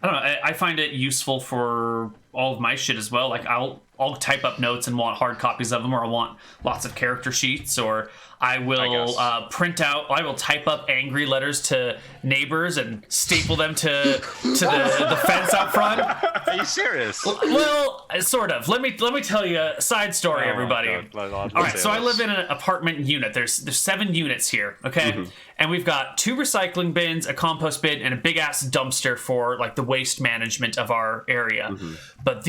I don't know. I find it useful for all of my shit as well. Like I'll type up notes and want hard copies of them, or I want lots of character sheets, or I will I will type up angry letters to neighbors and staple them to the fence out front.
Are you serious?
Well, sort of. Let me tell you a side story, everybody. All right, so I live in an apartment unit. There's 7 units here, okay? And we've got 2 recycling bins, a compost bin, and a big ass dumpster for like the waste management of our area. But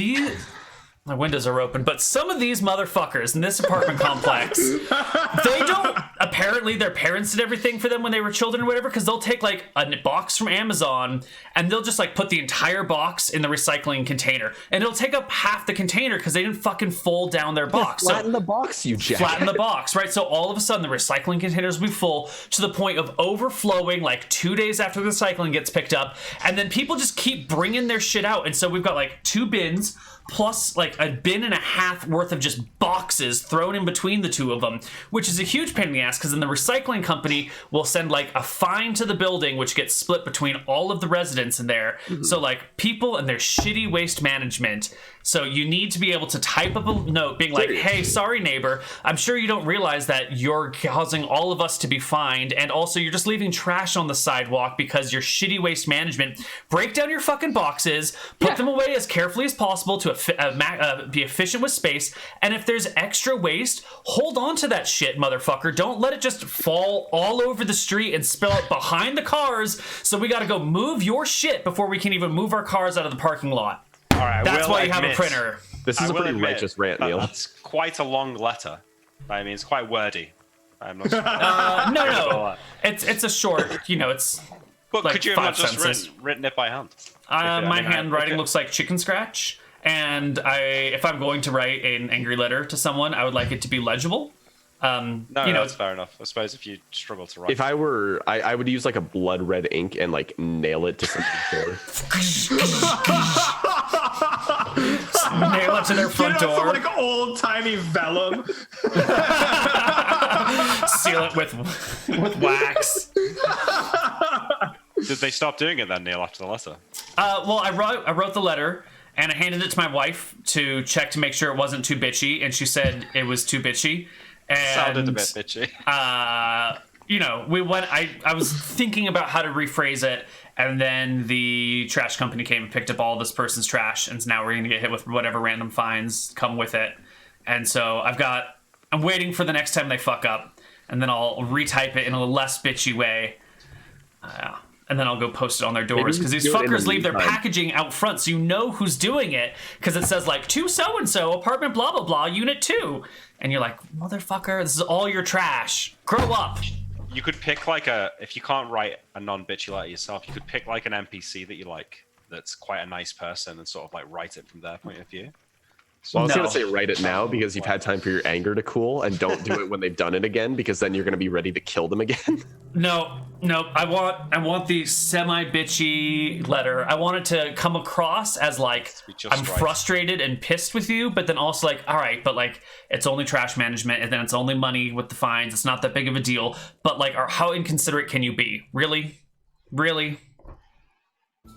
my windows are open, but some of these motherfuckers in this apartment complex, they don't, apparently their parents did everything for them when they were children or whatever, because they'll take like a box from Amazon and they'll just like put the entire box in the recycling container, and it'll take up half the container because they didn't fucking fold down their box.
Flatten the box, you jack.
Flatten the box, right? So all of a sudden the recycling containers will be full to the point of overflowing like 2 days after the recycling gets picked up, and then people just keep bringing their shit out. And so we've got like 2 bins plus like a bin and a half worth of just boxes thrown in between the 2 of them, which is a huge pain in the ass because then the recycling company will send like a fine to the building, which gets split between all of the residents in there. So like people and their shitty waste management. So you need to be able to type up a note being like, hey, sorry neighbor, I'm sure you don't realize that you're causing all of us to be fined, and also you're just leaving trash on the sidewalk because your shitty waste management. Break down your fucking boxes, put them away as carefully as possible to be efficient with space, and if there's extra waste, hold on to that shit, motherfucker. Don't let it just fall all over the street and spill out behind the cars, so we gotta go move your shit before we can even move our cars out of the parking lot.
All right,
that's why you have a printer.
This is a pretty righteous rant, Neal.
That's quite a long letter. I mean, it's quite wordy. I'm not
no. It's a short, it's
but like could you have not
just
written it by hand?
My handwriting looks like chicken scratch, and if I'm going to write an angry letter to someone, I would like it to be legible.
That's fair enough. I suppose if you struggle to write.
If I were, I would use like a blood red ink and like nail it to something.
Nail it to their front door.
Some, like old timey vellum.
Seal it with wax.
Did they stop doing it then, Neal, after the letter?
Well, I wrote the letter. And I handed it to my wife to check to make sure it wasn't too bitchy, and she said it was too bitchy. And,
sounded a bit bitchy.
We went. I was thinking about how to rephrase it, and then the trash company came and picked up all this person's trash, and now we're gonna get hit with whatever random fines come with it. And so I'm waiting for the next time they fuck up, and then I'll retype it in a less bitchy way. and then I'll go post it on their doors, because these fuckers leave their packaging out front, so you know who's doing it, because it says like to so and so apartment blah blah blah unit 2, and you're like, motherfucker, this is all your trash. Grow up.
You could pick like if you can't write a non-bitchy letter yourself, you could pick like an NPC that you like, that's quite a nice person, and sort of like write it from their point of view.
So I was going to say write it now, because you've had time for your anger to cool, and don't do it when they've done it again, because then you're going to be ready to kill them again.
No, I want the semi-bitchy letter. I want it to come across as like, I'm frustrated and pissed with you, but then also like, all right, but like, it's only trash management, and then it's only money with the fines. It's not that big of a deal. But like, how inconsiderate can you be? Really?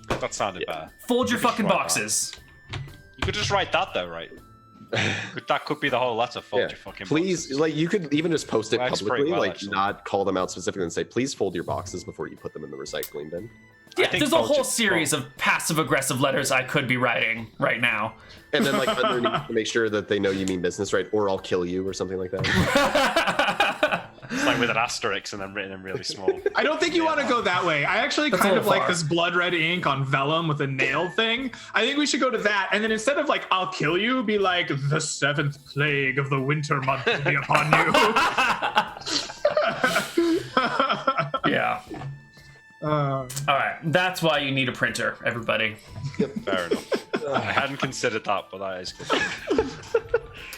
That sounded bad.
Fold your fucking boxes.
You could just write that though, right? That could be the whole letter. Fold your fucking
please
boxes.
Like, you could even just post it publicly,
well,
like
actually.
not call them out specifically and say, please fold your boxes before you put them in the recycling bin.
Yeah, there's a whole series of passive-aggressive letters I could be writing right now.
And then like underneath to make sure that they know you mean business, right? Or I'll kill you or something like that.
It's like with an asterisk and then written in really small.
I don't think you want to go that way. I actually kind of like this blood red ink on vellum with a nail thing. I think we should go to that. And then instead of like, I'll kill you, be like, the 7th plague of the winter month will be upon you.
Yeah. All right. That's why you need a printer, everybody.
Yep. Fair enough. I hadn't considered that, but that is good.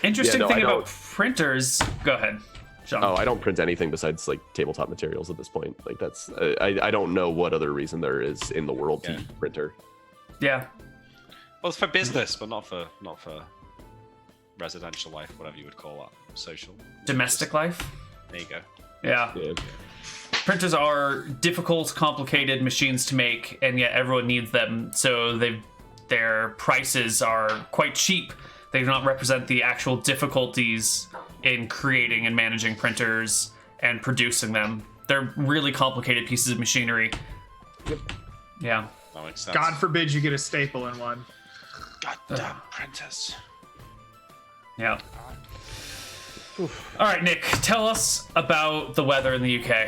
Interesting thing about printers. Go ahead. John.
Oh, I don't print anything besides like tabletop materials at this point. Like that's I don't know what other reason there is in the world to printer.
Yeah.
Well, it's for business, but not for residential life, whatever you would call that. Social.
Domestic life.
There you go.
Yeah. Printers are difficult, complicated machines to make, and yet everyone needs them. So their prices are quite cheap. They do not represent the actual difficulties in creating and managing printers and producing them. They're really complicated pieces of machinery.
Yep.
Yeah.
That makes sense.
God forbid you get a staple in one.
Goddamn printers.
Yeah. All right, Nick, tell us about the weather in the UK.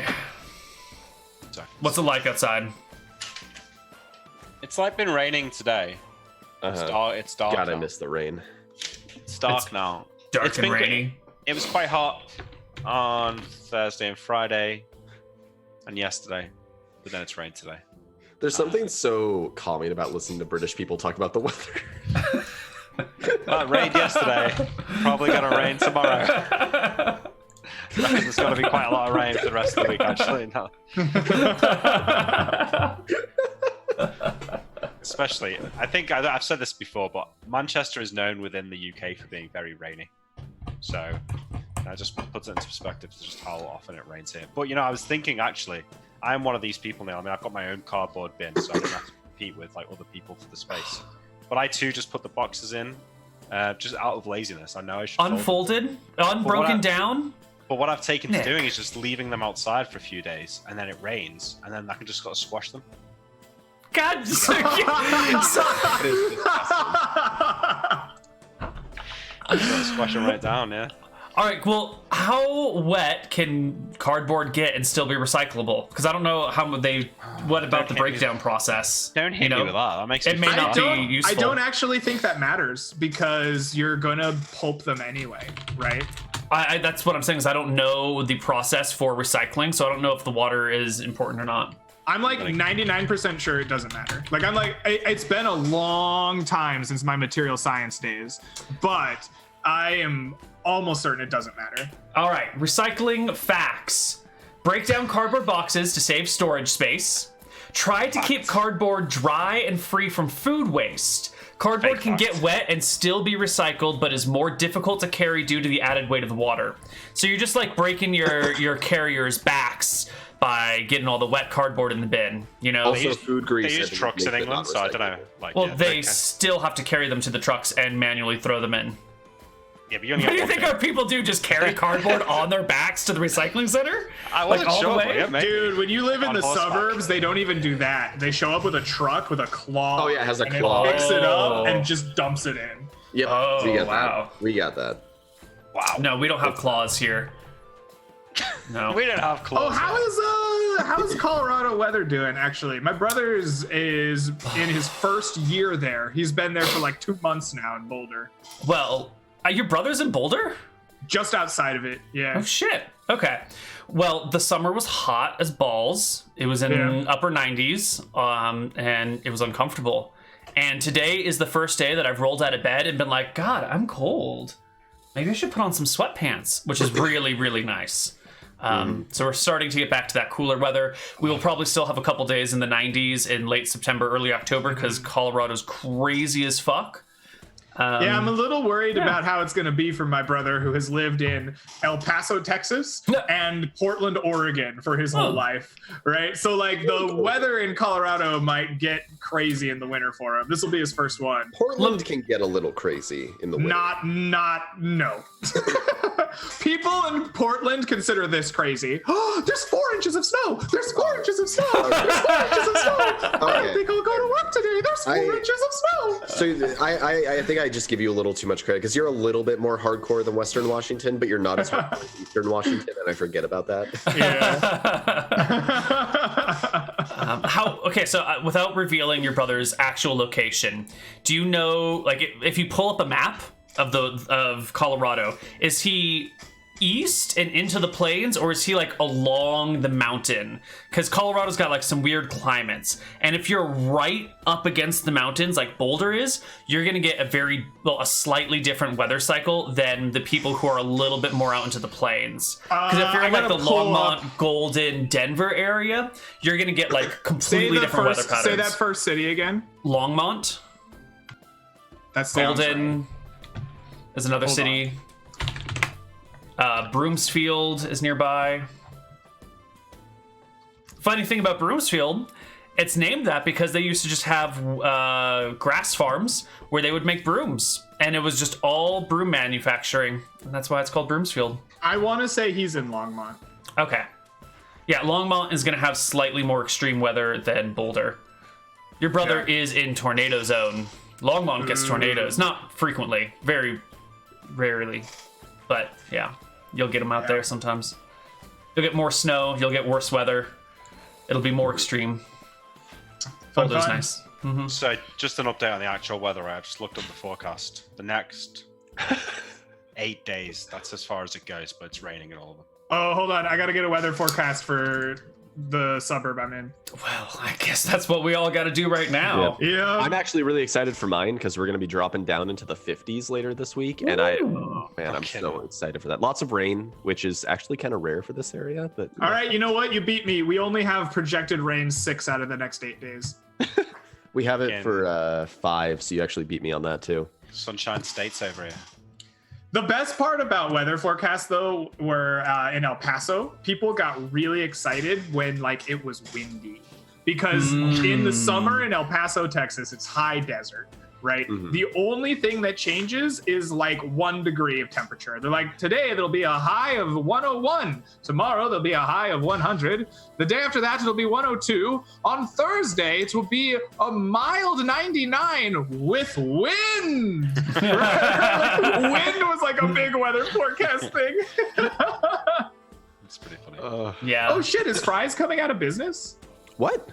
What's it like outside?
It's like been raining today. It's dark.
God,
now.
I miss the rain.
It's dark now.
Dark and rainy.
It was quite hot on Thursday and Friday and yesterday, but then it's rained today.
There's something so calming about listening to British people talk about the weather.
Well, it rained yesterday. Probably gonna rain tomorrow. There's gonna be quite a lot of rain for the rest of the week, actually. No. Especially, I think I've said this before, but Manchester is known within the UK for being very rainy. So that just puts it into perspective to just how often it rains here. But I was thinking, actually, I'm one of these people now. I mean, I've got my own cardboard bin, so I don't have to compete with like other people for the space. But I too just put the boxes in, just out of laziness. I know I should
unfolded, unbroken down.
But what I've taken to doing is just leaving them outside for a few days, and then it rains, and then I can just squash them.
God,
Squash them right down, yeah.
All right, well, how wet can cardboard get and still be recyclable? Because I don't know what about the breakdown process?
Don't hit me with that. That makes
it may not be useful.
I don't actually think that matters, because you're gonna pulp them anyway, right?
That's what I'm saying, is I don't know the process for recycling, so I don't know if the water is important or not.
I'm like 99% sure it doesn't matter. Like, I'm like, it's been a long time since my material science days, but I am almost certain it doesn't matter.
All right, recycling facts. Break down cardboard boxes to save storage space. Try to keep cardboard dry and free from food waste. Cardboard can get wet and still be recycled, but is more difficult to carry due to the added weight of the water. So you're just like breaking your carrier's backs by getting all the wet cardboard in the bin,
Also, food grease.
They use trucks in England, so I don't know.
They still have to carry them to the trucks and manually throw them in.
Yeah, but you only
what do you think our people do? Just carry cardboard on their backs to the recycling center?
I wasn't
all
sure,
the way?
Yeah,
dude, when you live in the suburbs, they don't even do that. They show up with a truck with a claw.
Oh yeah, it has a
and
claw.
It picks it up and just dumps it in.
Yep.
Oh,
we got
wow.
That. We got that.
Wow.
No, we don't have claws here. No.
We don't have claws.
Oh, how's Colorado weather doing? Actually, my brother is in his first year there. He's been there for like 2 months now in Boulder.
Well, your brother's in Boulder?
Just outside of it, yeah.
Oh shit. Okay. Well, the summer was hot as balls. It was in upper 90s, and it was uncomfortable. And today is the first day that I've rolled out of bed and been like, God, I'm cold. Maybe I should put on some sweatpants, which is really, really nice. So we're starting to get back to that cooler weather. We will probably still have a couple days in the 90s in late September, early October, because Colorado's crazy as fuck.
Yeah, I'm a little worried about how it's going to be for my brother who has lived in El Paso, Texas and Portland, Oregon for his whole life, right? So like the weather in Colorado might get crazy in the winter for him. This will be his first one.
Portland can get a little crazy in the winter.
No. People in Portland consider this crazy. Oh, there's 4 inches of snow. There's 4 inches of snow. There's 4 inches of snow. I don't think I'll go to work today. There's 4 inches of snow.
So I think I just give you a little too much credit because you're a little bit more hardcore than Western Washington, but you're not as hardcore as Eastern Washington, and I forget about that.
Yeah. So without revealing your brother's actual location, do you know, like, if you pull up a map of Colorado, is he east and into the plains, or is he like along the mountain? Because Colorado's got like some weird climates, and if you're right up against the mountains like Boulder is, you're gonna get a slightly different weather cycle than the people who are a little bit more out into the plains. Because if you're in like the Longmont, Golden, Denver area, you're gonna get like completely different weather patterns.
Say that first city again.
Longmont.
That's
Golden.
Right.
Is another city. Broomsfield is nearby. Funny thing about Broomsfield, it's named that because they used to just have grass farms where they would make brooms, and it was just all broom manufacturing, and that's why it's called Broomsfield.
I want to say he's in Longmont.
Okay. Yeah, Longmont is going to have slightly more extreme weather than Boulder. Your brother is in tornado zone. Longmont gets tornadoes, not frequently, very rarely, but yeah, you'll get them out there sometimes. You'll get more snow, you'll get worse weather, it'll be more extreme. Boulder's nice. Mm-hmm.
So just an update on the actual weather. I just looked up the forecast. The next 8 days, that's as far as it goes, but it's raining in all of them.
Oh, hold on, I gotta get a weather forecast for the suburb I'm in.
Well, I guess that's what we all got to do right now.
Yeah.
I'm actually really excited for mine because we're going to be dropping down into the 50s later this week, and I'm so excited for that. Lots of rain, which is actually kind of rare for this area. But
all right, you know what? You beat me. We only have projected rain 6 out of the next 8 days.
We have it for 5, so you actually beat me on that too.
Sunshine State's over here.
The best part about weather forecasts, though, were in El Paso, people got really excited when like it was windy, because in the summer in El Paso, Texas, it's high desert, right? The only thing that changes is like 1 degree of temperature. They're like, today there'll be a high of 101. Tomorrow there'll be a high of 100. The day after that it'll be 102. On Thursday it will be a mild 99 with wind. Like, wind was like a big weather forecast thing.
It's pretty funny.
Yeah.
Oh shit, is Fry's coming out of business?
What?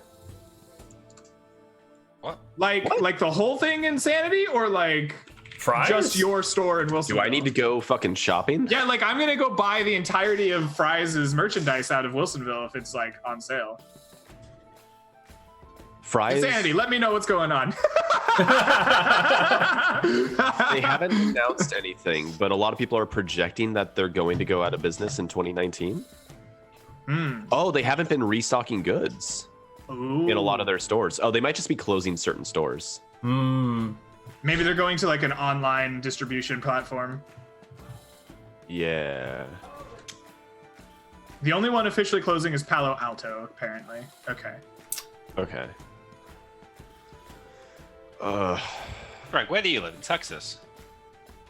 Like the whole thing Insanity, or like
Fry's?
Just your store in Wilsonville?
Do I need to go fucking shopping?
Yeah, like I'm gonna go buy the entirety of Fry's merchandise out of Wilsonville if it's like on sale.
Fry's?
Insanity, let me know what's going on.
They haven't announced anything, but a lot of people are projecting that they're going to go out of business in 2019. Oh, they haven't been restocking goods.
Ooh.
In a lot of their stores. Oh, they might just be closing certain stores.
Maybe they're going to like an online distribution platform.
Yeah.
The only one officially closing is Palo Alto, apparently. Okay.
Greg, where do you live? In Texas?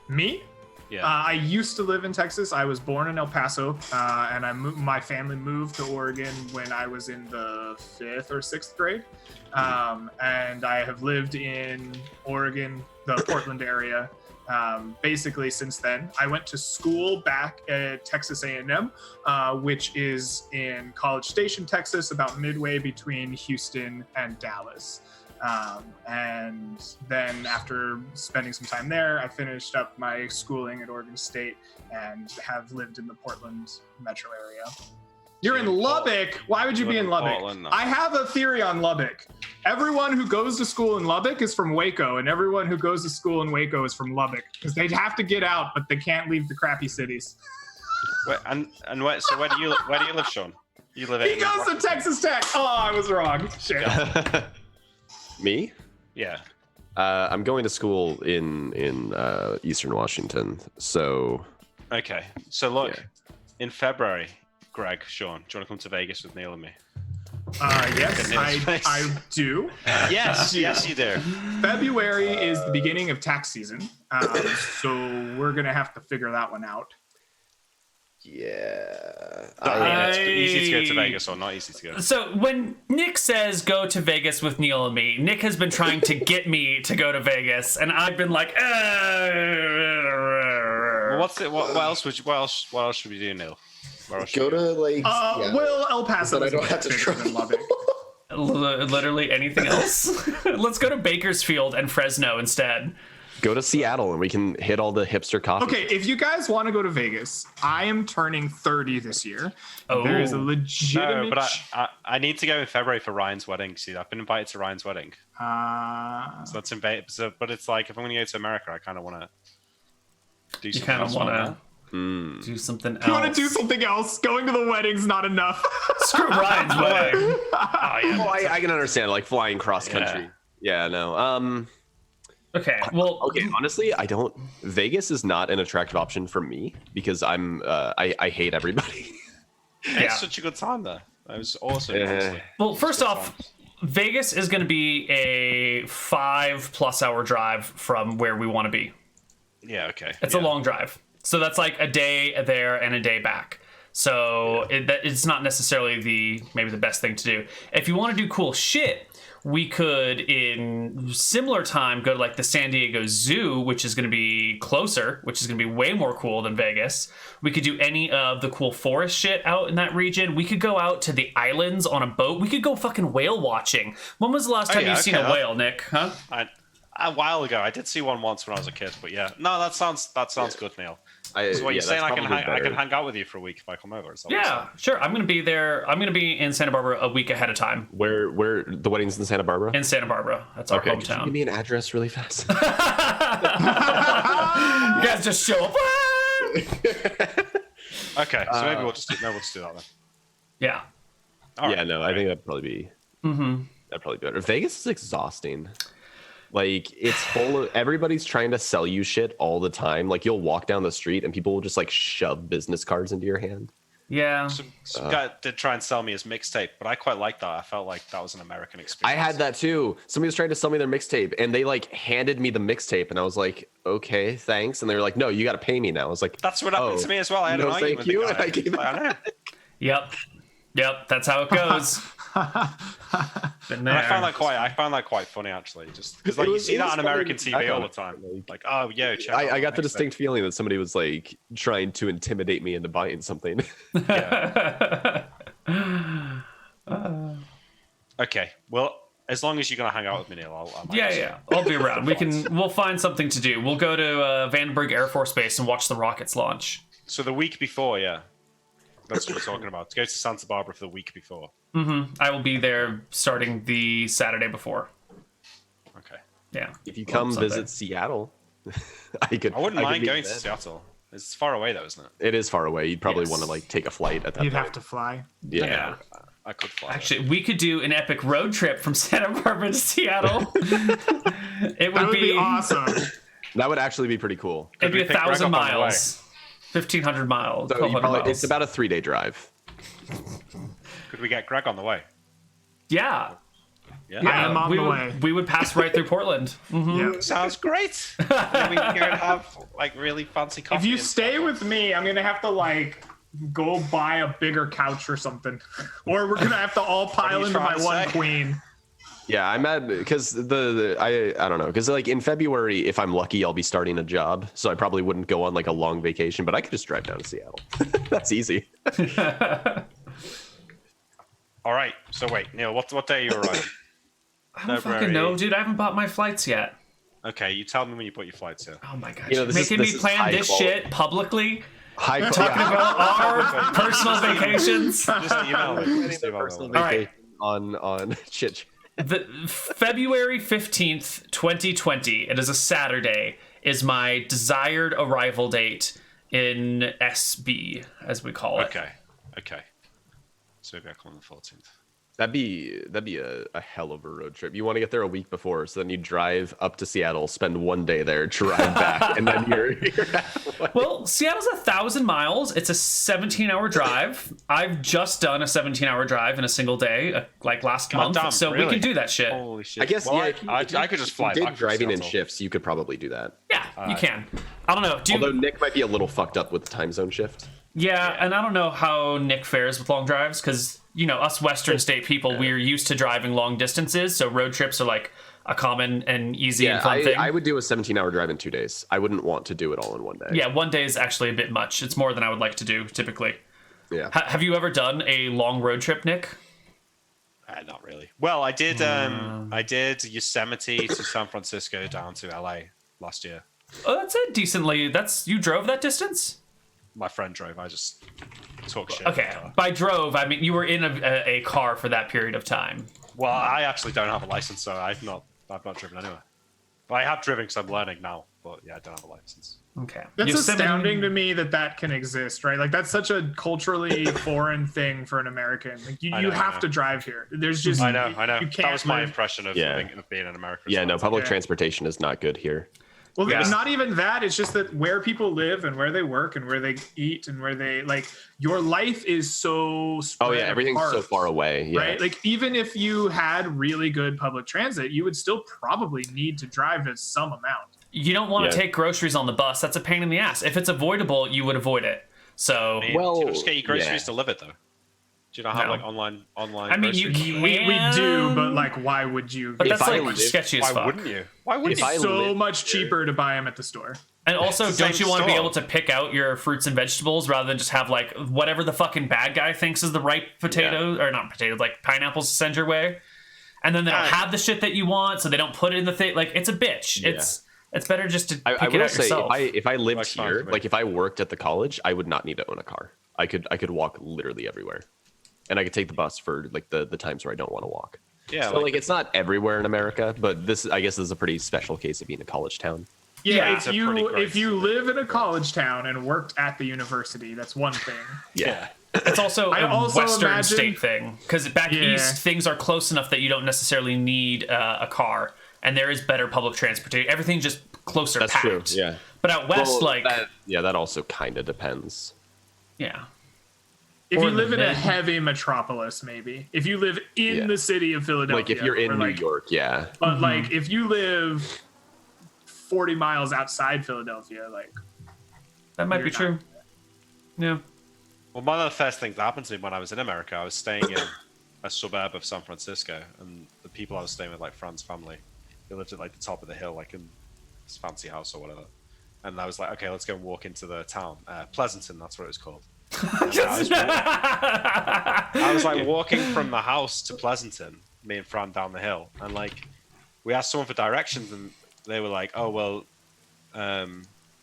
Me?
Yeah.
I used to live in Texas. I was born in El Paso, and my family moved to Oregon when I was in the 5th or 6th grade. And I have lived in Oregon, the Portland area, basically since then. I went to school back at Texas A&M, which is in College Station, Texas, about midway between Houston and Dallas. And then after spending some time there, I finished up my schooling at Oregon State and have lived in the Portland metro area. You're in Lubbock. Why would you be in Lubbock?
Portland, no.
I have a theory on Lubbock. Everyone who goes to school in Lubbock is from Waco, and everyone who goes to school in Waco is from Lubbock because they have to get out, but they can't leave the crappy cities.
So where do you live, Sean? You live
He goes to Texas Tech. Oh, I was wrong. Shit.
Me?
Yeah.
I'm going to school in Eastern Washington. So.
Okay. So look, in February, Greg, Sean, do you want to come to Vegas with Neal and me?
Yes, I do.
Yes, yes, you do.
February is the beginning of tax season, so we're gonna have to figure that one out.
Yeah.
It's easy to go to Vegas or not easy to go.
So when Nick says go to Vegas with Neal and me, Nick has been trying to get me to go to Vegas, and I've been like,
Well, what else should we do, Neal?
Go to like.
Well, El Paso.
But I don't have to travel.
literally anything else. Let's go to Bakersfield and Fresno instead.
Go to Seattle and we can hit all the hipster coffee.
Okay, if you guys want to go to Vegas, I am turning 30 this year.
Oh.
There is a legitimate...
No, but I need to go in February for Ryan's wedding. See, I've been invited to Ryan's wedding. So that's in Vegas. So, but it's like, if I'm going to go to America, I kind of want to do something else.
You kind of want to do something else.
You want to do something else? Going to the wedding's not enough.
Screw Ryan's wedding.
Well, I can understand, like flying cross country. Yeah, no.
Okay, well...
Okay, honestly, Vegas is not an attractive option for me because I hate everybody.
It's such a good time there. It was awesome. Honestly.
Well, first off, Vegas is going to be a 5+ hour drive from where we want to be.
Yeah, okay.
It's a long drive. So that's like a day there and a day back. So it's not necessarily maybe the best thing to do. If you want to do cool shit, we could, in similar time, go to like the San Diego Zoo, which is going to be closer, which is going to be way more cool than Vegas. We could do any of the cool forest shit out in that region. We could go out to the islands on a boat. We could go fucking whale watching. When was the last time you've seen a whale, Nick? Huh?
A while ago. I did see one once when I was a kid, but yeah. No, that sounds good, Neal. So what you're saying, I can hang out with you for a week if I come over.
Yeah, sure. I'm going to be there. I'm going to be in Santa Barbara a week ahead of time.
Where the wedding's in Santa Barbara?
In Santa Barbara. That's our hometown.
Could you give me an address really fast?
You guys just show up.
Okay, so maybe we'll just do that then.
Yeah.
All right.
Yeah, no, I think that'd probably be better. Vegas is exhausting. Like, it's full of everybody's trying to sell you shit all the time. Like, you'll walk down the street and people will just like shove business cards into your hand.
Yeah.
Some guy did try and sell me his mixtape, but I quite liked that. I felt like that was an American experience.
I had that too. Somebody was trying to sell me their mixtape and they like handed me the mixtape and I was like, okay, thanks. And they were like, no, you got to pay me now. I was like,
that's what happened to me as well. I had an argument
thank you.
with the guy.
And I gave it back.
Yep. That's how it goes.
And I found that quite funny actually, just because like you see that on American TV all the time. Like, oh yeah,
I got the distinct feeling that somebody was like trying to intimidate me into buying something.
Okay, well, as long as you're gonna hang out with me, Neal,
I'll be around. We'll find something to do. We'll go to Vandenberg Air Force Base and watch the rockets launch.
So the week before, that's what we're talking about. To go to Santa Barbara for the week before.
I will be there starting the Saturday before.
Okay.
Yeah.
If you come visit Seattle, I wouldn't
mind going to Seattle. It's far away though, isn't it?
It is far away. You'd probably want to like take a flight at that
You'd
point.
have to fly.
Yeah.
I could fly.
Actually, we could do an epic road trip from Santa Barbara to Seattle. It would be
awesome.
That would actually be pretty cool.
It'd be 1,000 miles. 1,500 miles.
So it's about a 3-day drive.
Could we get Greg on the way?
Yeah.
I am on the way.
We would pass right through Portland.
Yeah.
Sounds great. Then we can go and have like really fancy coffee.
If you stay with me, I'm gonna have to like go buy a bigger couch or something, or we're gonna have to all pile into my one queen.
Yeah, I'm mad because I don't know, because like in February, if I'm lucky, I'll be starting a job, so I probably wouldn't go on like a long vacation, but I could just drive down to Seattle. That's easy.
All right. So wait, Neal, what day are you arriving?
I don't fucking know, dude. I haven't bought my flights yet.
Okay, you tell me when you put your flights in.
Oh my god,
this
making me plan this shit publicly. Talking about our personal vacations.
Just email me. Just email me.
All right.
On Chit.
The February 15th, 2020, it is a Saturday, is my desired arrival date in SB, as we call it.
Okay. So maybe I come on the 14th.
That'd be a hell of a road trip. You want to get there a week before, so then you drive up to Seattle, spend one day there, drive back, and then you're halfway.
Well, Seattle's 1,000 miles. It's a 17-hour drive. I've just done a 17-hour drive in a single day, like last month.
Damn,
so
really?
we can do that shit.
Holy shit.
I guess,
well,
yeah.
I could just fly
if you
back
did
from
driving in
Seattle.
shifts, you could probably do that.
Yeah, you can. I don't know.
Although Nick might be a little fucked up with the time zone shift.
Yeah, and I don't know how Nick fares with long drives, because, you know, us Western state people, we're used to driving long distances, so road trips are like a common and easy and fun thing.
I would do a 17-hour drive in 2 days. I wouldn't want to do it all in one day.
Yeah, 1 day is actually a bit much. It's more than I would like to do, typically.
Yeah.
Have you ever done a long road trip, Nick?
Not really. Well, I did. I did Yosemite to San Francisco down to LA last year.
Oh, that's a decently... You drove that distance?
My friend drove. I just took shit.
Okay, by drove, I mean you were in a car for that period of time.
Well, I actually don't have a license, so I've not driven anywhere. But I have driven because I'm learning now. But yeah, I don't have a license.
Okay,
That's astounding to me that can exist, right? Like that's such a culturally foreign thing for an American. Like you have to drive here. There's just
I know.
You can't
That was my
live.
impression of being an American.
Yeah, no, public transportation is not good here.
Well,
Yeah.
not even that. It's just that where people live and where they work and where they eat and where they your life is so spread
Everything's
apart,
so far away. Yeah.
right? Like even if you had really good public transit, you would still probably need to drive to some amount.
You don't want to take groceries on the bus. That's a pain in the ass. If it's avoidable, you would avoid it. So,
do you just get your groceries delivered though? Do you not have like online?
I mean, you
groceries?
can.
We do, but like, why would you?
But that's like
lived-
sketchy as
Why
fuck.
wouldn't you? Why wouldn't
It's
you?
so much cheaper to buy them at the store.
And also,
It's the
don't
same
you want to be
store.
able to pick out your fruits and vegetables rather than just have like whatever the fucking bad guy thinks is the right potato or not potatoes, like pineapples to send your way, and then they don't have the shit that you want, so they don't put it in the thing. Like it's a bitch.
Yeah.
It's better just to pick
I
it
will
out
say,
yourself.
if I lived
That's fine
here,
for me.
like if I worked at the college, I would not need to own a car. I could walk literally everywhere, and I could take the bus for like the times where I don't want to walk.
Yeah,
So like it's not everywhere in America, but this I guess is a pretty special case of being a college town.
Yeah,
it's a pretty great
if you
city.
live in a college town and worked at the university, that's one thing.
Yeah.
It's also
I
a
also
Western
imagine-
state thing because back
Yeah.
east things are close enough that you don't necessarily need a car, and there is better public transportation. Everything's just closer
That's
packed.
true. Yeah.
But out west,
Well, that also kind of depends.
yeah.
If
Or
you
the
live in a
mid.
heavy metropolis, maybe. If you live in
Yeah.
the city of Philadelphia.
Like if you're in
or,
New
like,
York, yeah.
But like if you live 40 miles outside Philadelphia, like
That might be
You're
true. Yeah.
Well, one of the first things that happened to me when I was in America, I was staying in a suburb of San Francisco, and the people I was staying with, like friends, family, they lived at like the top of the hill, like in this fancy house or whatever. And I was like, okay, let's go and walk into the town, Pleasanton, that's what it was called. And I was like walking from the house to Pleasanton, me and Fran down the hill, and like we asked someone for directions, and they were like, "Oh well,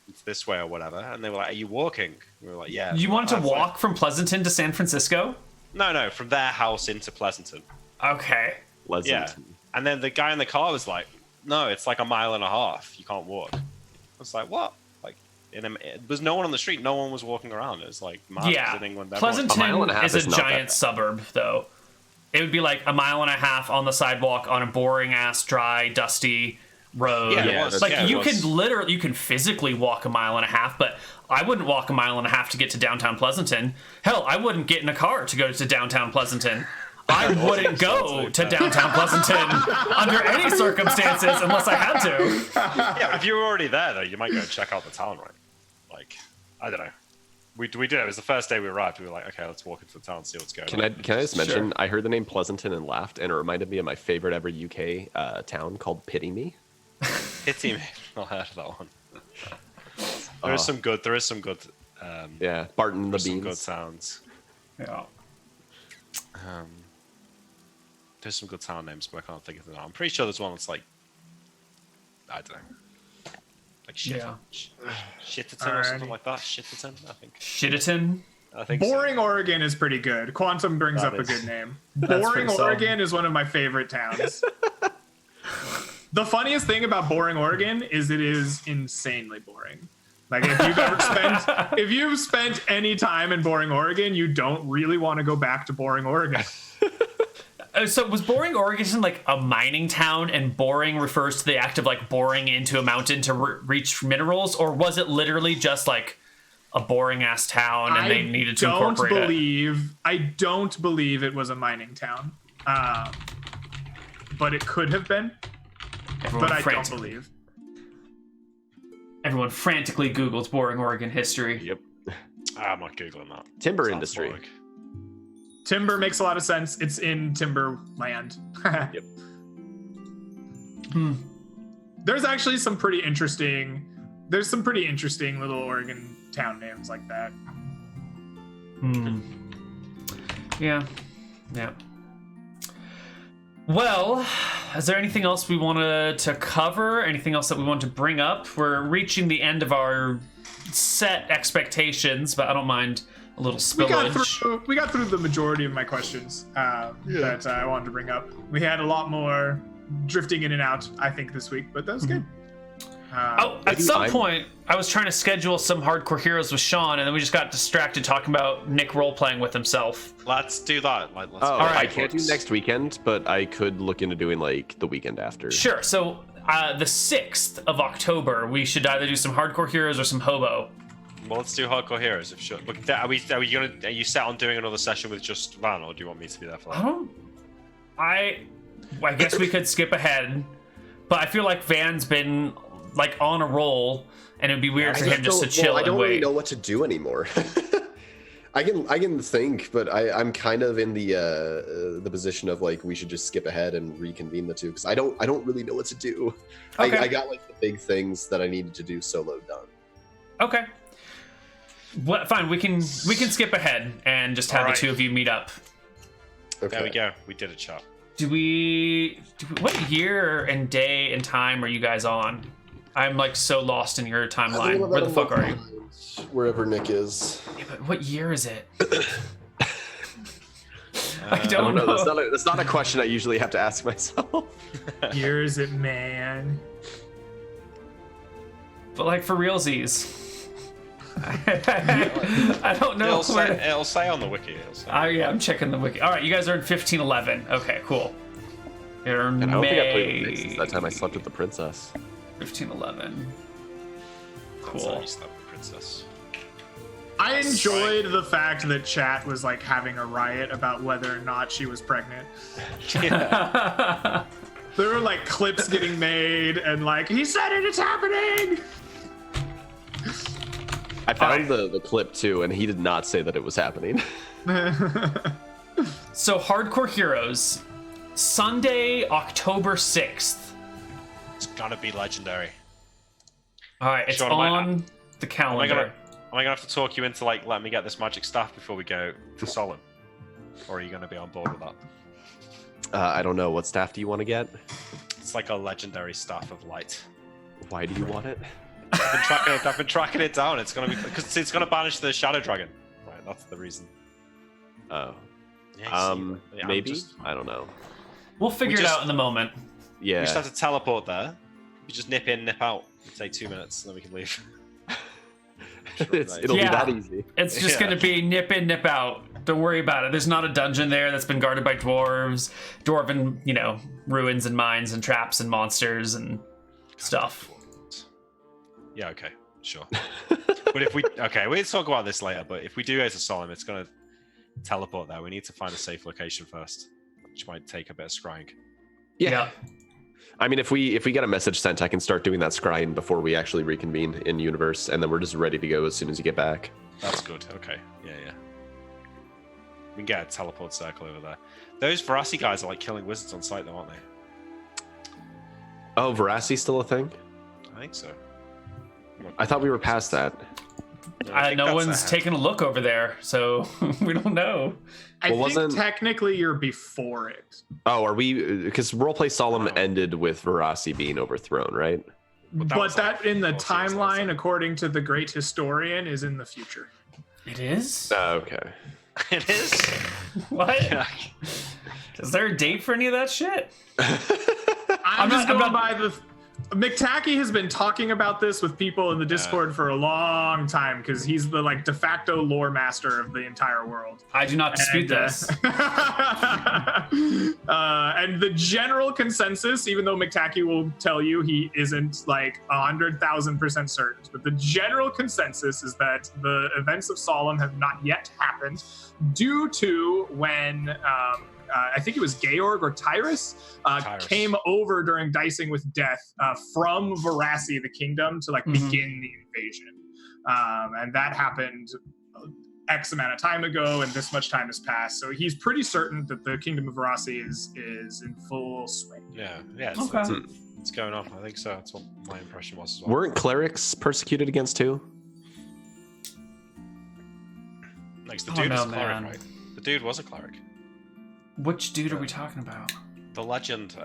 it's this way or whatever." And they were like, "Are you walking?" We were like, "Yeah."
You wanted to
I was like,
walk from Pleasanton to San Francisco?
No, from their house into Pleasanton.
Okay.
Pleasanton.
And then the guy in the car was like, "No, it's like a mile and a half. You can't walk." I was like, "What?" Like, there was no one on the street. No one was walking around. It was like miles
Yeah.
in England.
A mile
Pleasanton
and a half
is a
is not that
giant
bad.
suburb, though. It would be like a mile and a half on the sidewalk on a boring ass, dry, dusty road.
Yeah,
it was.
Like
Yeah, it
you
was.
you can physically walk a mile and a half, but I wouldn't walk a mile and a half to get to downtown Pleasanton. Hell, I wouldn't get in a car to go to downtown Pleasanton. I wouldn't go to downtown Pleasanton under any circumstances unless I had to.
Yeah, but if you were already there, though, you might go and check out the town, right? Like, I don't know. We did. It was the first day we arrived. We were like, okay, let's walk into the town and see what's going on.
Can I just mention? I heard the name Pleasanton and laughed, and it reminded me of my favorite ever UK town called Pity Me.
Pity Me. Not heard of that one. There is some good.
Yeah, Barton the Beans.
Some good sounds.
Yeah.
There's some good town names, but I can't think of them now. I'm pretty sure there's one that's like, I don't know, like Shitterton or something like that. Shitterton, I think.
Shitterton.
I think.
Boring, Oregon is pretty good. Quantum brings up a good name. Boring, Oregon is one of my favorite towns. The funniest thing about Boring, Oregon is it is insanely boring. Like if you've spent any time in Boring, Oregon, you don't really want to go back to Boring, Oregon.
So was Boring, Oregon like a mining town, and boring refers to the act of like boring into a mountain to reach minerals, or was it literally just like a boring ass town and they needed to incorporate it?
I don't believe it was a mining town, but it could have been. But I don't believe.
Everyone frantically Googles Boring, Oregon history.
Yep.
I'm not Googling that.
Timber industry.
Boring.
Timber makes a lot of sense. It's in timberland.
Yep.
There's actually some pretty interesting. There's some pretty interesting little Oregon town names like that.
Yeah. Well, is there anything else we wanted to cover? Anything else that we want to bring up? We're reaching the end of our set expectations, but I don't mind a little spillage.
We got through the majority of my questions that I wanted to bring up. We had a lot more drifting in and out, I think, this week, but that was good.
At some point, I was trying to schedule some Hardcore Heroes with Sean, and then we just got distracted talking about Nick role-playing with himself.
Let's do that. Let's
all right, I can't do next weekend, but I could look into doing like the weekend after.
Sure. So the 6th of October, we should either do some Hardcore Heroes or some Hobo.
Well, let's do Hardcore Heroes if sure. But are you set on doing another session with just Van, or do you want me to be there for that?
I guess we could skip ahead, but I feel like Van's been like on a roll, and it'd be weird for him just to chill and wait.
I don't really know what to do anymore. I can think, but I'm kind of in the position of like we should just skip ahead and reconvene the two, because I don't really know what to do.
Okay.
I got like the big things that I needed to do solo done.
Okay. Well, fine. We can skip ahead and just have the two of you meet up.
Okay.
There we go. We did a chat.
What year and day and time are you guys on? I'm like so lost in your timeline. Where the fuck are you?
Wherever Nick is.
Yeah, but what year is it?
I don't know. That's not a question I usually have to ask myself.
Year is it, man?
But like for realsies. I don't know.
It'll say on the wiki.
Yeah, I'm checking the wiki. All right, you guys are in 1511. Okay, cool.
And I don't think I played with Nick since that time I slept with the princess.
1511. Cool.
That's how you slept with the princess.
I enjoyed the fact that chat was like having a riot about whether or not she was pregnant.
Yeah.
There were like clips getting made and like, he said it, it's happening!
I found the clip too, and he did not say that it was happening.
So, Hardcore Heroes, Sunday, October 6th.
It's gonna be legendary.
All right, it's
Sean,
on the calendar.
Am I gonna have to talk you into like let me get this magic staff before we go to Solemn, or are you gonna be on board with that?
I don't know. What staff do you want to get?
It's like a legendary staff of light.
Why do you want it?
I've been tracking it down. It's gonna be because it's gonna banish the shadow dragon. Right, that's the reason.
Oh.
Yeah,
maybe. I don't know.
We'll figure it out in the moment.
Yeah.
We just have to teleport there. You just nip in, nip out. It'll take 2 minutes, and then we can leave.
It'll be that easy.
It's just gonna be nip in, nip out. Don't worry about it. There's not a dungeon there that's been guarded by dwarves, dwarven, ruins and mines and traps and monsters and stuff.
Yeah, okay, sure. But if we'll talk about this later, but if we do go to Solemn, it's going to teleport there. We need to find a safe location first, which might take a bit of scrying.
Yeah.
I mean, if we get a message sent, I can start doing that scrying before we actually reconvene in universe, and then we're just ready to go as soon as you get back.
That's good. Okay. Yeah. We can get a teleport circle over there. Those Verasi guys are like killing wizards on sight, though, aren't they?
Oh, Verasi still a thing?
I think so.
I thought we were past that.
No one's taken a look over there, so we don't know.
I think technically you're before it.
Oh, are we? Because Roleplay Solemn ended with Verasi being overthrown, right?
But that in the timeline, according to the great historian, is in the future.
It is?
Okay.
It is?
What? Is there a date for any of that shit?
I'm just going by the... McTacky has been talking about this with people in the Discord for a long time because he's the like de facto lore master of the entire world.
I do not dispute this.
And the general consensus, even though McTacky will tell you he isn't like 100,000% certain, but the general consensus is that the events of Solemn have not yet happened due to when I think it was Georg or Tyrus came over during Dicing with Death from Verasi, the kingdom, to like begin the invasion. And that happened X amount of time ago, and this much time has passed. So he's pretty certain that the kingdom of Verasi is in full swing.
Yeah, it's going on. I think so. That's what my impression was as well.
Weren't clerics persecuted against too?
Like, the dude was a cleric, right? The dude was a cleric.
Which dude are we talking about?
The legend,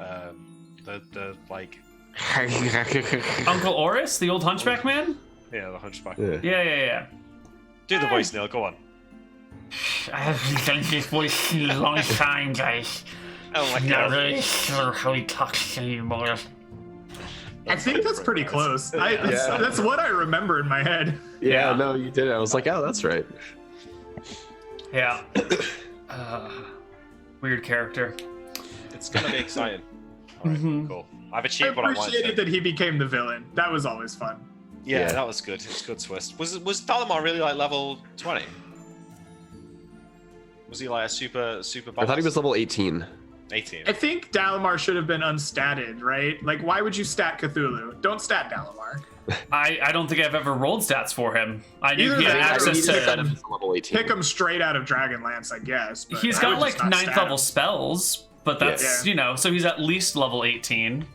the like...
Uncle Oris, the old hunchback man?
Yeah, the hunchback.
Yeah.
Do the voice, Neal, go on.
I haven't done this voice in a long time, guys.
Oh my
I'm
god.
not really sure how he talks anymore.
I think that's pretty close. That's what I remember in my head.
Yeah, no, you did it. I was like, oh, that's right.
Yeah. Weird character.
It's gonna be exciting. All right, cool. I've achieved what I wanted.
I appreciated that he became the villain. That was always fun.
Yeah, that was good. It was a good twist. Was Dalamar really like level 20? Was he like a super boss?
I thought he was level 18.
18.
I think Dalamar should have been unstatted, right? Like, why would you stat Cthulhu? Don't stat Dalamar.
I don't think I've ever rolled stats for him. I knew he had access to
pick him straight out of Dragonlance, I guess.
He's got like 9th level spells, but that's, so he's at least level 18.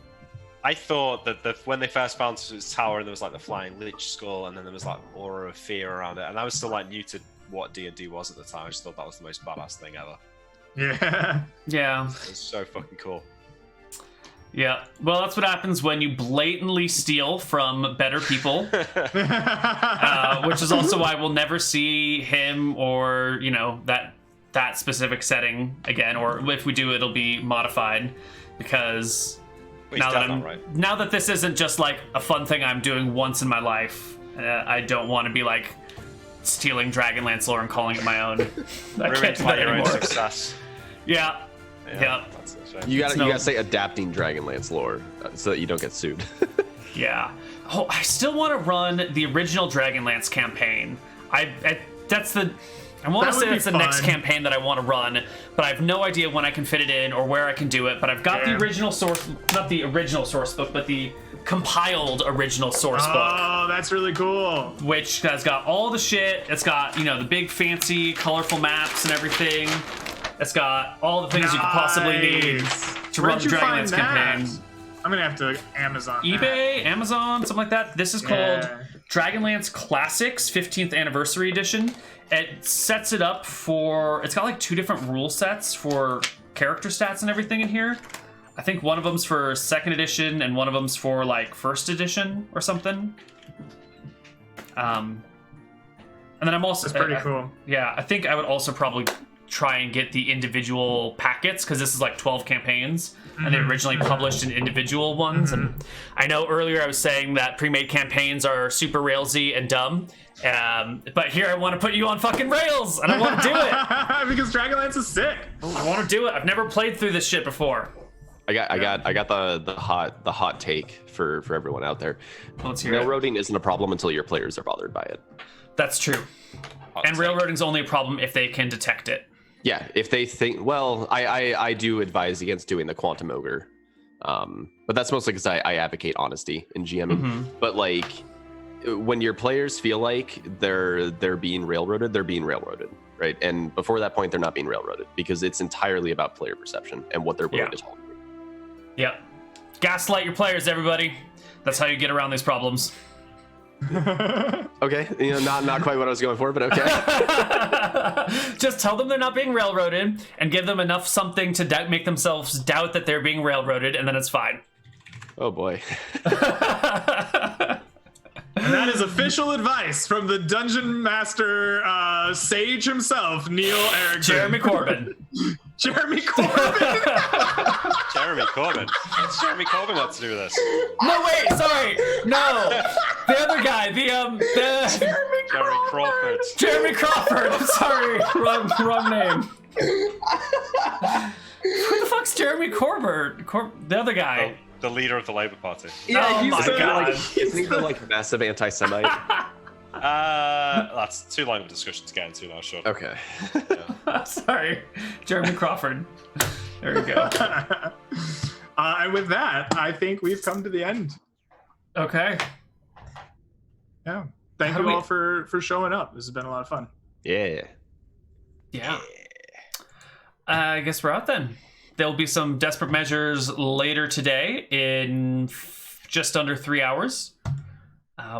I thought that when they first found his tower, and there was like the flying lich skull, and then there was like aura of fear around it, and I was still like new to what D&D was at the time. I just thought that was the most badass thing ever.
Yeah.
It was so fucking cool.
Yeah, well, that's what happens when you blatantly steal from better people, which is also why we'll never see him or, that specific setting again, or if we do, it'll be modified, because now that this isn't just like a fun thing I'm doing once in my life, I don't want to be like stealing Dragonlance lore and calling it my own. I can't do that anymore.
Success.
Yeah.
You gotta say adapting Dragonlance lore so that you don't get sued.
Yeah. Oh, I still want to run the original Dragonlance campaign. I want to say that's the next campaign that I want to run, but I have no idea when I can fit it in or where I can do it. But I've got the original source, not the original source book, but the compiled original source book.
Oh, that's really cool.
Which has got all the shit. It's got, the big fancy colorful maps and everything. It's got all the things you could possibly need to run the Dragonlance campaign.
I'm gonna have to Amazon
eBay, Amazon, something like that. This is called Dragonlance Classics 15th Anniversary Edition. It sets it up for... It's got like 2 different rule sets for character stats and everything in here. I think one of them's for 2nd edition and one of them's for like 1st edition or something. And then I'm also...
That's pretty cool.
Yeah, I think I would also probably try and get the individual packets, because this is like 12 campaigns and they originally published in individual ones. And I know earlier I was saying that pre-made campaigns are super railsy and dumb, but here I want to put you on fucking rails and I want to do it
because Dragonlance is sick.
I want to do it. I've never played through this shit before.
I got the hot take for everyone out there.
Let's hear
Railroading isn't a problem until your players are bothered by it.
That's true. And railroading's only a problem if they can detect it.
Yeah, if they think, well, I do advise against doing the Quantum Ogre But that's mostly because I advocate honesty in GMing. But like, when your players feel like they're being railroaded, they're being railroaded, right? And before that point, they're not being railroaded because it's entirely about player perception and what they're willing to tolerate.
Yep. Gaslight your players, everybody. That's how you get around these problems.
Okay, not quite what I was going for, but okay.
Just tell them they're not being railroaded and give them enough something to make themselves doubt that they're being railroaded, and then it's fine.
Oh boy.
And that is official advice from the Dungeon Master sage himself, Neal Erickson.
Jeremy Corbyn.
Jeremy Corbyn.
Jeremy Corbyn. What's Jeremy Corbyn got to do with this?
No, wait, sorry. No. The other guy,
Jeremy Crawford.
Jeremy Crawford. I'm sorry. Wrong name. Who the fuck's Jeremy Corbyn? The other guy.
Oh, the leader of the Labour Party.
Yeah, oh my God.
Isn't he the like massive anti-Semite?
That's too long of a discussion to get into now, sure.
Okay.
Sorry. Jeremy Crawford. There we go.
And with that, I think we've come to the end.
Okay.
Yeah. Thank you all for showing up. This has been a lot of fun.
Yeah.
I guess we're out then. There'll be some desperate measures later today in just under 3 hours,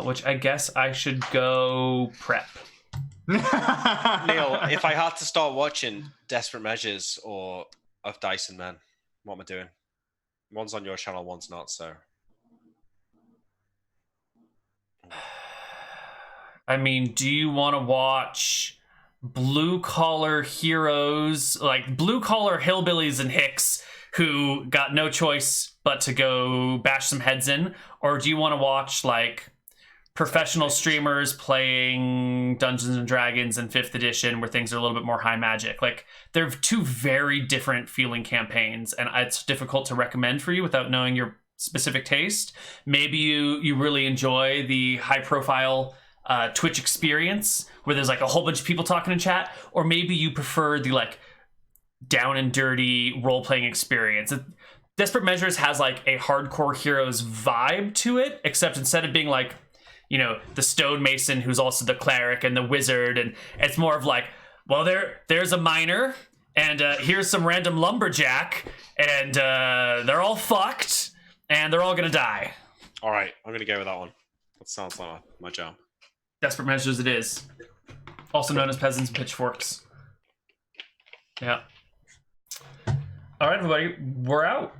which I guess I should go prep.
Neal, if I had to start watching Desperate Measures or Of Dyson Men, what am I doing? One's on your channel, one's not, so.
I mean, do you want to watch blue collar heroes, like blue collar hillbillies and hicks who got no choice but to go bash some heads in? Or do you want to watch like professional streamers playing Dungeons and Dragons in 5th edition where things are a little bit more high magic? Like, they're two very different feeling campaigns, and it's difficult to recommend for you without knowing your specific taste. Maybe you really enjoy the high profile Twitch experience where there's like a whole bunch of people talking in chat, or maybe you prefer the like down and dirty role-playing experience. Desperate Measures has like a hardcore heroes vibe to it, except instead of being like, you know, the stonemason who's also the cleric and the wizard, and it's more of like, well, there's a miner and here's some random lumberjack and they're all fucked and they're all gonna die.
All right, I'm gonna go with that one. That sounds like my jam.
Desperate Measures it is. Also known as Peasants and Pitchforks. Yeah. All right, everybody, we're out.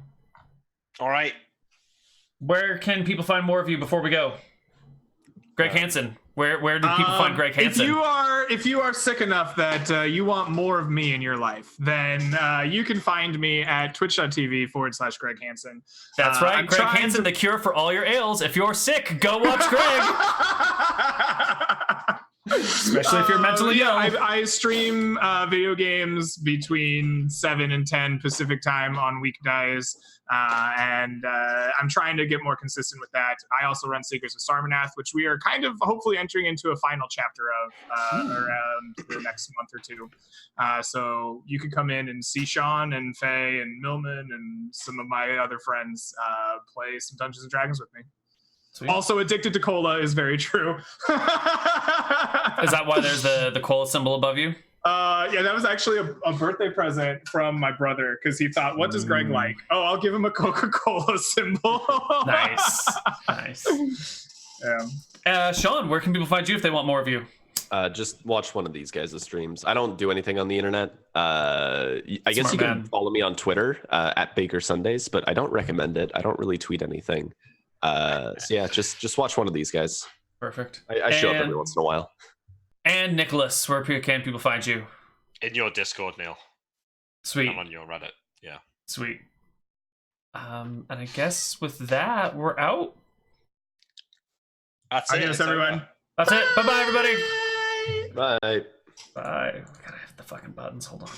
All right.
Where can people find more of you before we go? Greg Hansen. Where do people find Greg Hansen?
If you are sick enough that you want more of me in your life, then you can find me at twitch.tv/Greg Hansen.
That's right. Greg Hansen, the cure for all your ails. If you're sick, go watch Greg. Especially if you're mentally ill.
I stream video games between 7 and 10 Pacific time on weekdays. And I'm trying to get more consistent with that. I also run Seekers of Sarmanath, which we are kind of hopefully entering into a final chapter of around the next month or two. So you can come in and see Sean and Faye and Millman and some of my other friends play some Dungeons and Dragons with me. Sweet. Also, addicted to cola is very true.
Is that why there's the cola symbol above you?
Yeah, that was actually a birthday present from my brother because he thought, what does Greg like? Oh, I'll give him a Coca-Cola symbol.
Nice. Yeah. Sean, where can people find you if they want more of you?
Just watch one of these guys' streams. I don't do anything on the internet. I guess you can follow me on Twitter at Baker Sundays, but I don't recommend it. I don't really tweet anything. So yeah, just watch one of these guys.
Perfect.
I show up every once in a while.
And Nicholas, where can people find you?
In your Discord, Neal.
Sweet.
I'm on your Reddit. Yeah.
Sweet. And I guess with that, we're out.
That's it.
Adios, everyone.
That's it. Bye-bye, everybody.
Bye.
Bye. Gotta have the fucking buttons. Hold on.